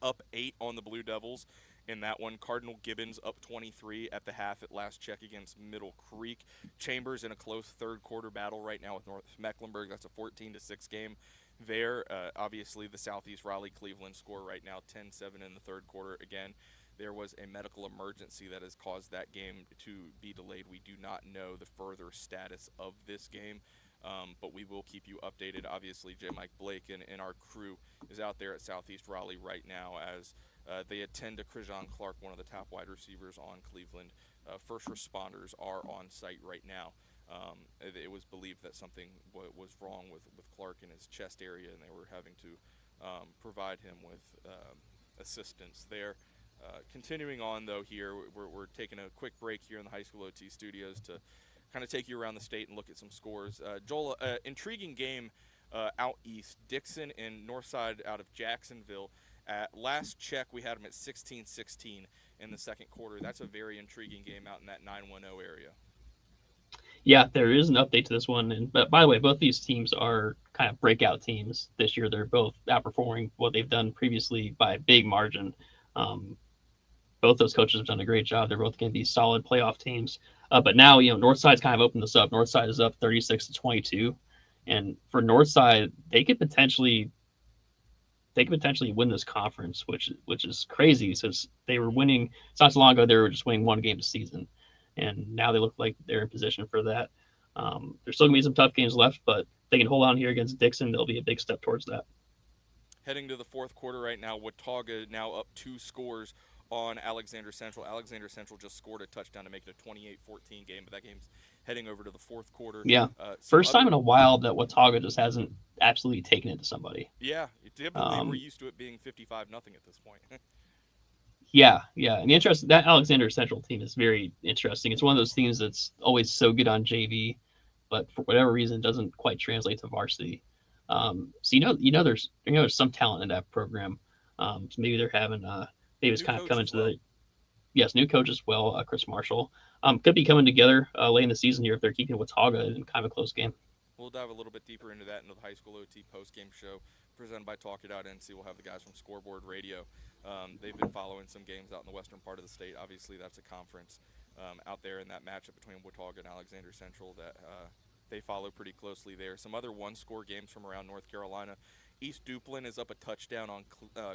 up 8 on the Blue Devils in that one. Cardinal Gibbons up 23 at the half at last check against Middle Creek. Chambers in a close third quarter battle right now with North Mecklenburg. That's a 14-6 game there. Obviously, the Southeast Raleigh Cleveland score right now 10-7 in the third quarter. Again, there was a medical emergency that has caused that game to be delayed. We do not know the further status of this game. But we will keep you updated. Obviously, J. Mike Blake and our crew is out there at Southeast Raleigh right now as they attend to Krijan Clark, one of the top wide receivers on Cleveland. First responders are on site right now. It was believed that something was wrong with Clark in his chest area, and they were having to provide him with assistance there. Continuing on, though, here, we're taking a quick break here in the High School OT studios to kind of take you around the state and look at some scores. Joel, intriguing game out east. Dixon and Northside out of Jacksonville. At last check, we had them at 16-16 in the second quarter. That's a very intriguing game out in that 910 area. Yeah, there is an update to this one. But by the way, both these teams are kind of breakout teams this year. They're both outperforming what they've done previously by a big margin. Both those coaches have done a great job. They're both going to be solid playoff teams. But now, Northside's kind of opened this up. Northside is up 36-22. And for Northside, they could potentially win this conference, which is crazy since they were winning. It's not so long ago they were just winning one game a season, and now they look like they're in position for that. There's still gonna be some tough games left, but if they can hold on here against Dixon, they'll be a big step towards that. Heading to the fourth quarter right now, Watauga now up 2 scores on Alexander Central. Alexander Central just scored a touchdown to make it a 28-14 game, but that game's heading over to the fourth quarter. Yeah, first time in a while that Watauga just hasn't absolutely taken it to somebody. Yeah, typically we're used to it being 55-0 at this point. Yeah, and that Alexander Central team is very interesting. It's one of those teams that's always so good on JV, but for whatever reason doesn't quite translate to varsity. So there's some talent in that program. So maybe they're having maybe it's kind of coming to the new coach as well, Chris Marshall. Could be coming together late in the season here if they're keeping Watauga in kind of a close game. We'll dive a little bit deeper into that into the High School OT post-game show presented by Talk It Out NC. We'll have the guys from Scoreboard Radio. They've been following some games out in the western part of the state. Obviously, that's a conference out there in that matchup between Watauga and Alexander Central that they follow pretty closely there. Some other one-score games from around North Carolina. East Duplin is up a touchdown on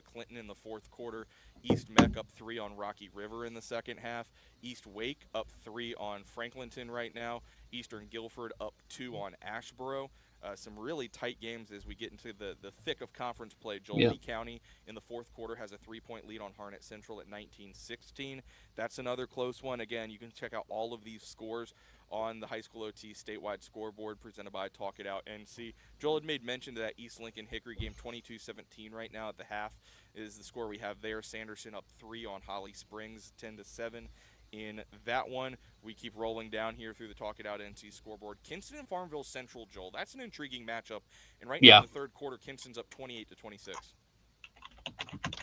Clinton in the fourth quarter. East Meck up 3 on Rocky River in the second half. East Wake up 3 on Franklinton right now. Eastern Guilford up 2 on Ashboro. Some really tight games as we get into the thick of conference play. Lee County in the fourth quarter has a 3-point lead on Harnett Central at 19-16. That's another close one. Again, you can check out all of these scores on the High School OT statewide scoreboard presented by Talk It Out NC. Joel had made mention to that East Lincoln Hickory game, 22-17 right now at the half is the score we have there. Sanderson up 3 on Holly Springs, 10-7 in that one. We keep rolling down here through the Talk It Out NC scoreboard. Kinston and Farmville Central, Joel. That's an intriguing matchup. And right now in the third quarter, Kinston's up 28-26.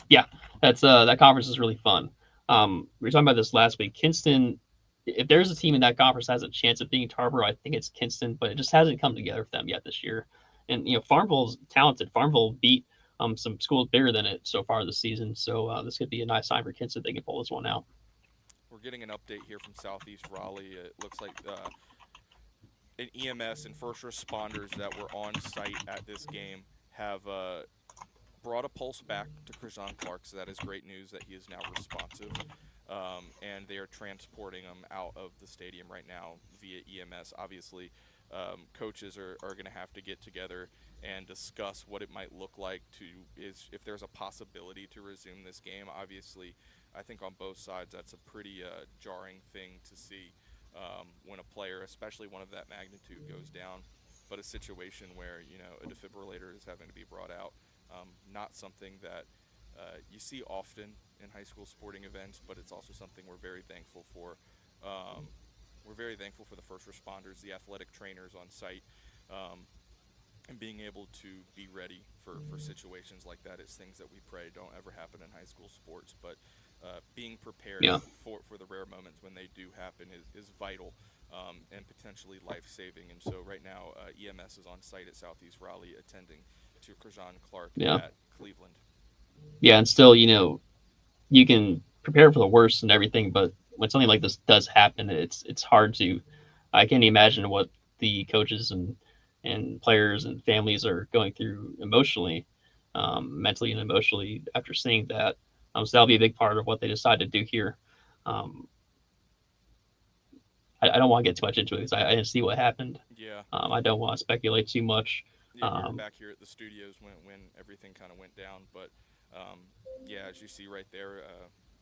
Yeah, that's that conference is really fun. We were talking about this last week. Kinston, if there's a team in that conference that has a chance of being Tarboro, I think it's Kinston, but it just hasn't come together for them yet this year. And Farmville's talented. Farmville beat some schools bigger than it so far this season. So this could be a nice sign for Kinston if they can pull this one out. We're getting an update here from Southeast Raleigh. It looks like an EMS and first responders that were on site at this game have brought a pulse back to Krishan Clark, so that is great news that he is now responsive. And they are transporting him out of the stadium right now via EMS. Obviously, coaches are going to have to get together and discuss what it might look like if there's a possibility to resume this game. Obviously, I think on both sides that's a pretty jarring thing to see when a player, especially one of that magnitude, goes down. But a situation where a defibrillator is having to be brought out, not something that you see often in high school sporting events, but it's also something we're very thankful for. We're very thankful for the first responders, the athletic trainers on site, and being able to be ready for situations like that is things that we pray don't ever happen in high school sports. But being prepared for the rare moments when they do happen is vital and potentially life-saving. And so right now, EMS is on site at Southeast Raleigh attending to Krishan Clark at Cleveland. Yeah, and still, you can prepare for the worst and everything, but when something like this does happen, it's hard to. I can't imagine what the coaches and players and families are going through emotionally, mentally and emotionally after seeing that. So that'll be a big part of what they decide to do here. I don't want to get too much into it because I didn't see what happened. Yeah. I don't want to speculate too much. Yeah, we were back here at the studios when everything kind of went down, but yeah, as you see right there,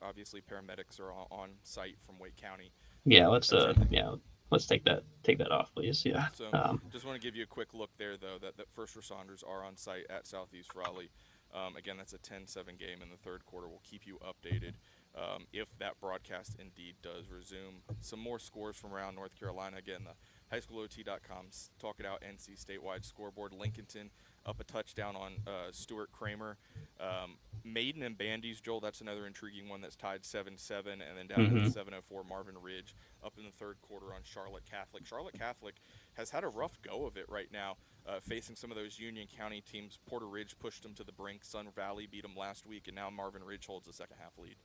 obviously paramedics are on site from Wake County. Yeah, let's take that off, please. Yeah. So just want to give you a quick look there, though, that first responders are on site at Southeast Raleigh. Again, that's a 10-7 game in the third quarter. We'll keep you updated if that broadcast indeed does resume. Some more scores from around North Carolina. Again, the highschoolot.com Talk It Out NC statewide scoreboard. Lincolnton up a touchdown on Stuart Kramer. Maiden and Bandy's, Joel, that's another intriguing one that's tied 7-7. And then down to the 7:04, Marvin Ridge up in the third quarter on Charlotte Catholic. Charlotte Catholic has had a rough go of it right now, facing some of those Union County teams. Porter Ridge pushed them to the brink. Sun Valley beat them last week, and now Marvin Ridge holds the second half lead.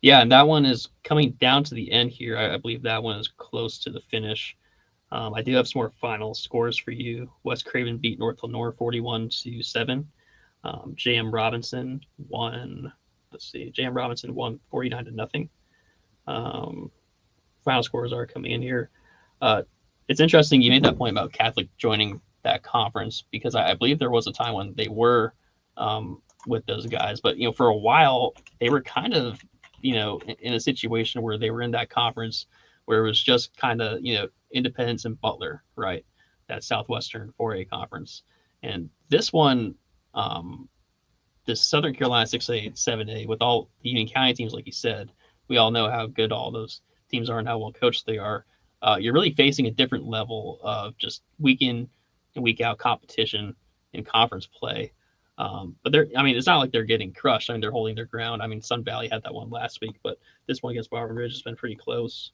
Yeah, and that one is coming down to the end here. I believe that one is close to the finish. I do have some more final scores for you. West Craven beat North Lenore 41-7. J.M. Robinson won. J.M. Robinson won 49-0. Final scores are coming in here. It's interesting you made that point about Catholic joining that conference because I believe there was a time when they were with those guys, but for a while they were kind of in a situation where they were in that conference where it was just kind of Independence and Butler, right? That Southwestern 4A conference, and this one, this Southern Carolina 6A, 7A, with all the Union County teams, like you said, we all know how good all those teams are and how well coached they are. You're really facing a different level of just week in and week out competition in conference play. But it's not like they're getting crushed. They're holding their ground. Sun Valley had that one last week, but this one against Marvin Ridge has been pretty close.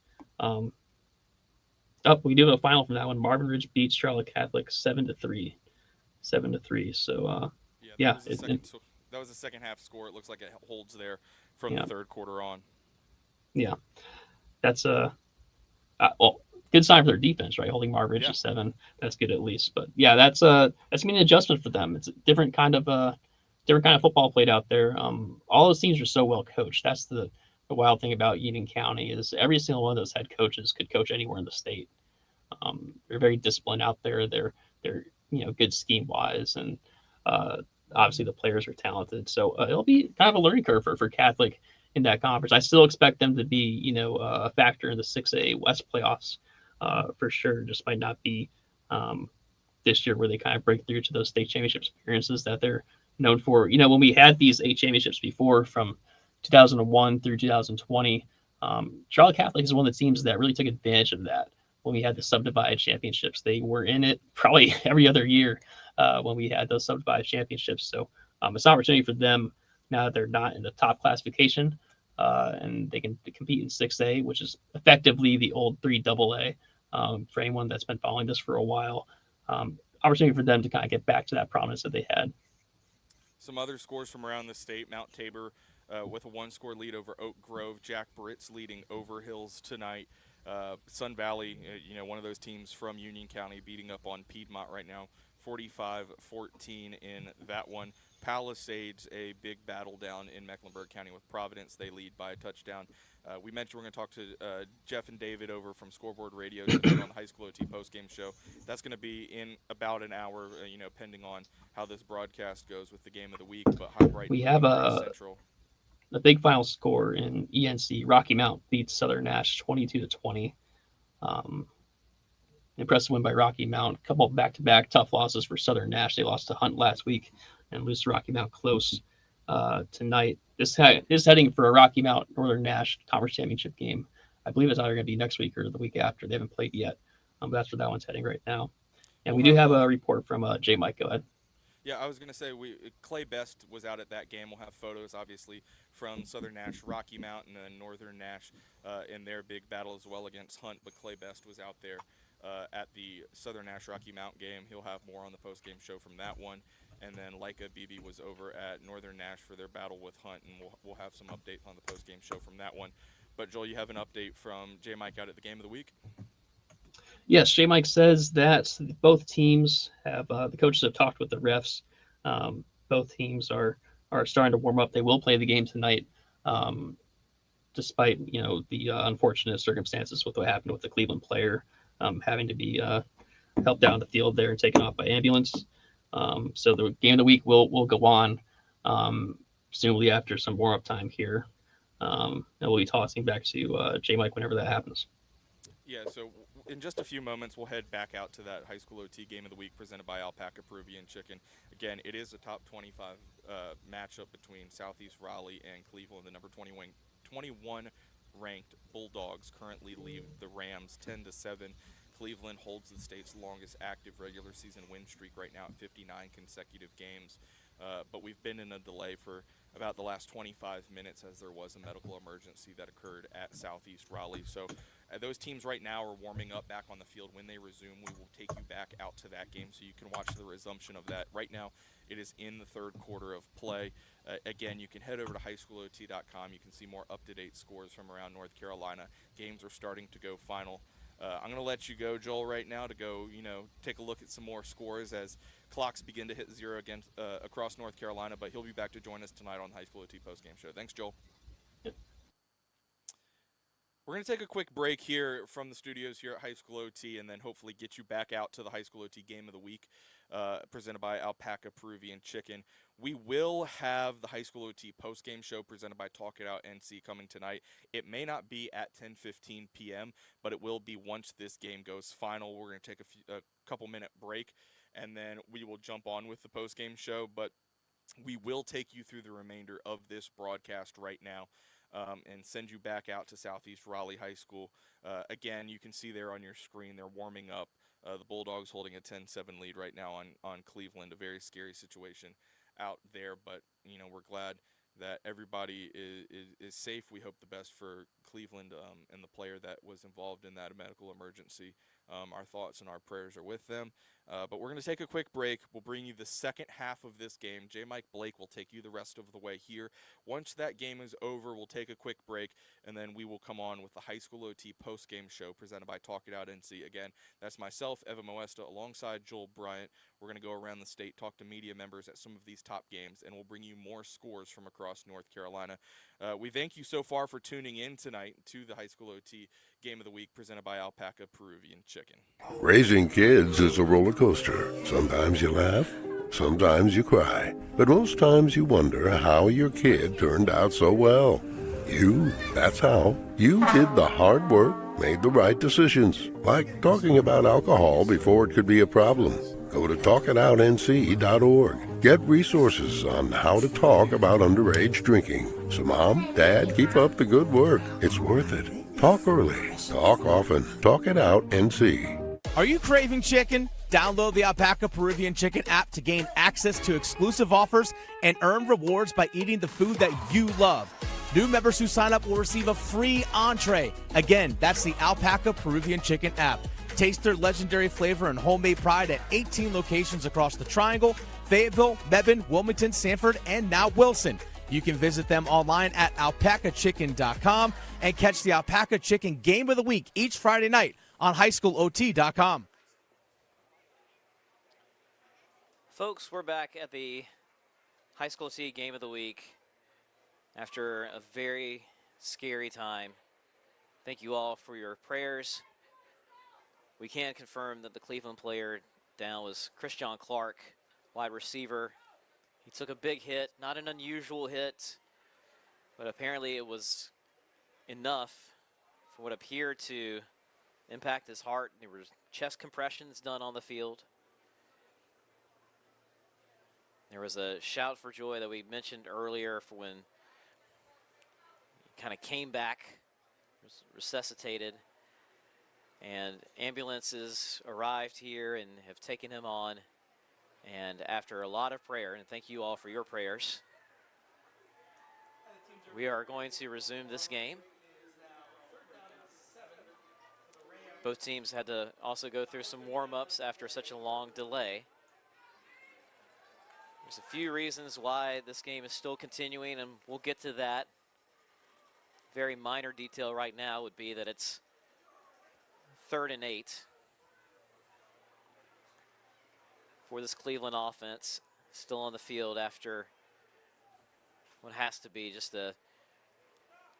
We do have a final from that one. Marvin Ridge beats Charlotte Catholic 7-3. 7-3. So, that was the second half score. It looks like it holds there from the third quarter on. Yeah, that's good sign for their defense, right? Holding Marvin Ridge to 7. That's good at least. But yeah, that's gonna be an adjustment for them. It's a different kind of football played out there. All those teams are so well coached. That's the wild thing about Union County is every single one of those head coaches could coach anywhere in the state. They're very disciplined out there. They're good scheme wise, and obviously the players are talented. So it'll be kind of a learning curve for Catholic in that conference. I still expect them to be a factor in the 6A West playoffs for sure. Just might not be this year where they kind of break through to those state championship appearances that they're known for. When we had these 8 championships before from 2001 through 2020, Charlotte Catholic is one of the teams that really took advantage of that. When we had the subdivided championships, they were in it probably every other year when we had those subdivided championships. So It's an opportunity for them now that they're not in the top classification, and they can compete in 6A, which is effectively the old 3AA. For anyone that's been following this for a while, opportunity for them to kind of get back to that prominence that they had. Some other scores from around the state: Mount Tabor with a 1-score lead over Oak Grove. Jack Britt's leading Over Hills tonight. Sun Valley, one of those teams from Union County, beating up on Piedmont right now, 45-14 in that one. Palisades, a big battle down in Mecklenburg County with Providence. They lead by a touchdown. We mentioned we're going to talk to Jeff and David over from Scoreboard Radio tonight on the High School OT postgame show. That's going to be in about an hour, pending on how this broadcast goes with the game of the week. But hop right we have Central. A big final score in ENC. Rocky Mount beats Southern Nash 22-20. Impressive win by Rocky Mount. A couple of back-to-back tough losses for Southern Nash. They lost to Hunt last week and lose to Rocky Mount close tonight. This is heading for a Rocky Mount Northern Nash Conference Championship game. I believe it's either going to be next week or the week after. They haven't played yet. But that's where that one's heading right now. And we do have a report from J. Mike. Go ahead. Yeah, I was going to say, Clay Best was out at that game. We'll have photos, obviously, from Southern Nash, Rocky Mount, and then Northern Nash in their big battle as well against Hunt. But Clay Best was out there at the Southern Nash Rocky Mount game. He'll have more on the post-game show from that one. And then Leica Beebe was over at Northern Nash for their battle with Hunt, and we'll have some updates on the post-game show from that one. But, Joel, you have an update from J. Mike out at the game of the week? Yes, J. Mike says that both teams have the coaches have talked with the refs. Both teams are starting to warm up. They will play the game tonight, despite the unfortunate circumstances with what happened with the Cleveland player having to be helped down the field there and taken off by ambulance. So the game of the week will go on presumably after some warm up time here, and we'll be tossing back to J. Mike whenever that happens. Yeah, so in just a few moments, we'll head back out to that high school OT game of the week presented by Alpaca Peruvian Chicken. Again, it is a top 25 matchup between Southeast Raleigh and Cleveland. The number 21 ranked Bulldogs currently lead the Rams 10-7. Cleveland holds the state's longest active regular season win streak right now at 59 consecutive games. But we've been in a delay for about the last 25 minutes as there was a medical emergency that occurred at Southeast Raleigh. So those teams right now are warming up back on the field. When they resume, we will take you back out to that game so you can watch the resumption of that. Right now, it is in the third quarter of play. Again, you can head over to highschoolot.com. You can see more up-to-date scores from around North Carolina. Games are starting to go final. I'm going to let you go, Joel, right now to go, take a look at some more scores as clocks begin to hit zero again across North Carolina. But he'll be back to join us tonight on the High School OT postgame show. Thanks, Joel. Yep. We're going to take a quick break here from the studios here at High School OT and then hopefully get you back out to the High School OT game of the week presented by Alpaca Peruvian Chicken. We will have the High School OT postgame show presented by Talk It Out NC coming tonight. It may not be at 10:15 p.m., but it will be once this game goes final. We're going to take a couple-minute break, and then we will jump on with the postgame show. But we will take you through the remainder of this broadcast right now and send you back out to Southeast Raleigh High School. Again, you can see there on your screen they're warming up. The Bulldogs holding a 10-7 lead right now on Cleveland, a very scary situation out there, but we're glad that everybody is safe. We hope the best for Cleveland and the player that was involved in that medical emergency. Our thoughts and our prayers are with them. But we're going to take a quick break. We'll bring you the second half of this game. J. Mike Blake will take you the rest of the way here. Once that game is over, we'll take a quick break, and then we will come on with the High School OT post-game show presented by Talk It Out NC. Again, that's myself, Evan Moesta, alongside Joel Bryant. We're going to go around the state, talk to media members at some of these top games, and we'll bring you more scores from across North Carolina. We thank you so far for tuning in tonight to the High School OT Game of the Week presented by Alpaca Peruvian Chicken. Raising kids is a roller coaster. Sometimes you laugh, sometimes you cry, but most times you wonder how your kid turned out so well. That's how. You did the hard work, made the right decisions, like talking about alcohol before it could be a problem. Go to talkitoutnc.org. Get resources on how to talk about underage drinking. So Mom, Dad, keep up the good work. It's worth it. Talk early. Talk often. Talk It Out NC. Are you craving chicken? Download the Alpaca Peruvian Chicken app to gain access to exclusive offers and earn rewards by eating the food that you love. New members who sign up will receive a free entree. Again, that's the Alpaca Peruvian Chicken app. Taste their legendary flavor and homemade pride at 18 locations across the Triangle, Fayetteville, Mebane, Wilmington, Sanford, and now Wilson. You can visit them online at alpacachicken.com and catch the Alpaca Chicken Game of the Week each Friday night on highschoolot.com. Folks, we're back at the High School T Game of the Week after a very scary time. Thank you all for your prayers. We can confirm that the Cleveland player down was Christian Clark, wide receiver. He took a big hit, not an unusual hit, but apparently it was enough for what appeared to impact his heart. There were chest compressions done on the field. There was a shout for joy that we mentioned earlier for when he kind of came back, was resuscitated, and ambulances arrived here and have taken him on. And after a lot of prayer, and thank you all for your prayers, we are going to resume this game. Both teams had to also go through some warm-ups after such a long delay. There's a few reasons why this game is still continuing, and we'll get to that. Very minor detail right now would be that it's 3rd and 8 for this Cleveland offense, still on the field after what has to be just a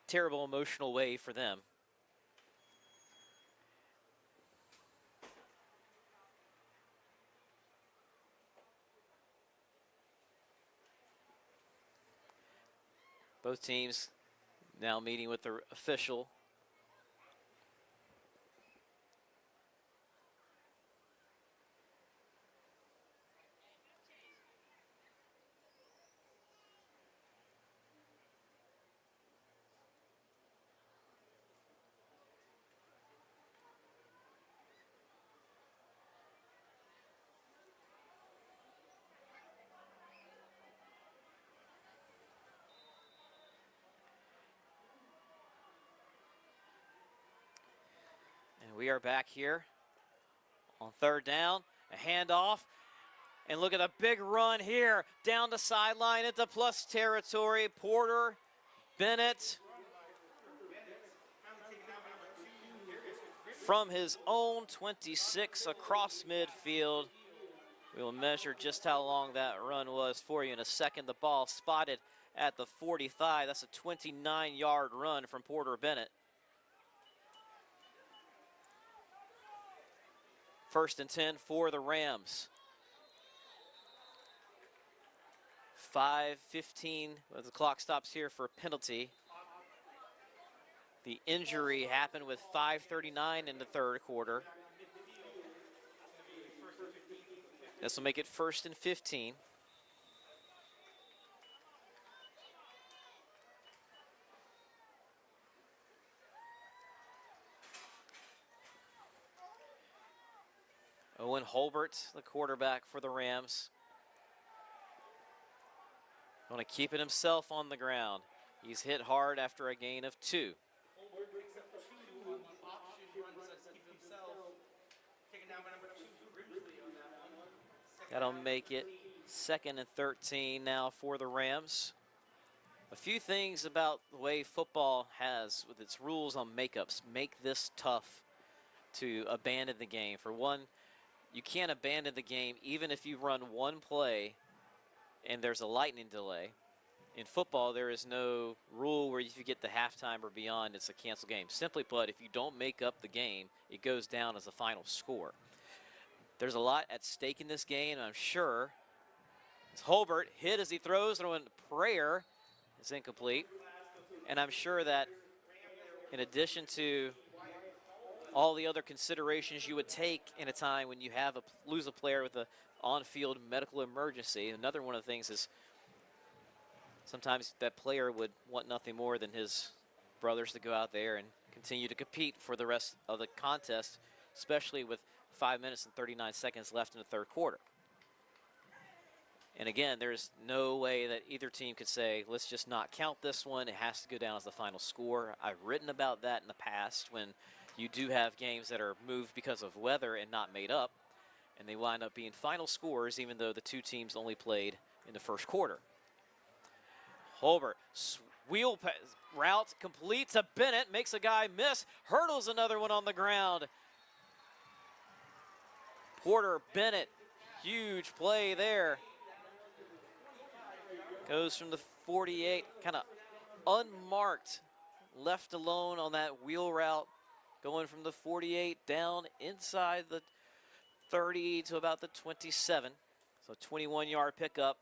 terrible emotional way for them. Both teams now meeting with the official. We are back here on 3rd down, a handoff, and look at a big run here down the sideline into plus territory. Porter, Bennett, from his own 26 across midfield. We will measure just how long that run was for you in a second. The ball spotted at the 45. That's a 29-yard run from Porter Bennett. 1st and 10 for the Rams. 5:15 as the clock stops here for a penalty. The injury happened with 5:39 in the 3rd quarter. This will make it 1st and 15. Owen Holbert, the quarterback for the Rams, going to keep it himself on the ground. He's hit hard after a gain of 2. Holbert picks up 2 on the option runs to keep himself. Taking down by number 2, Grimsley on that one. That'll make it 2nd and 13 now for the Rams. A few things about the way football has with its rules on makeups make this tough to abandon the game. For one, you can't abandon the game even if you run one play and there's a lightning delay. In football, there is no rule where if you get to halftime or beyond, it's a canceled game. Simply put, if you don't make up the game, it goes down as a final score. There's a lot at stake in this game, and I'm sure Holbert hit as he throws, and when prayer is incomplete. And I'm sure that in addition to all the other considerations you would take in a time when you have lose a player with an on-field medical emergency. Another one of the things is sometimes that player would want nothing more than his brothers to go out there and continue to compete for the rest of the contest, especially with 5 minutes and 39 seconds left in the third quarter. And again, there's no way that either team could say, let's just not count this one. It has to go down as the final score. I've written about that in the past when you do have games that are moved because of weather and not made up, and they wind up being final scores even though the two teams only played in the first quarter. Holbert, wheel route complete to Bennett, makes a guy miss, hurdles another one on the ground. Porter, Bennett, huge play there. Goes from the 48, kind of unmarked, left alone on that wheel route, going from the 48 down inside the 30 to about the 27. So 21-yard pickup.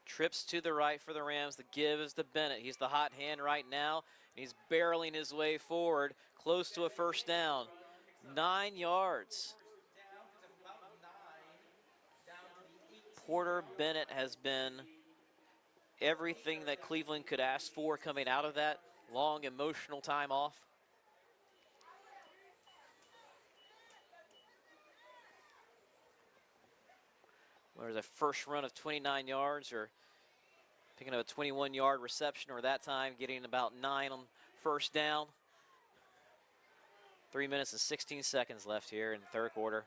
Trips to the right for the Rams. The give is to Bennett. He's the hot hand right now. He's barreling his way forward, close to a first down. 9 yards. Porter Bennett has been everything that Cleveland could ask for coming out of that long emotional time off. There's a first run of 29 yards, or picking up a 21-yard reception, or that time getting about 9 on first down. 3 minutes and 16 seconds left here in the third quarter.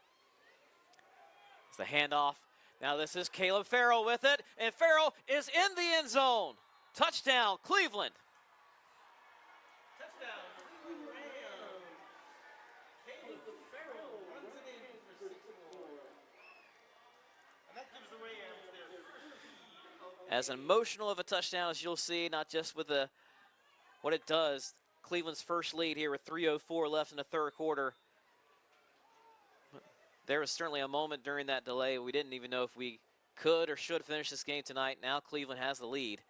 It's the handoff. Now this is Caleb Farrell with it, and Farrell is in the end zone. Touchdown, Cleveland. Touchdown, Rams. Caleb Farrell runs it in for 64. And that gives the Rams their first lead. As emotional of a touchdown as you'll see, not just with what it does, Cleveland's first lead here with 3:04 left in the third quarter. There was certainly a moment during that delay we didn't even know if we could or should finish this game tonight. Now Cleveland has the lead.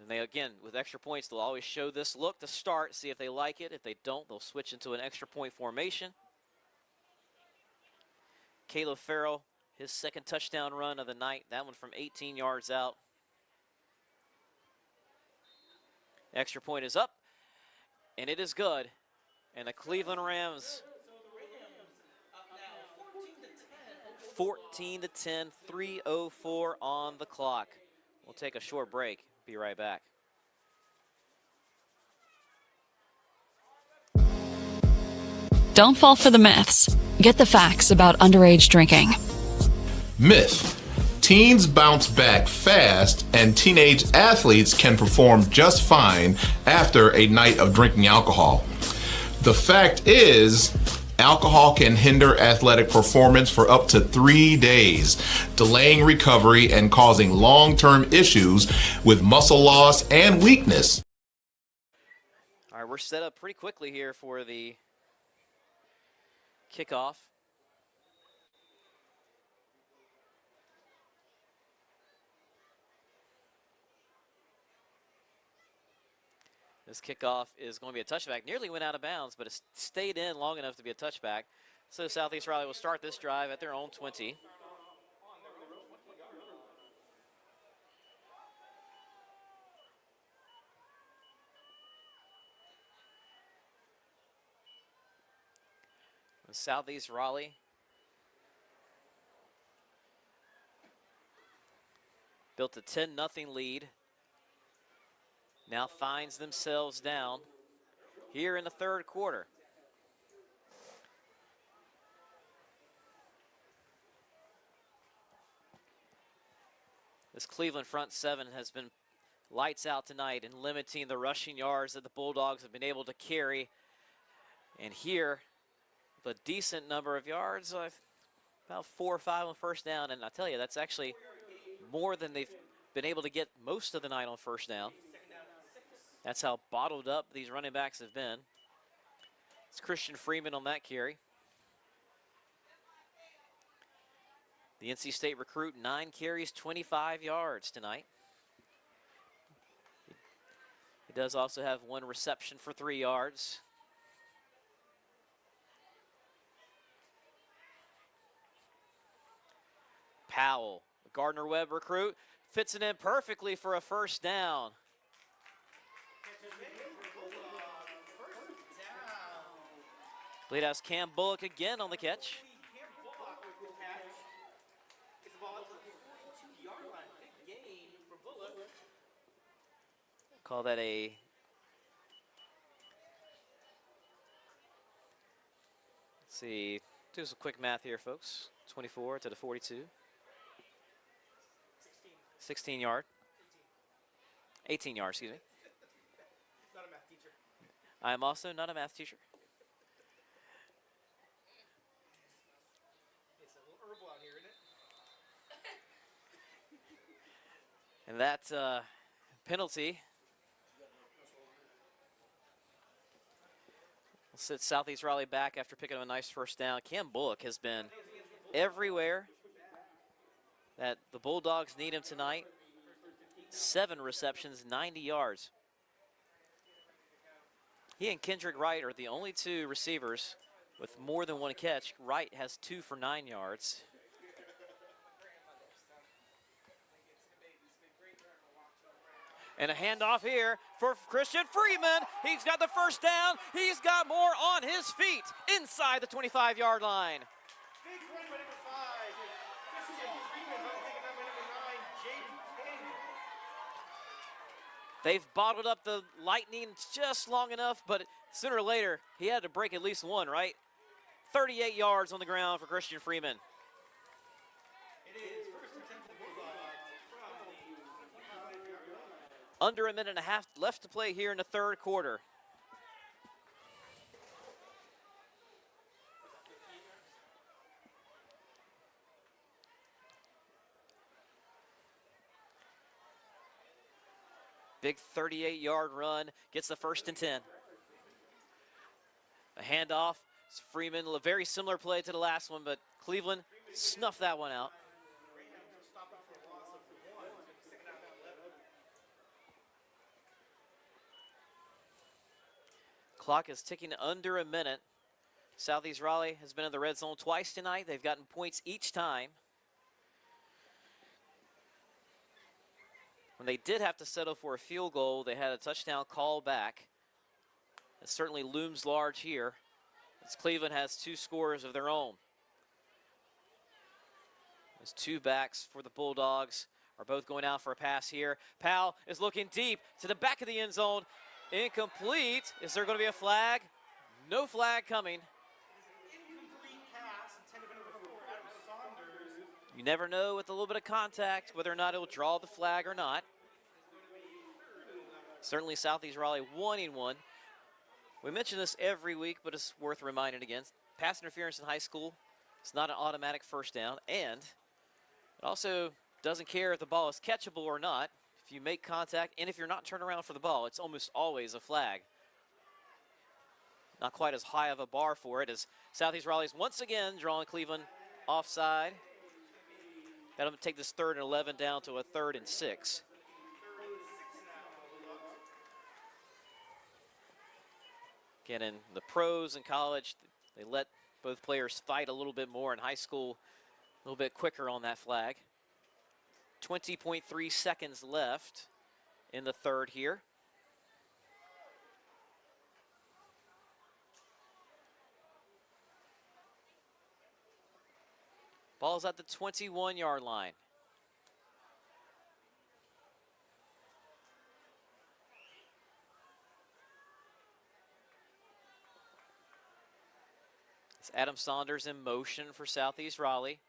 And they, again, with extra points, they'll always show this look to start, see if they like it. If they don't, they'll switch into an extra point formation. Caleb Farrell, his second touchdown run of the night, that one from 18 yards out. Extra point is up, and it is good. And the Cleveland Rams, 14-10, 3:04 on the clock. We'll take a short break. Be right back. Don't fall for the myths. Get the facts about underage drinking. Myth. Teens bounce back fast and teenage athletes can perform just fine after a night of drinking alcohol. The fact is, alcohol can hinder athletic performance for up to 3 days, delaying recovery and causing long-term issues with muscle loss and weakness. All right, we're set up pretty quickly here for the kickoff. This kickoff is going to be a touchback. Nearly went out of bounds, but it stayed in long enough to be a touchback. So Southeast Raleigh will start this drive at their own 20. Southeast Raleigh built a 10-0 lead. Now finds themselves down here in the third quarter. This Cleveland front seven has been lights out tonight in limiting the rushing yards that the Bulldogs have been able to carry. And here, with a decent number of yards, about 4 or 5 on first down. And I tell you, that's actually more than they've been able to get most of the night on first down. That's how bottled up these running backs have been. It's Christian Freeman on that carry. The NC State recruit, 9 carries, 25 yards tonight. He does also have 1 reception for 3 yards. Powell, the Gardner-Webb recruit, fits it in perfectly for a first down. Lead house Cam Bullock again on the catch. Cam Bullock with the catch. Gets the ball up to the 42-yard line. Big gain for Bullock. Call that a let's see, do some quick math here, folks. 24 to the 42. 16 yard. 18 yards, excuse me. Not a math teacher. I am also not a math teacher. It's a little herbal out here, isn't it? And that penalty will sit Southeast Raleigh back after picking up a nice first down. Cam Bullock has been everywhere that the Bulldogs need him tonight. 7 receptions, 90 yards. He and Kendrick Wright are the only 2 receivers with more than 1 catch. Wright has 2 for 9 yards. And a handoff here for Christian Freeman. He's got the first down. He's got more on his feet inside the 25-yard line. Big run by number 5. Christian Freeman about to take it down by number 9, Jaden King. They've bottled up the Lightning just long enough, but sooner or later, he had to break at least one, right? 38 yards on the ground for Christian Freeman. It is first and 10 for the Bulldogs from the 25-yard line. Under a minute and a half left to play here in the third quarter. Big 38-yard run, gets the first and 10. A handoff, Freeman, a very similar play to the last one, but Cleveland snuffed that one out. Clock is ticking under a minute. Southeast Raleigh has been in the red zone twice tonight. They've gotten points each time. When they did have to settle for a field goal, they had a touchdown call back. It certainly looms large here, as Cleveland has 2 scores of their own. Those 2 backs for the Bulldogs are both going out for a pass here. Powell is looking deep to the back of the end zone. Incomplete. Is there going to be a flag? No flag coming. Incomplete pass intended for number 4, Adam Saunders. You never know with a little bit of contact whether or not it will draw the flag or not. Certainly Southeast Raleigh wanting one. We mention this every week, but it's worth reminding again. Pass interference in high school, it's not an automatic first down, and it also doesn't care if the ball is catchable or not. If you make contact and if you're not turned around for the ball, it's almost always a flag. Not quite as high of a bar for it as Southeast Raleigh's once again drawing Cleveland offside. That'll take this 3rd and 11 down to a 3rd and 6. Again, in the pros and college, they let both players fight a little bit more. In high school, a little bit quicker on that flag. 20.3 seconds left in the 3rd here. Ball's at the 21-yard line. It's Adam Saunders in motion for Southeast Raleigh.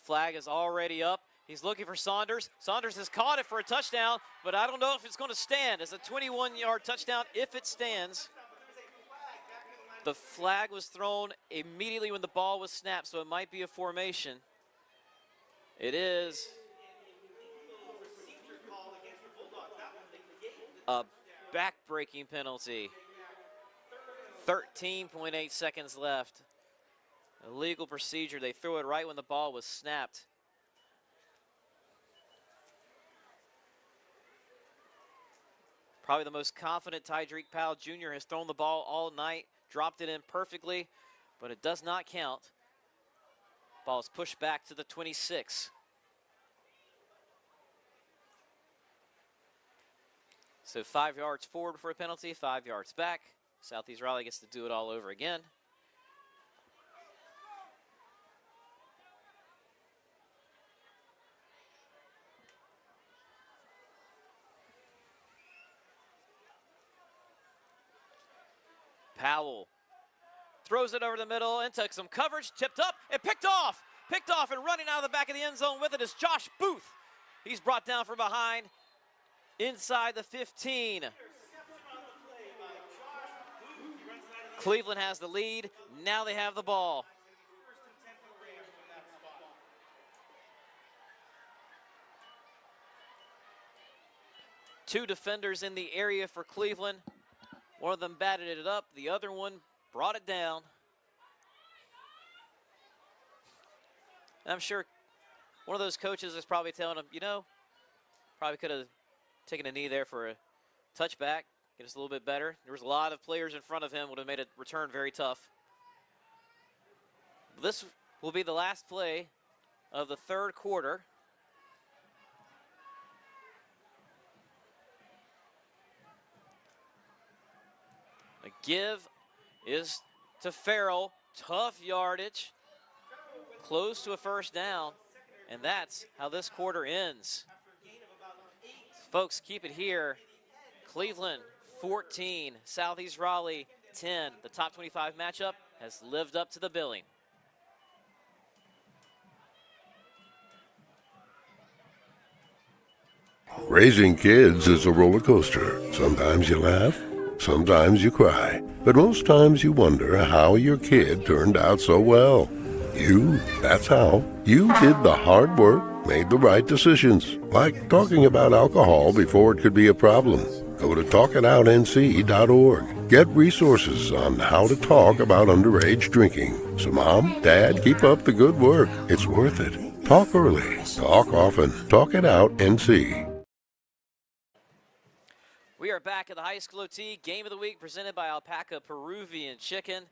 Flag is already up. He's looking for Saunders. Saunders has caught it for a touchdown, but I don't know if it's going to stand. It's a 21-yard touchdown if it stands. The flag was thrown immediately when the ball was snapped, so it might be a formation. It is a back-breaking penalty. 13.8 seconds left. Illegal procedure. They threw it right when the ball was snapped. Probably the most confident Tydreek Powell Jr. has thrown the ball all night, dropped it in perfectly, but it does not count. Ball is pushed back to the 26. So 5 yards forward for a penalty, 5 yards back. Southeast Raleigh gets to do it all over again. Powell throws it over the middle and took some coverage, tipped up and picked off. Picked off and running out of the back of the end zone with it is Josh Booth. He's brought down from behind inside the 15. Cleveland has the lead. Now they have the ball. Two defenders in the area for Cleveland. One of them batted it up. The other one brought it down. And I'm sure one of those coaches is probably telling him, you know, probably could have taken a knee there for a touchback, get us a little bit better. There was a lot of players in front of him, would have made a return very tough. This will be the last play of the third quarter. The give is to Farrell. Tough yardage. Close to a first down. And that's how this quarter ends. Folks, keep it here. Cleveland 14, Southeast Raleigh 10. The top 25 matchup has lived up to the billing. Raising kids is a roller coaster. Sometimes you laugh, sometimes you cry, but most times you wonder how your kid turned out so well. You, that's how. You did the hard work, made the right decisions, like talking about alcohol before it could be a problem. Go to talkitoutnc.org. Get resources on how to talk about underage drinking. So Mom, Dad, keep up the good work. It's worth it. Talk early, talk often. Talk it out, NC. We are back at the high school OT game of the week presented by Alpaca Peruvian Chicken.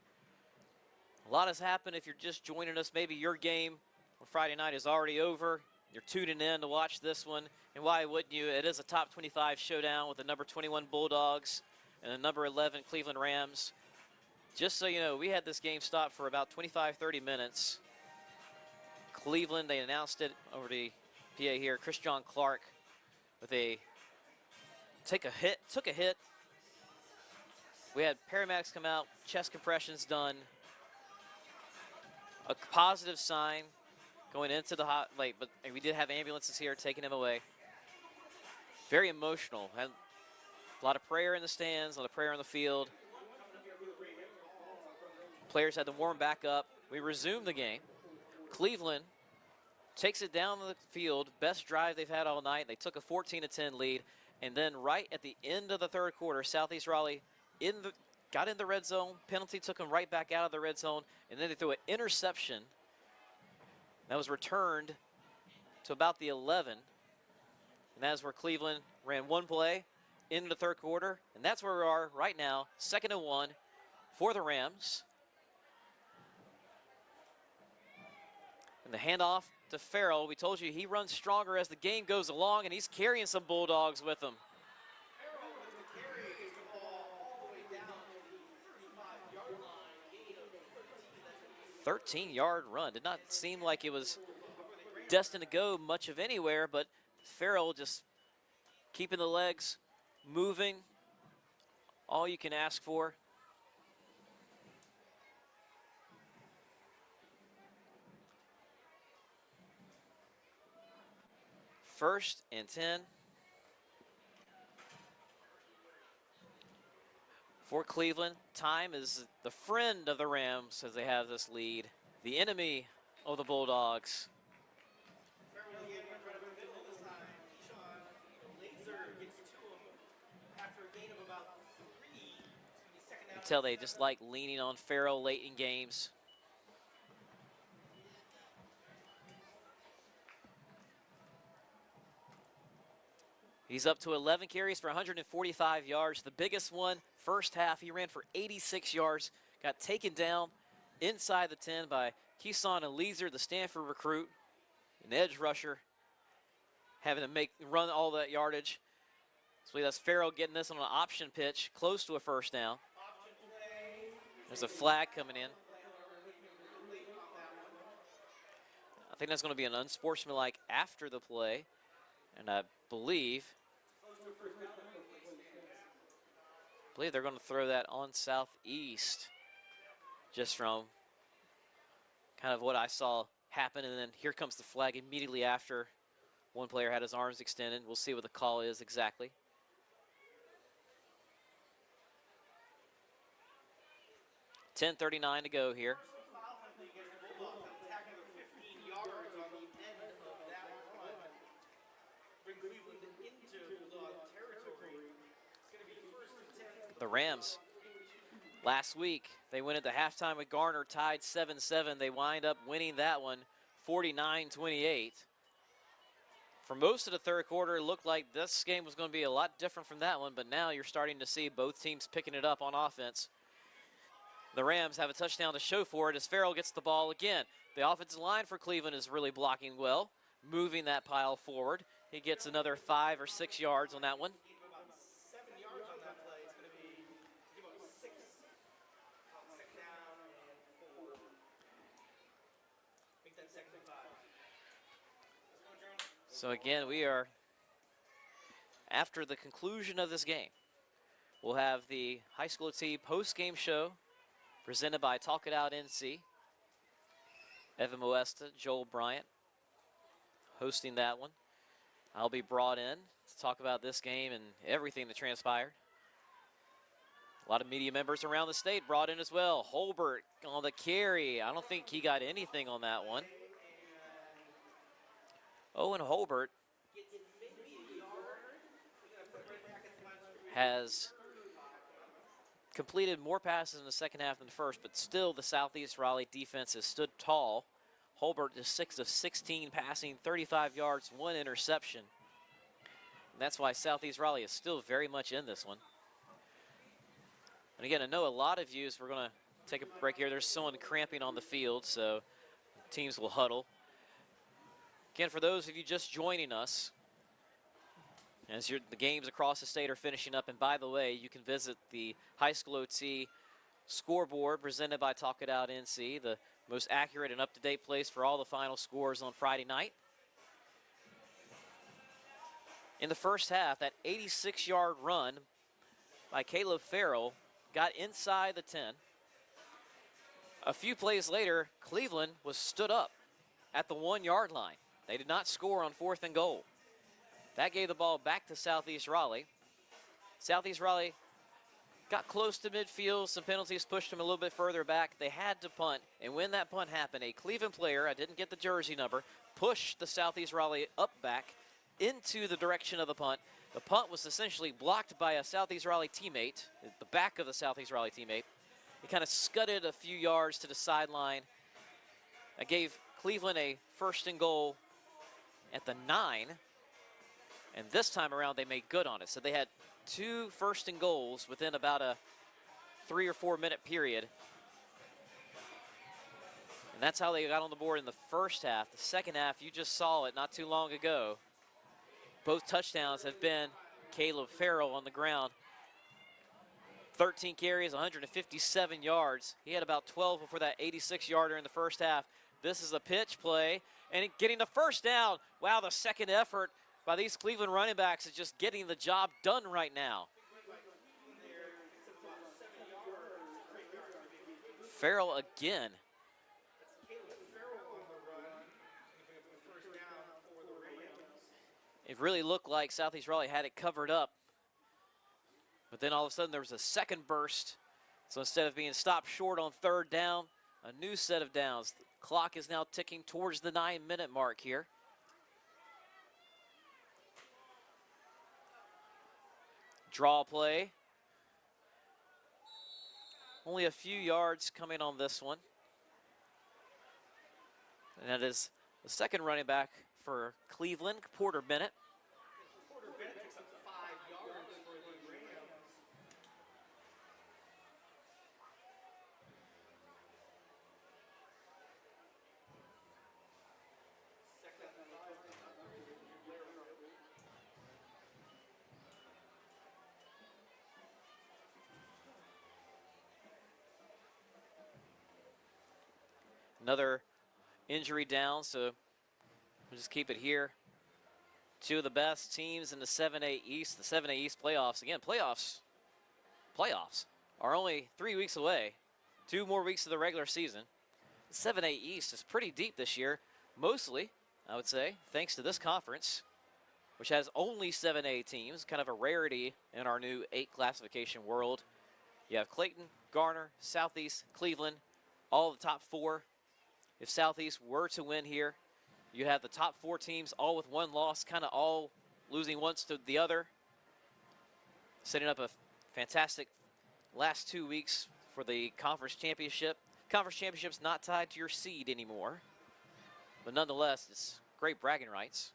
A lot has happened. If you're just joining us, maybe your game on Friday night is already over. You're tuning in to watch this one. And why wouldn't you? It is a top 25 showdown with the number 21 Bulldogs and the number 11 Cleveland Rams. Just so you know, we had this game stopped for about 25-30 minutes. Cleveland, they announced it over the PA here. Chris John Clark with a took a hit. We had paramedics come out, chest compressions done. A positive sign going into the but we did have ambulances here taking him away. Very emotional. Had a lot of prayer in the stands, a lot of prayer on the field. Players had to warm back up. We resumed the game. Cleveland takes it down the field. Best drive they've had all night. They took a 14-10 lead. And then right at the end of the third quarter, Southeast Raleigh got in the red zone. Penalty took them right back out of the red zone. And then they threw an interception that was returned to about the 11. And that's where Cleveland ran one play into the third quarter. And that's where we are right now, 2nd and 1 for the Rams. And the handoff to Farrell. We told you he runs stronger as the game goes along, and he's carrying some Bulldogs with him. 13-yard run. Did not seem like it was destined to go much of anywhere, but Farrell just keeping the legs moving. All you can ask for. First and 10 for Cleveland. Time is the friend of the Rams as they have this lead. The enemy of the Bulldogs. You can tell they just like leaning on Farrell late in games. He's up to 11 carries for 145 yards. The biggest one, first half, he ran for 86 yards. Got taken down inside the 10 by Keeson Eliezer, the Stanford recruit, an edge rusher, having to run all that yardage. So that's Farrell getting this on an option pitch, close to a first down. There's a flag coming in. I think that's going to be an unsportsmanlike after the play. And I believe they're going to throw that on Southeast, just from kind of what I saw happen. And then here comes the flag immediately after one player had his arms extended. We'll see what the call is exactly. .10:39 to go here. The Rams, last week, they went at the halftime with Garner, tied 7-7. They wind up winning that one 49-28. For most of the third quarter, it looked like this game was going to be a lot different from that one, but now you're starting to see both teams picking it up on offense. The Rams have a touchdown to show for it as Farrell gets the ball again. The offensive line for Cleveland is really blocking well, moving that pile forward. He gets another 5 or 6 yards on that one. So again, we are after the conclusion of this game. We'll have the high school team post-game show presented by Talk It Out NC. Evan Moesta, Joel Bryant hosting that one. I'll be brought in to talk about this game and everything that transpired. A lot of media members around the state brought in as well. Holbert on the carry. I don't think he got anything on that one. Owen Holbert has completed more passes in the second half than the first, but still the Southeast Raleigh defense has stood tall. Holbert is 6 of 16 passing, 35 yards, 1 interception. And that's why Southeast Raleigh is still very much in this one. And again, I know a lot of you, as we're going to take a break here, there's someone cramping on the field, so teams will huddle. Again, for those of you just joining us, as the games across the state are finishing up, and by the way, you can visit the high school OT scoreboard presented by Talk It Out NC, the most accurate and up-to-date place for all the final scores on Friday night. In the first half, that 86-yard run by Caleb Farrell got inside the 10. A few plays later, Cleveland was stood up at the 1-yard line. They did not score on 4th and goal. That gave the ball back to Southeast Raleigh. Southeast Raleigh got close to midfield. Some penalties pushed them a little bit further back. They had to punt, and when that punt happened, a Cleveland player, I didn't get the jersey number, pushed the Southeast Raleigh up back into the direction of the punt. The punt was essentially blocked by a Southeast Raleigh teammate, the back of the Southeast Raleigh teammate. It kind of scudded a few yards to the sideline. That gave Cleveland a 1st and goal at the 9. And this time around, they made good on it. So they had 2 1st and goals within about a 3 or 4 minute period. And that's how they got on the board in the first half. The second half, you just saw it not too long ago. Both touchdowns have been Caleb Farrell on the ground. 13 carries, 157 yards. He had about 12 before that 86-yarder in the first half. This is a pitch play, and getting the first down. Wow, the second effort by these Cleveland running backs is just getting the job done right now. Farrell again. It really looked like Southeast Raleigh had it covered up. But then all of a sudden there was a second burst. So instead of being stopped short on 3rd down, a new set of downs. The clock is now ticking towards the 9-minute mark here. Draw play. Only a few yards coming on this one. And that is the second running back for Cleveland, Porter Bennett. Porter Bennett picks up 5 yards for the Rams. Another injury down, so we'll just keep it here. Two of the best teams in the 7A East. The 7A East playoffs. Again, playoffs are only 3 weeks away. 2 more weeks of the regular season. The 7A East is pretty deep this year. Mostly, I would say, thanks to this conference, which has only 7A teams. Kind of a rarity in our new 8 classification world. You have Clayton, Garner, Southeast, Cleveland, all the top 4. If Southeast were to win here, you have the top 4 teams all with 1 loss, kind of all losing once to the other. Setting up a fantastic last 2 weeks for the conference championship. Conference championship's not tied to your seed anymore, but nonetheless, it's great bragging rights.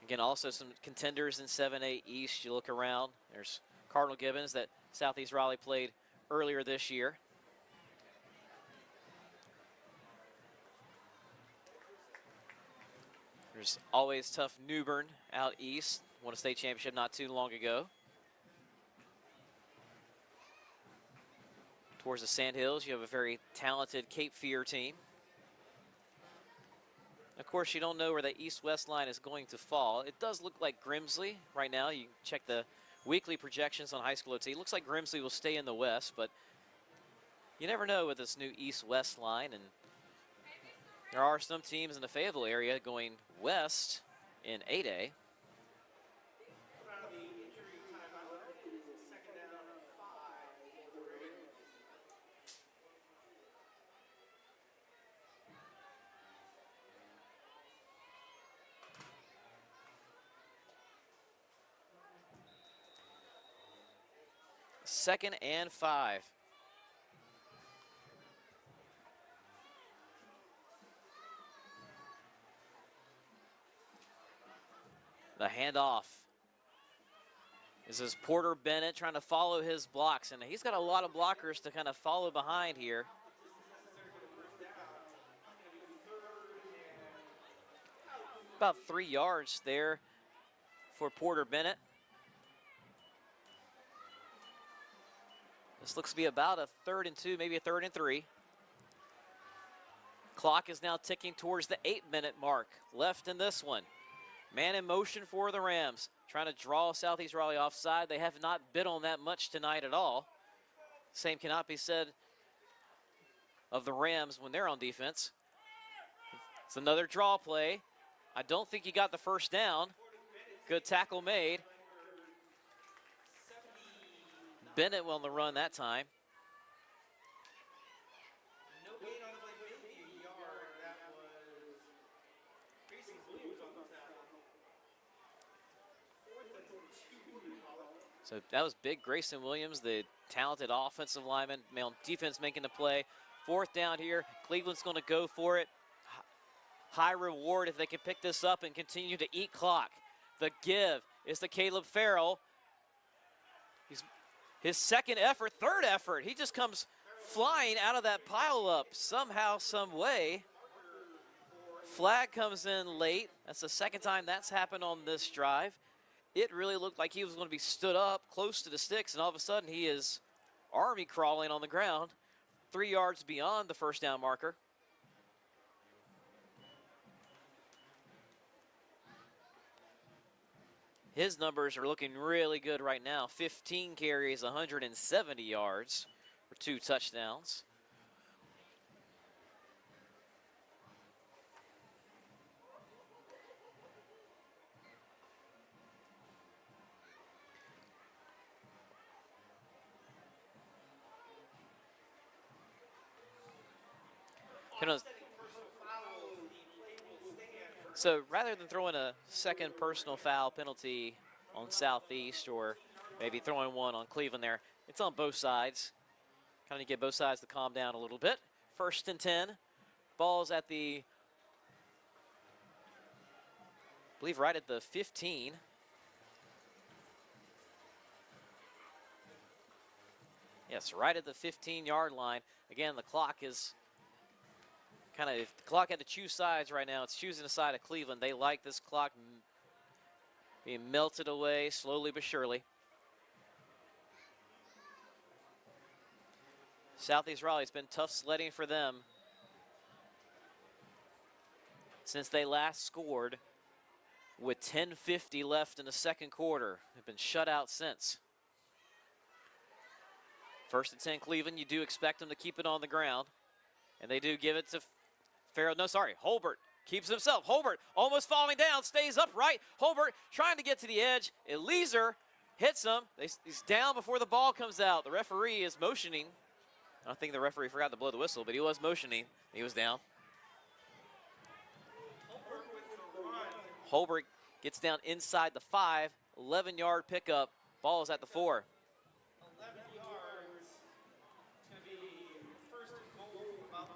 Again, also some contenders in 7A East. You look around, there's Cardinal Gibbons that Southeast Raleigh played earlier this year. There's always tough Newbern out east. Won a state championship not too long ago. Towards the Sandhills, you have a very talented Cape Fear team. Of course, you don't know where the east-west line is going to fall. It does look like Grimsley right now. You can check the weekly projections on High School OT. It looks like Grimsley will stay in the west, but you never know with this new east-west line. And there are some teams in the Fayetteville area going west in 8A. Second and 5. The handoff. This is Porter Bennett trying to follow his blocks, and he's got a lot of blockers to kind of follow behind here. About 3 yards there for Porter Bennett. This looks to be about a 3rd and 2, maybe a 3rd and 3. Clock is now ticking towards the 8-minute mark. Left in this one. Man in motion for the Rams. Trying to draw Southeast Raleigh offside. They have not bid on that much tonight at all. Same cannot be said of the Rams when they're on defense. It's another draw play. I don't think he got the first down. Good tackle made. Bennett on the run that time. No gain on the play, maybe a yard. That was Grayson Williams on the tackle. 4th and 2. So that was big Grayson Williams, the talented offensive lineman. On defense making the play. 4th down here. Cleveland's going to go for it. High reward if they can pick this up and continue to eat clock. The give is to Caleb Farrell. His second effort, 3rd effort. He just comes flying out of that pile up somehow, some way. Flag comes in late. That's the 2nd time that's happened on this drive. It really looked like he was going to be stood up close to the sticks, and all of a sudden he is army crawling on the ground 3 yards beyond the first down marker. His numbers are looking really good right now. 15 carries, 170 yards for 2 touchdowns. So rather than throwing a second personal foul penalty on Southeast or maybe throwing one on Cleveland there, it's on both sides. Kind of get both sides to calm down a little bit. 1st and 10. Ball's at the, I believe right at the 15. Yes, right at the 15-yard line. Again, the clock is kind of, if the clock had to choose sides right now, it's choosing the side of Cleveland. They like this clock being melted away slowly but surely. Southeast Raleigh, it's been tough sledding for them since they last scored with 10:50 left in the second quarter. They've been shut out since. 1st and 10 Cleveland, you do expect them to keep it on the ground. And they do give it to Holbert keeps himself. Holbert almost falling down, stays upright. Holbert trying to get to the edge. Eliezer hits him. He's down before the ball comes out. The referee is motioning. I don't think the referee forgot to blow the whistle, but he was motioning. He was down. Holbert gets down inside the 5, 11-yard pickup. Ball is at the 4. 11 yards. It's going to be first and goal about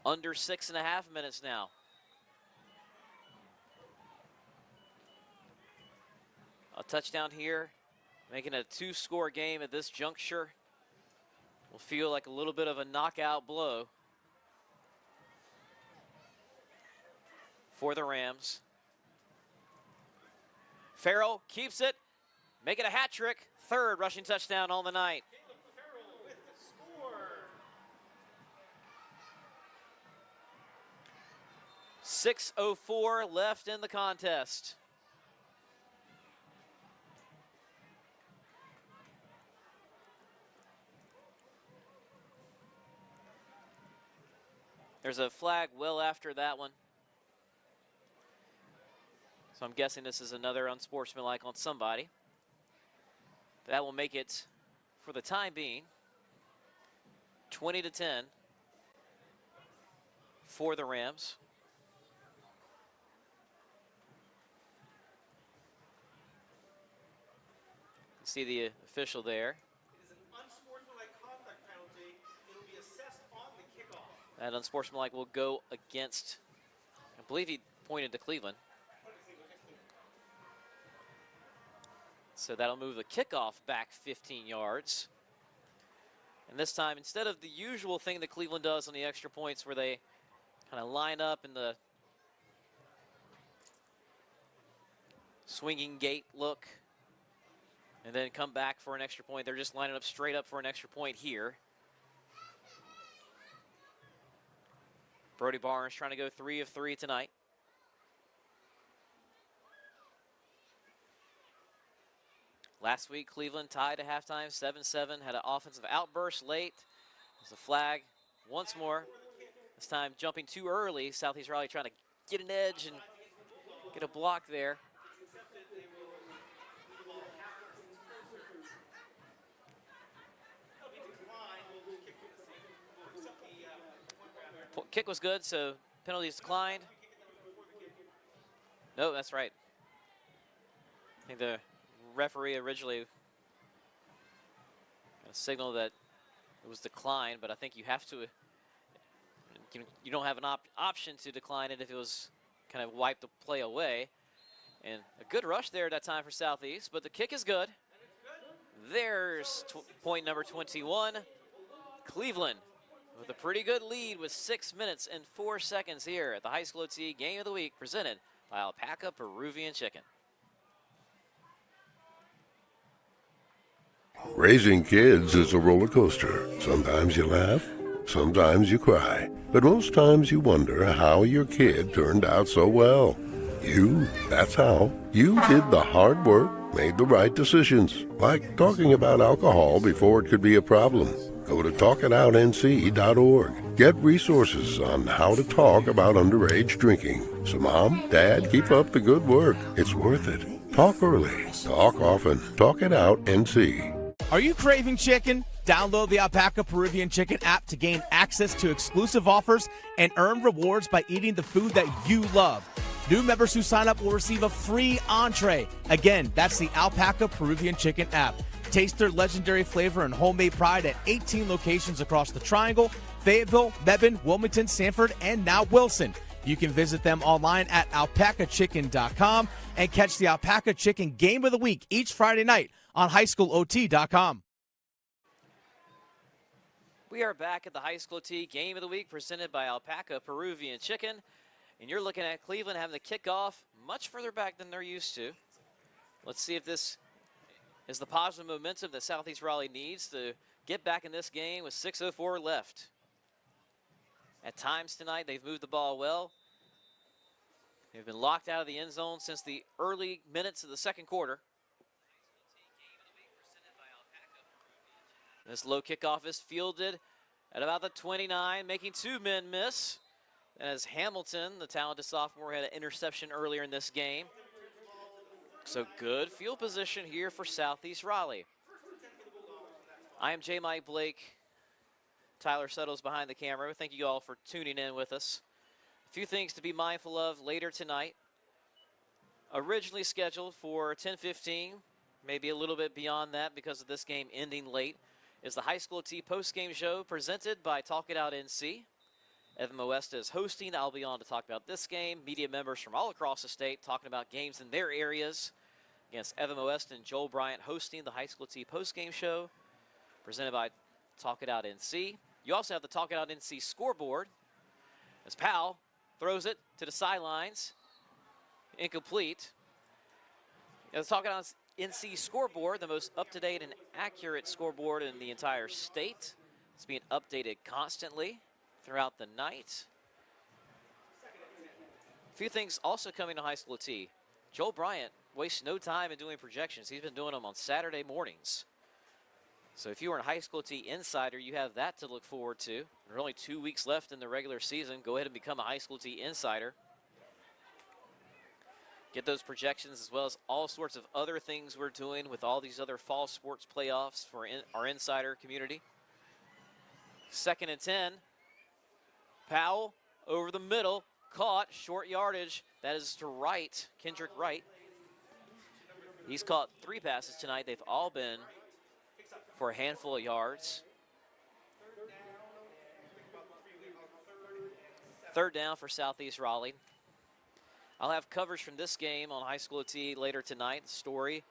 the Under 6.5 minutes now. A touchdown here, making it a 2-score game at this juncture. Will feel like a little bit of a knockout blow for the Rams. Farrell keeps it, make it a hat trick. 3rd rushing touchdown on the night. Farrell with the score. 6:04 left in the contest. There's a flag well after that one. So I'm guessing this is another unsportsmanlike on somebody. That will make it, for the time being, 20-10 for the Rams. See the official there. It is an unsportsmanlike conduct penalty. It'll be assessed on the kickoff. That unsportsmanlike will go against, I believe he pointed to Cleveland. So that'll move the kickoff back 15 yards. And this time, instead of the usual thing that Cleveland does on the extra points where they kind of line up in the swinging gate look and then come back for an extra point, they're just lining up straight up for an extra point here. Brody Barnes trying to go 3 of 3 tonight. Last week, Cleveland tied at halftime, 7-7, had an offensive outburst late. There's a flag once more. This time jumping too early. Southeast Raleigh trying to get an edge and get a block there. Kick was good, so penalties declined. No, that's right. I think the referee originally signaled that it was declined, but I think you have to, you don't have an option to decline it if it was kind of wiped the play away. And a good rush there at that time for Southeast, but the kick is good. There's point number 21. Cleveland with a pretty good lead with 6 minutes and 4 seconds here at the High School OT Game of the Week presented by Alpaca Peruvian Chicken. Raising kids is a roller coaster. Sometimes you laugh, sometimes you cry, but most times you wonder how your kid turned out so well. That's how. You did the hard work, made the right decisions, like talking about alcohol before it could be a problem. Go to talkitoutnc.org. Get resources on how to talk about underage drinking. So Mom, Dad, keep up the good work. It's worth it. Talk early, talk often. Talk It Out NC. Are you craving chicken? Download the Alpaca Peruvian Chicken app to gain access to exclusive offers and earn rewards by eating the food that you love. New members who sign up will receive a free entree. Again, that's the Alpaca Peruvian Chicken app. Taste their legendary flavor and homemade pride at 18 locations across the Triangle, Fayetteville, Mebane, Wilmington, Sanford, and now Wilson. You can visit them online at alpacachicken.com and catch the Alpaca Chicken Game of the Week each Friday night on highschoolot.com. We are back at the High School OT Game of the Week presented by Alpaca Peruvian Chicken. And you're looking at Cleveland having the kickoff much further back than they're used to. Let's see if this is the positive momentum that Southeast Raleigh needs to get back in this game with 6:04 left. At times tonight, they've moved the ball well. They've been locked out of the end zone since the early minutes of the second quarter. This low kickoff is fielded at about the 29, making two men miss. As Hamilton, the talented sophomore, had an interception earlier in this game. So good field position here for Southeast Raleigh. I am J. Mike Blake. Tyler Settles behind the camera. Thank you all for tuning in with us. A few things to be mindful of later tonight. Originally scheduled for 10:15, maybe a little bit beyond that because of this game ending late, is the High School T post-game show presented by Talk It Out NC. Evan Moesta is hosting. I'll be on to talk about this game. Media members from all across the state talking about games in their areas. Against Evan Moesta and Joel Bryant hosting the High School T post-game show presented by Talk It Out NC. You also have the Talk It Out NC scoreboard as Powell throws it to the sidelines. Incomplete. The Talk It Out NC scoreboard, the most up-to-date and accurate scoreboard in the entire state. It's being updated constantly throughout the night. A few things also coming to High School T. Joel Bryant wastes no time in doing projections. He's been doing them on Saturday mornings. So if you are a High School T insider, you have that to look forward to. There are only 2 weeks left in the regular season. Go ahead and become a High School T insider. Get those projections as well as all sorts of other things we're doing with all these other fall sports playoffs for our insider community. 2nd and 10. Powell over the middle, caught, short yardage. That is to Wright, Kendrick Wright. He's caught 3 passes tonight. They've all been for a handful of yards. 3rd down for Southeast Raleigh. I'll have coverage from this game on High School T later tonight, the story.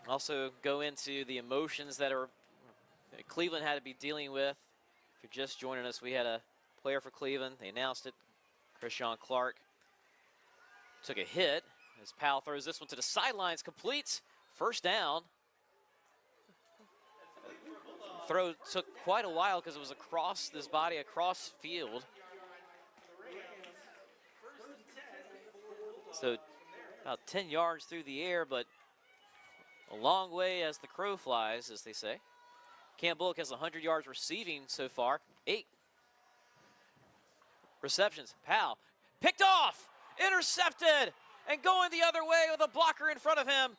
Also go into the emotions that Cleveland had to be dealing with. If you're just joining us, we had a player for Cleveland. They announced it. Christian Clark took a hit as Powell throws this one to the sidelines, complete. 1st down. Throw took quite a while because it was across this body, across field. So about 10 yards through the air, but a long way as the crow flies, as they say. Cam Bullock has 100 yards receiving so far. 8 receptions. Powell picked off, intercepted, and going the other way with a blocker in front of him.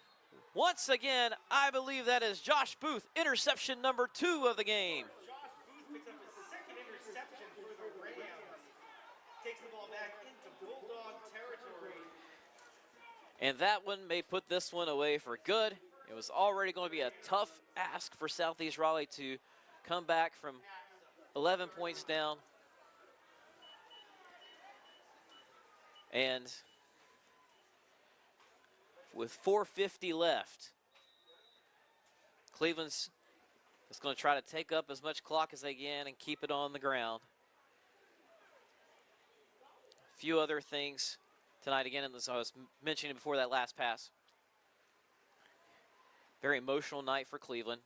Once again, I believe that is Josh Booth, interception number 2 of the game. Josh Booth picks up his 2nd interception for the Rams. Takes the ball back into Bulldog territory. And that one may put this one away for good. It was already going to be a tough ask for Southeast Raleigh to come back from 11 points down. And with 4:50 left, Cleveland's is going to try to take up as much clock as they can and keep it on the ground. A few other things tonight, again, as I was mentioning before that last pass. Very emotional night for Cleveland.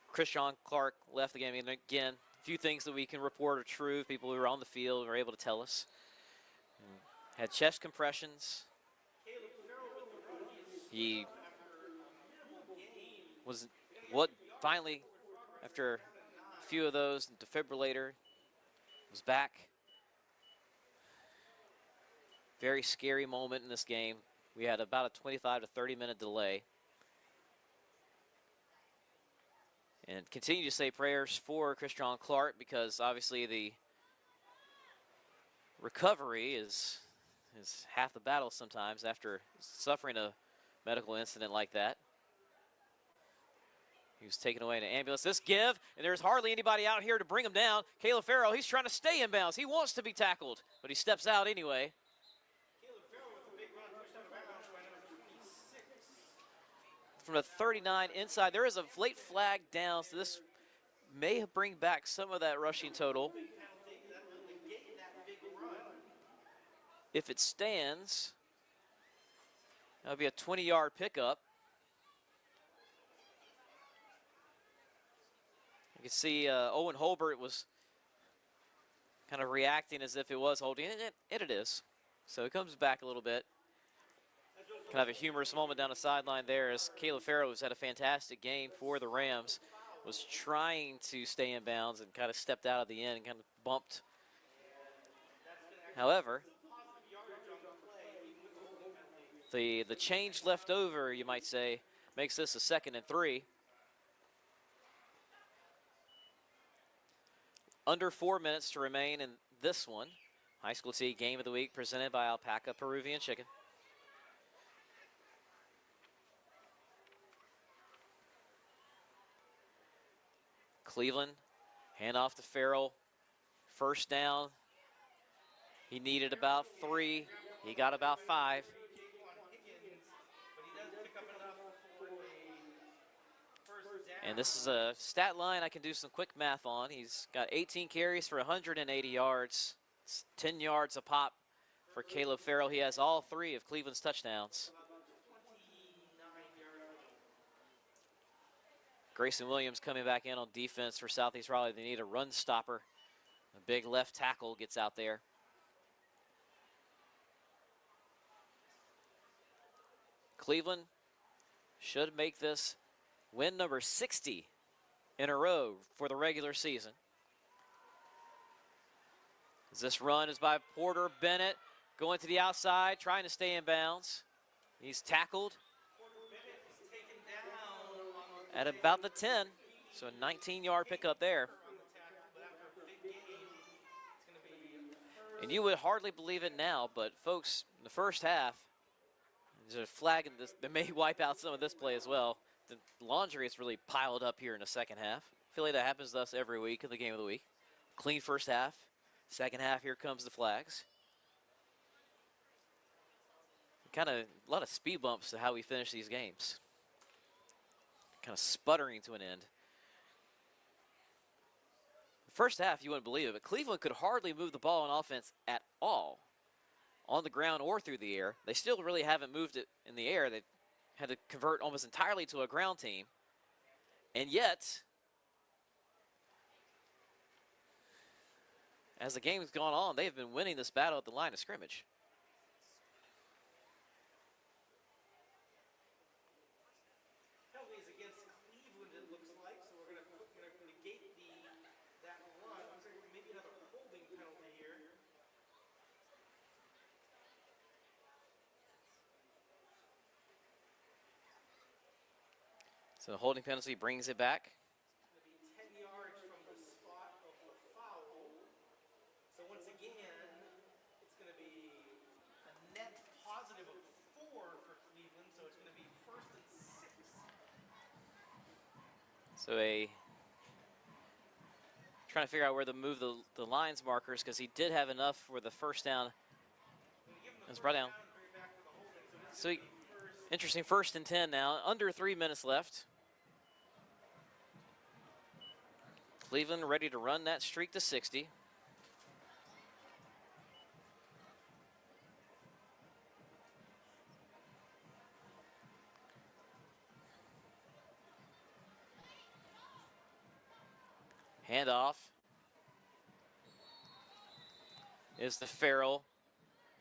Christian Clark left the game. And again, a few things that we can report are true. People who were on the field were able to tell us. Had chest compressions. He was finally, after a few of those, defibrillator was back. Very scary moment in this game. We had about a 25 to 30 minute delay. And continue to say prayers for Christian Clark because obviously the recovery is half the battle sometimes after suffering a medical incident like that. He was taken away in an ambulance. This give, and there's hardly anybody out here to bring him down. Caleb Farrell, he's trying to stay in bounds. He wants to be tackled, but he steps out anyway. From the 39 inside, there is a late flag down, so this may bring back some of that rushing total. If it stands, that'll be a 20-yard pickup. can see Owen Holbert was kind of reacting as if it was holding, and it is. So it comes back a little bit. Kind of a humorous moment down the sideline there as Caleb Farrow, who's had a fantastic game for the Rams, was trying to stay in bounds and kind of stepped out of the end and kind of bumped. However, the change left over, you might say, makes this a 2nd and 3. Under 4 minutes to remain in this one. High School T Game of the Week presented by Alpaca Peruvian Chicken. Cleveland, handoff to Farrell. First down. He needed about 3. He got about 5. And this is a stat line I can do some quick math on. He's got 18 carries for 180 yards. It's 10 yards a pop for Caleb Farrell. He has all 3 of Cleveland's touchdowns. Grayson Williams coming back in on defense for Southeast Raleigh. They need a run stopper. A big left tackle gets out there. Cleveland should make this win number 60 in a row for the regular season. As this run is by Porter Bennett, going to the outside, trying to stay in bounds. He's tackled at about the 10, so a 19-yard pickup there. And you would hardly believe it now, but folks, in the first half, there's a flag in this that may wipe out some of this play as well. The laundry is really piled up here in the second half. I feel like that happens to us every week in the Game of the Week. Clean first half. Second half, here comes the flags. Kind of a lot of speed bumps to how we finish these games. Kind of sputtering to an end. The first half, you wouldn't believe it, but Cleveland could hardly move the ball on offense at all, on the ground or through the air. They still really haven't moved it in the air. They had to convert almost entirely to a ground team. And yet, as the game's gone on, they've been winning this battle at the line of scrimmage. Penalties against Cleveland, it looks like, so we're going to negate that run. Looks like maybe another holding penalty here. So the holding penalty brings it back. It's going to be 10 yards from the spot of the foul. So once again, it's going to be a net positive of 4 for Cleveland, so it's going to be 1st and 6. So trying to figure out where to move the lines markers, because he did have enough for the first down. It's brought down. So interesting 1st and 10 now. Under 3 minutes left. Cleveland ready to run that streak to 60. Handoff is the Farrell.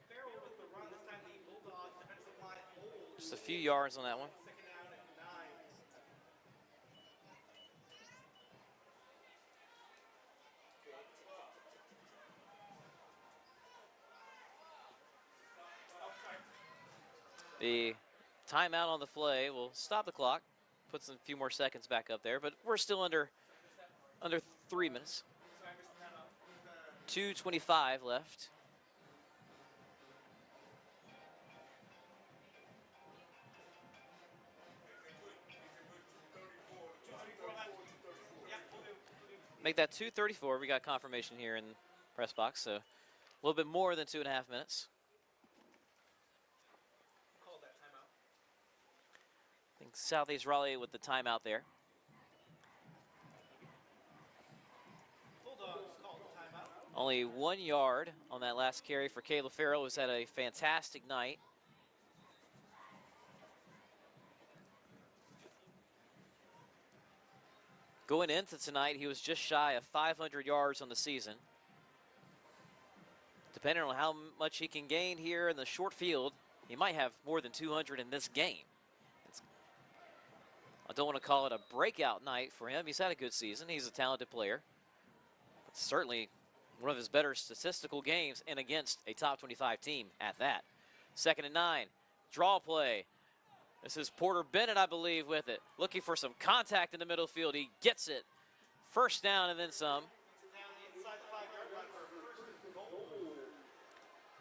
Farrell with the run. This time the Bulldogs defensive line holds. Just a few yards on that one. 2nd down and 9. The timeout on the play will stop the clock, puts a few more seconds back up there, but we're still under 3 minutes. 2:25 left. Make that 2:34. We got confirmation here in the press box, so a little bit more than 2.5 minutes. I think Southeast Raleigh with the timeout there. Only 1 yard on that last carry for Caleb Farrell, who's had a fantastic night. Going into tonight, he was just shy of 500 yards on the season. Depending on how much he can gain here in the short field, he might have more than 200 in this game. I don't want to call it a breakout night for him. He's had a good season. He's a talented player. But certainly one of his better statistical games, and against a top 25 team at that. 2nd and 9, draw play. This is Porter Bennett, I believe, with it. Looking for some contact in the middle field. He gets it. First down and then some.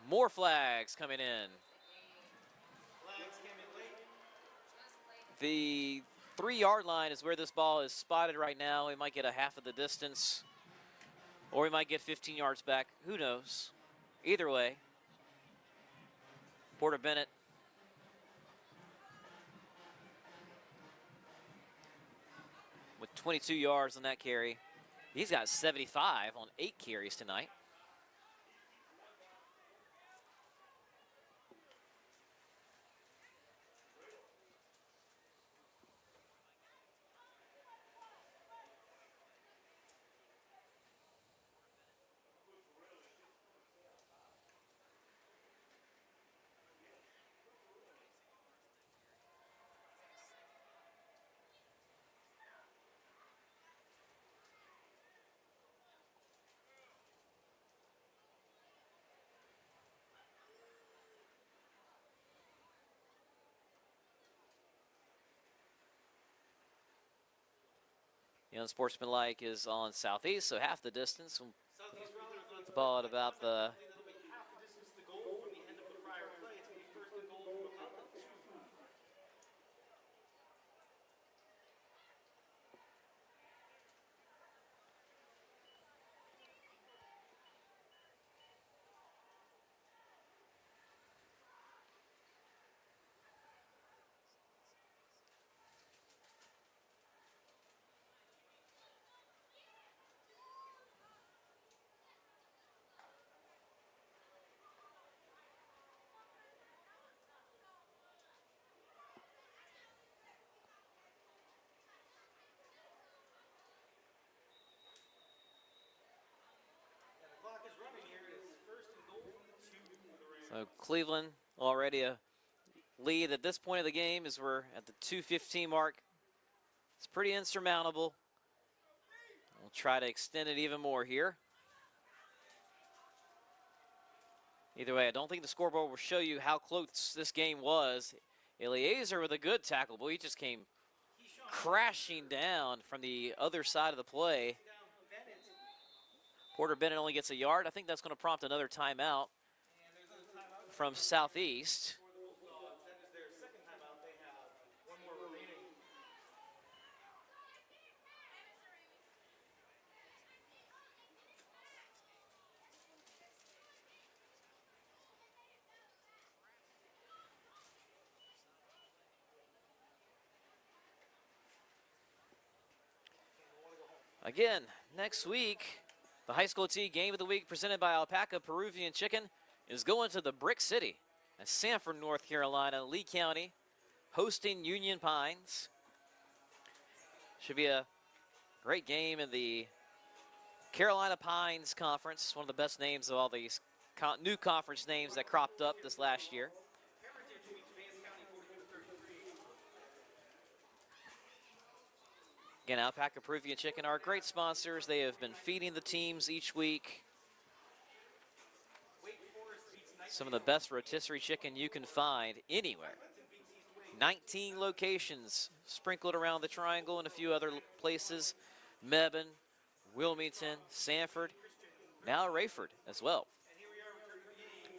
More flags coming in. The 3-yard line is where this ball is spotted right now. He might get a half of the distance, or he might get 15 yards back. Who knows? Either way, Porter Bennett with 22 yards on that carry. He's got 75 on 8 carries tonight. Unsportsmanlike is on Southeast, so half the distance. The ball at about the So Cleveland already a lead at this point of the game as we're at the 2:15 mark. It's pretty insurmountable. We'll try to extend it even more here. Either way, I don't think the scoreboard will show you how close this game was. Eliezer with a good tackle. Boy, he just came crashing down from the other side of the play. Porter Bennett only gets a yard. I think that's going to prompt another timeout from Southeast. Again, next week, the high school T game of the week presented by Alpaca Peruvian Chicken is going to the Brick City at Sanford, North Carolina, Lee County, hosting Union Pines. Should be a great game in the Carolina Pines Conference, one of the best names of all these new conference names that cropped up this last year. Again, Alpaca Peruvian Chicken are great sponsors. They have been feeding the teams each week. Some of the best rotisserie chicken you can find anywhere. 19 locations sprinkled around the triangle and a few other places. Mebane, Wilmington, Sanford, now Rayford as well.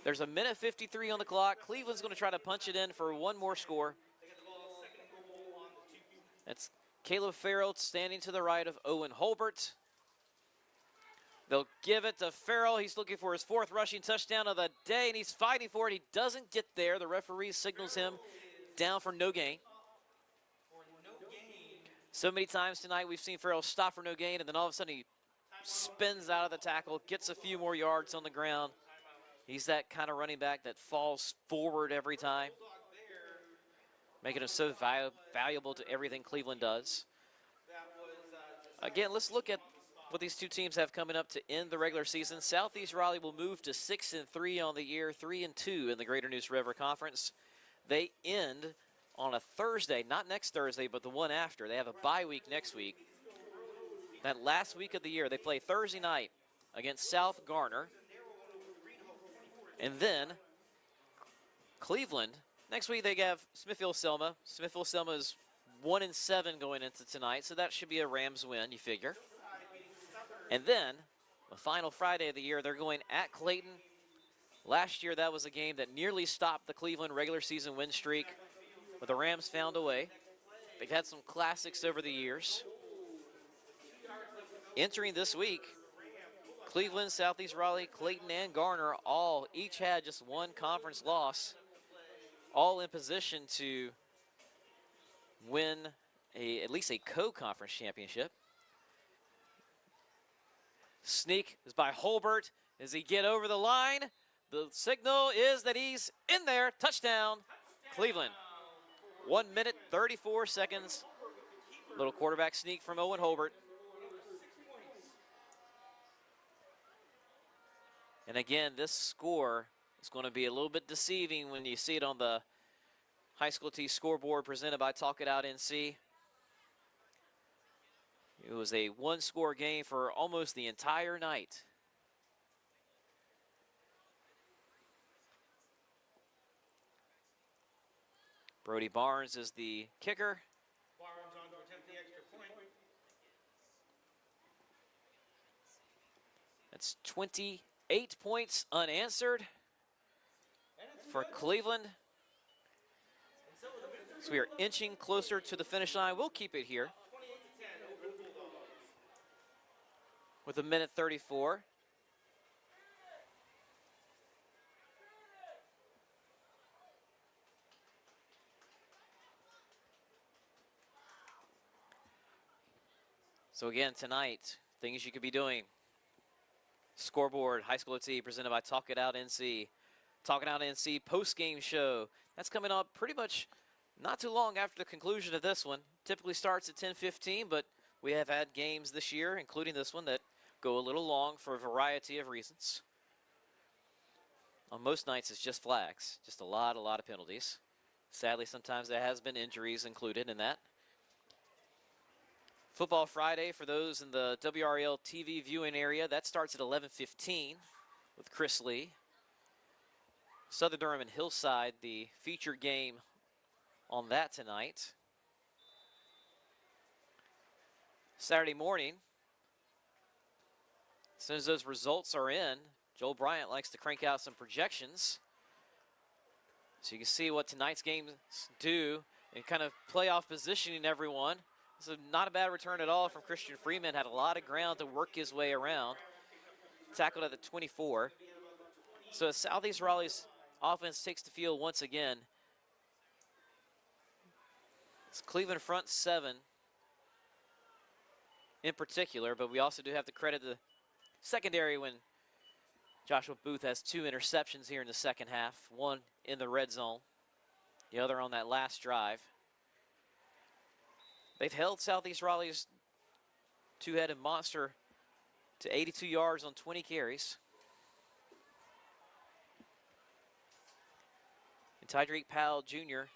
There's a minute 53 on the clock. Cleveland's going to try to punch it in for one more score. That's Caleb Farrell standing to the right of Owen Holbert. They'll give it to Farrell. He's looking for his 4th rushing touchdown of the day, and he's fighting for it. He doesn't get there. The referee signals him down for no gain. So many times tonight we've seen Farrell stop for no gain, and then all of a sudden he spins out of the tackle, gets a few more yards on the ground. He's that kind of running back that falls forward every time, making him so valuable to everything Cleveland does. Again, let's look at what these two teams have coming up to end the regular season. Southeast Raleigh will move to 6-3 on the year, 3-2 in the Greater Neuse River Conference. They end on a Thursday, not next Thursday, but the one after. They have a bye week next week. That last week of the year, they play Thursday night against South Garner. And then Cleveland. Next week they have Smithfield-Selma. Smithfield-Selma is 1-7 going into tonight, so that should be a Rams win, you figure. And then, the final Friday of the year, they're going at Clayton. Last year, that was a game that nearly stopped the Cleveland regular season win streak, but the Rams found a way. They've had some classics over the years. Entering this week, Cleveland, Southeast Raleigh, Clayton, and Garner each had just one conference loss, all in position to win at least a co-conference championship. Sneak is by Holbert. Does he get over the line? The signal is that he's in there. Touchdown, Cleveland. 1 minute, 34 seconds. Little quarterback sneak from Owen Holbert. And again, this score is going to be a little bit deceiving when you see it on the High School T scoreboard presented by Talk It Out NC. It was a one-score game for almost the entire night. Brody Barnes is the kicker. Barnes on to attempt the extra point. That's 28 points unanswered for Cleveland. So we are inching closer to the finish line. We'll keep it here with 1 minute 34. So again, tonight, things you could be doing. Scoreboard, High School OT, presented by Talk It Out NC. Talk It Out NC post-game show. That's coming up pretty much not too long after the conclusion of this one. Typically starts at 10:15, but we have had games this year, including this one, that go a little long for a variety of reasons. On most nights, it's just flags, just a lot of penalties. Sadly, sometimes there has been injuries included in that. Football Friday, for those in the WRL TV viewing area, that starts at 11:15 with Chris Lee. Southern Durham and Hillside, the featured game on that tonight. Saturday morning, as soon as those results are in, Joel Bryant likes to crank out some projections. So you can see what tonight's games do and kind of playoff positioning everyone. So not a bad return at all from Christian Freeman. Had a lot of ground to work his way around. Tackled at the 24. So as Southeast Raleigh's offense takes the field once again, it's Cleveland front seven in particular, but we also do have to credit the secondary when Joshua Booth has 2 interceptions here in the second half. One in the red zone, the other on that last drive. They've held Southeast Raleigh's two-headed monster to 82 yards on 20 carries. And Tydreek Powell Jr.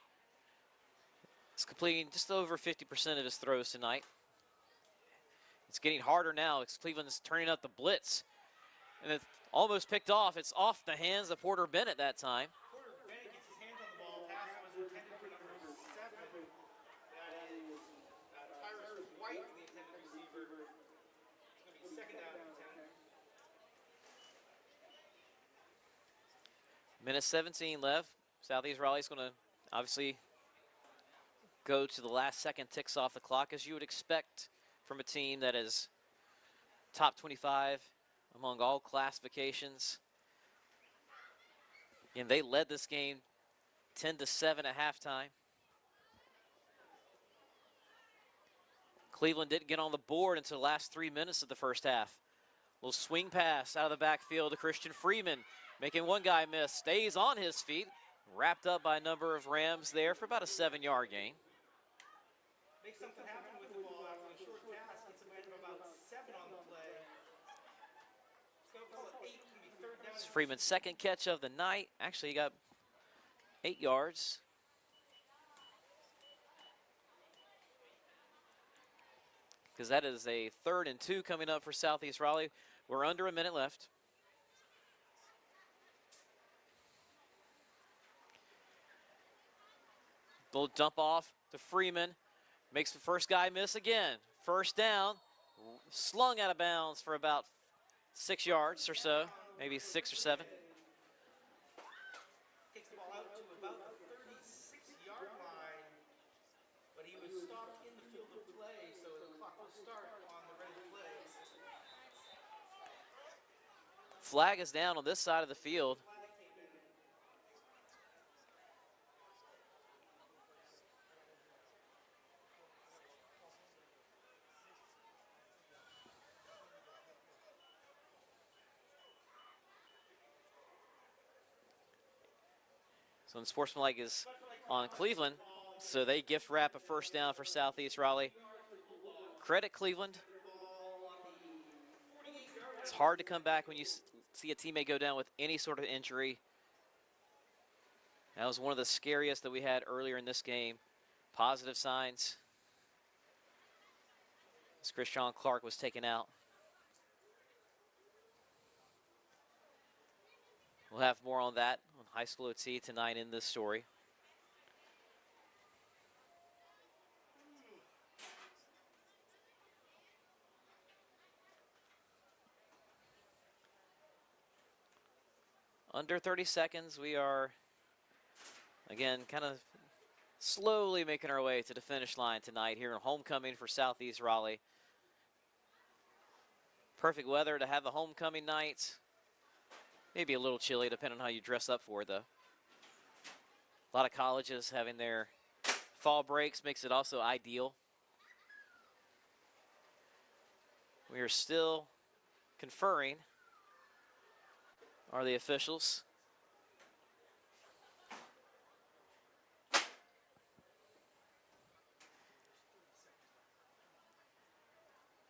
is completing just over 50% of his throws tonight. It's getting harder now as Cleveland's turning up the blitz. And it's almost picked off. It's off the hands of Porter Bennett that time. Porter Bennett gets his hands on the ball. Pass was intended for number 7. That is Tyrus White, the intended receiver. It's going to be second down and 10. Minute 17 left. Southeast Raleigh's going to obviously go to the last second, ticks off the clock, as you would expect from a team that is top 25 among all classifications. And they led this game 10-7 at halftime. Cleveland didn't get on the board until the last 3 minutes of the first half. Little swing pass out of the backfield to Christian Freeman, making one guy miss, stays on his feet, wrapped up by a number of Rams there for about a 7-yard gain. Make something happen with the ball after a short pass. Gets away to about It's Freeman's second catch of the night. Actually, he got 8 yards. Because that is a 3rd and 2 coming up for Southeast Raleigh. We're under a minute left. Little dump off to Freeman. Makes the first guy miss again. First down. Slung out of bounds for about 6 yards or so. Maybe 6 or 7. Takes the ball out to about the 36-yard line, but he was stopped in the field of play, so the clock will start on the ready plays. Flag is down on this side of the field. So unsportsmanlike is on Cleveland, so they gift wrap a first down for Southeast Raleigh. Credit Cleveland. It's hard to come back when you see a teammate go down with any sort of injury. That was one of the scariest that we had earlier in this game. Positive signs as Christian Clark was taken out. We'll have more on that on High School OT tonight in this story. Under 30 seconds, we are, again, kind of slowly making our way to the finish line tonight here in homecoming for Southeast Raleigh. Perfect weather to have a homecoming night. Maybe a little chilly, depending on how you dress up for it, though. A lot of colleges having their fall breaks makes it also ideal. We are still conferring, are the officials.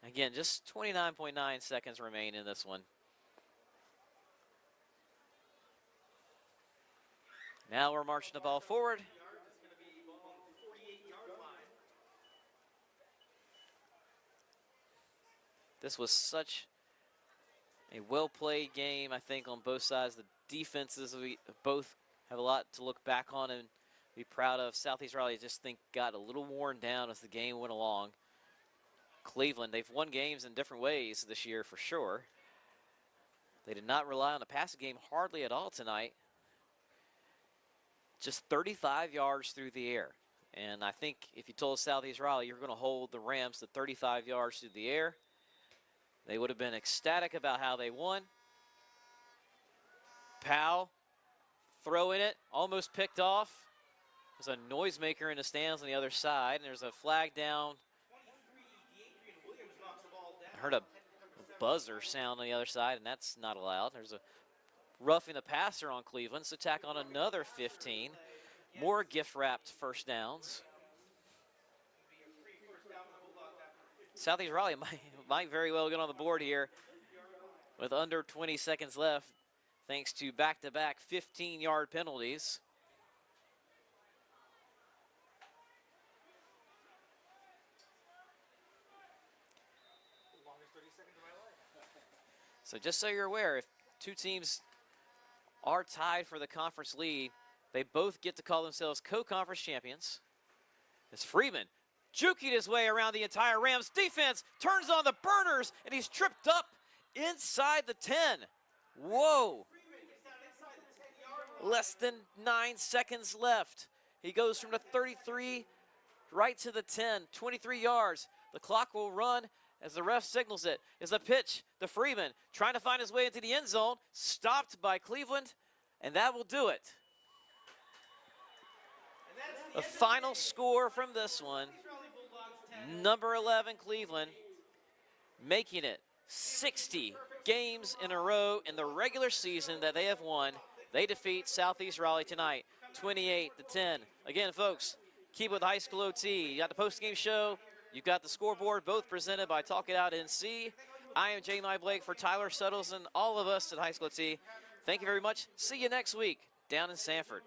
Again, just 29.9 seconds remain in this one. Now we're marching the ball forward. This was such a well-played game, I think, on both sides. The defenses, we both have a lot to look back on and be proud of. Southeast Raleigh, I just think, got a little worn down as the game went along. Cleveland, they've won games in different ways this year for sure. They did not rely on the passing game hardly at all tonight. Just 35 yards through the air. And I think if you told Southeast Raleigh you're going to hold the Rams to 35 yards through the air, they would have been ecstatic about how they won. Powell throwing it, almost picked off. There's a noisemaker in the stands on the other side, and there's a flag down. I heard a buzzer sound on the other side, and that's not allowed. There's a roughing the passer on Cleveland, so tack on another 15. More gift-wrapped first downs. Southeast Raleigh might very well get on the board here with under 20 seconds left, thanks to back-to-back 15-yard penalties. So just so you're aware, if two teams are tied for the conference lead, they both get to call themselves co-conference champions. As Freeman juking his way around the entire Rams defense, turns on the burners, and he's tripped up inside the 10. Whoa. Less than 9 seconds left. He goes from the 33 right to the 10, 23 yards. The clock will run as the ref signals it. Is a pitch to Freeman, trying to find his way into the end zone, stopped by Cleveland, and that will do it. The final score from this one, number 11 Cleveland, making it 60 games in a row in the regular season that they have won. They defeat Southeast Raleigh tonight, 28-10. Again, folks, keep with High School OT. You got the post-game show. You've got the scoreboard, both presented by Talk It Out NC. I am J. Blake for Tyler Suttles and all of us at High School OT. Thank you very much. See you next week down in Sanford.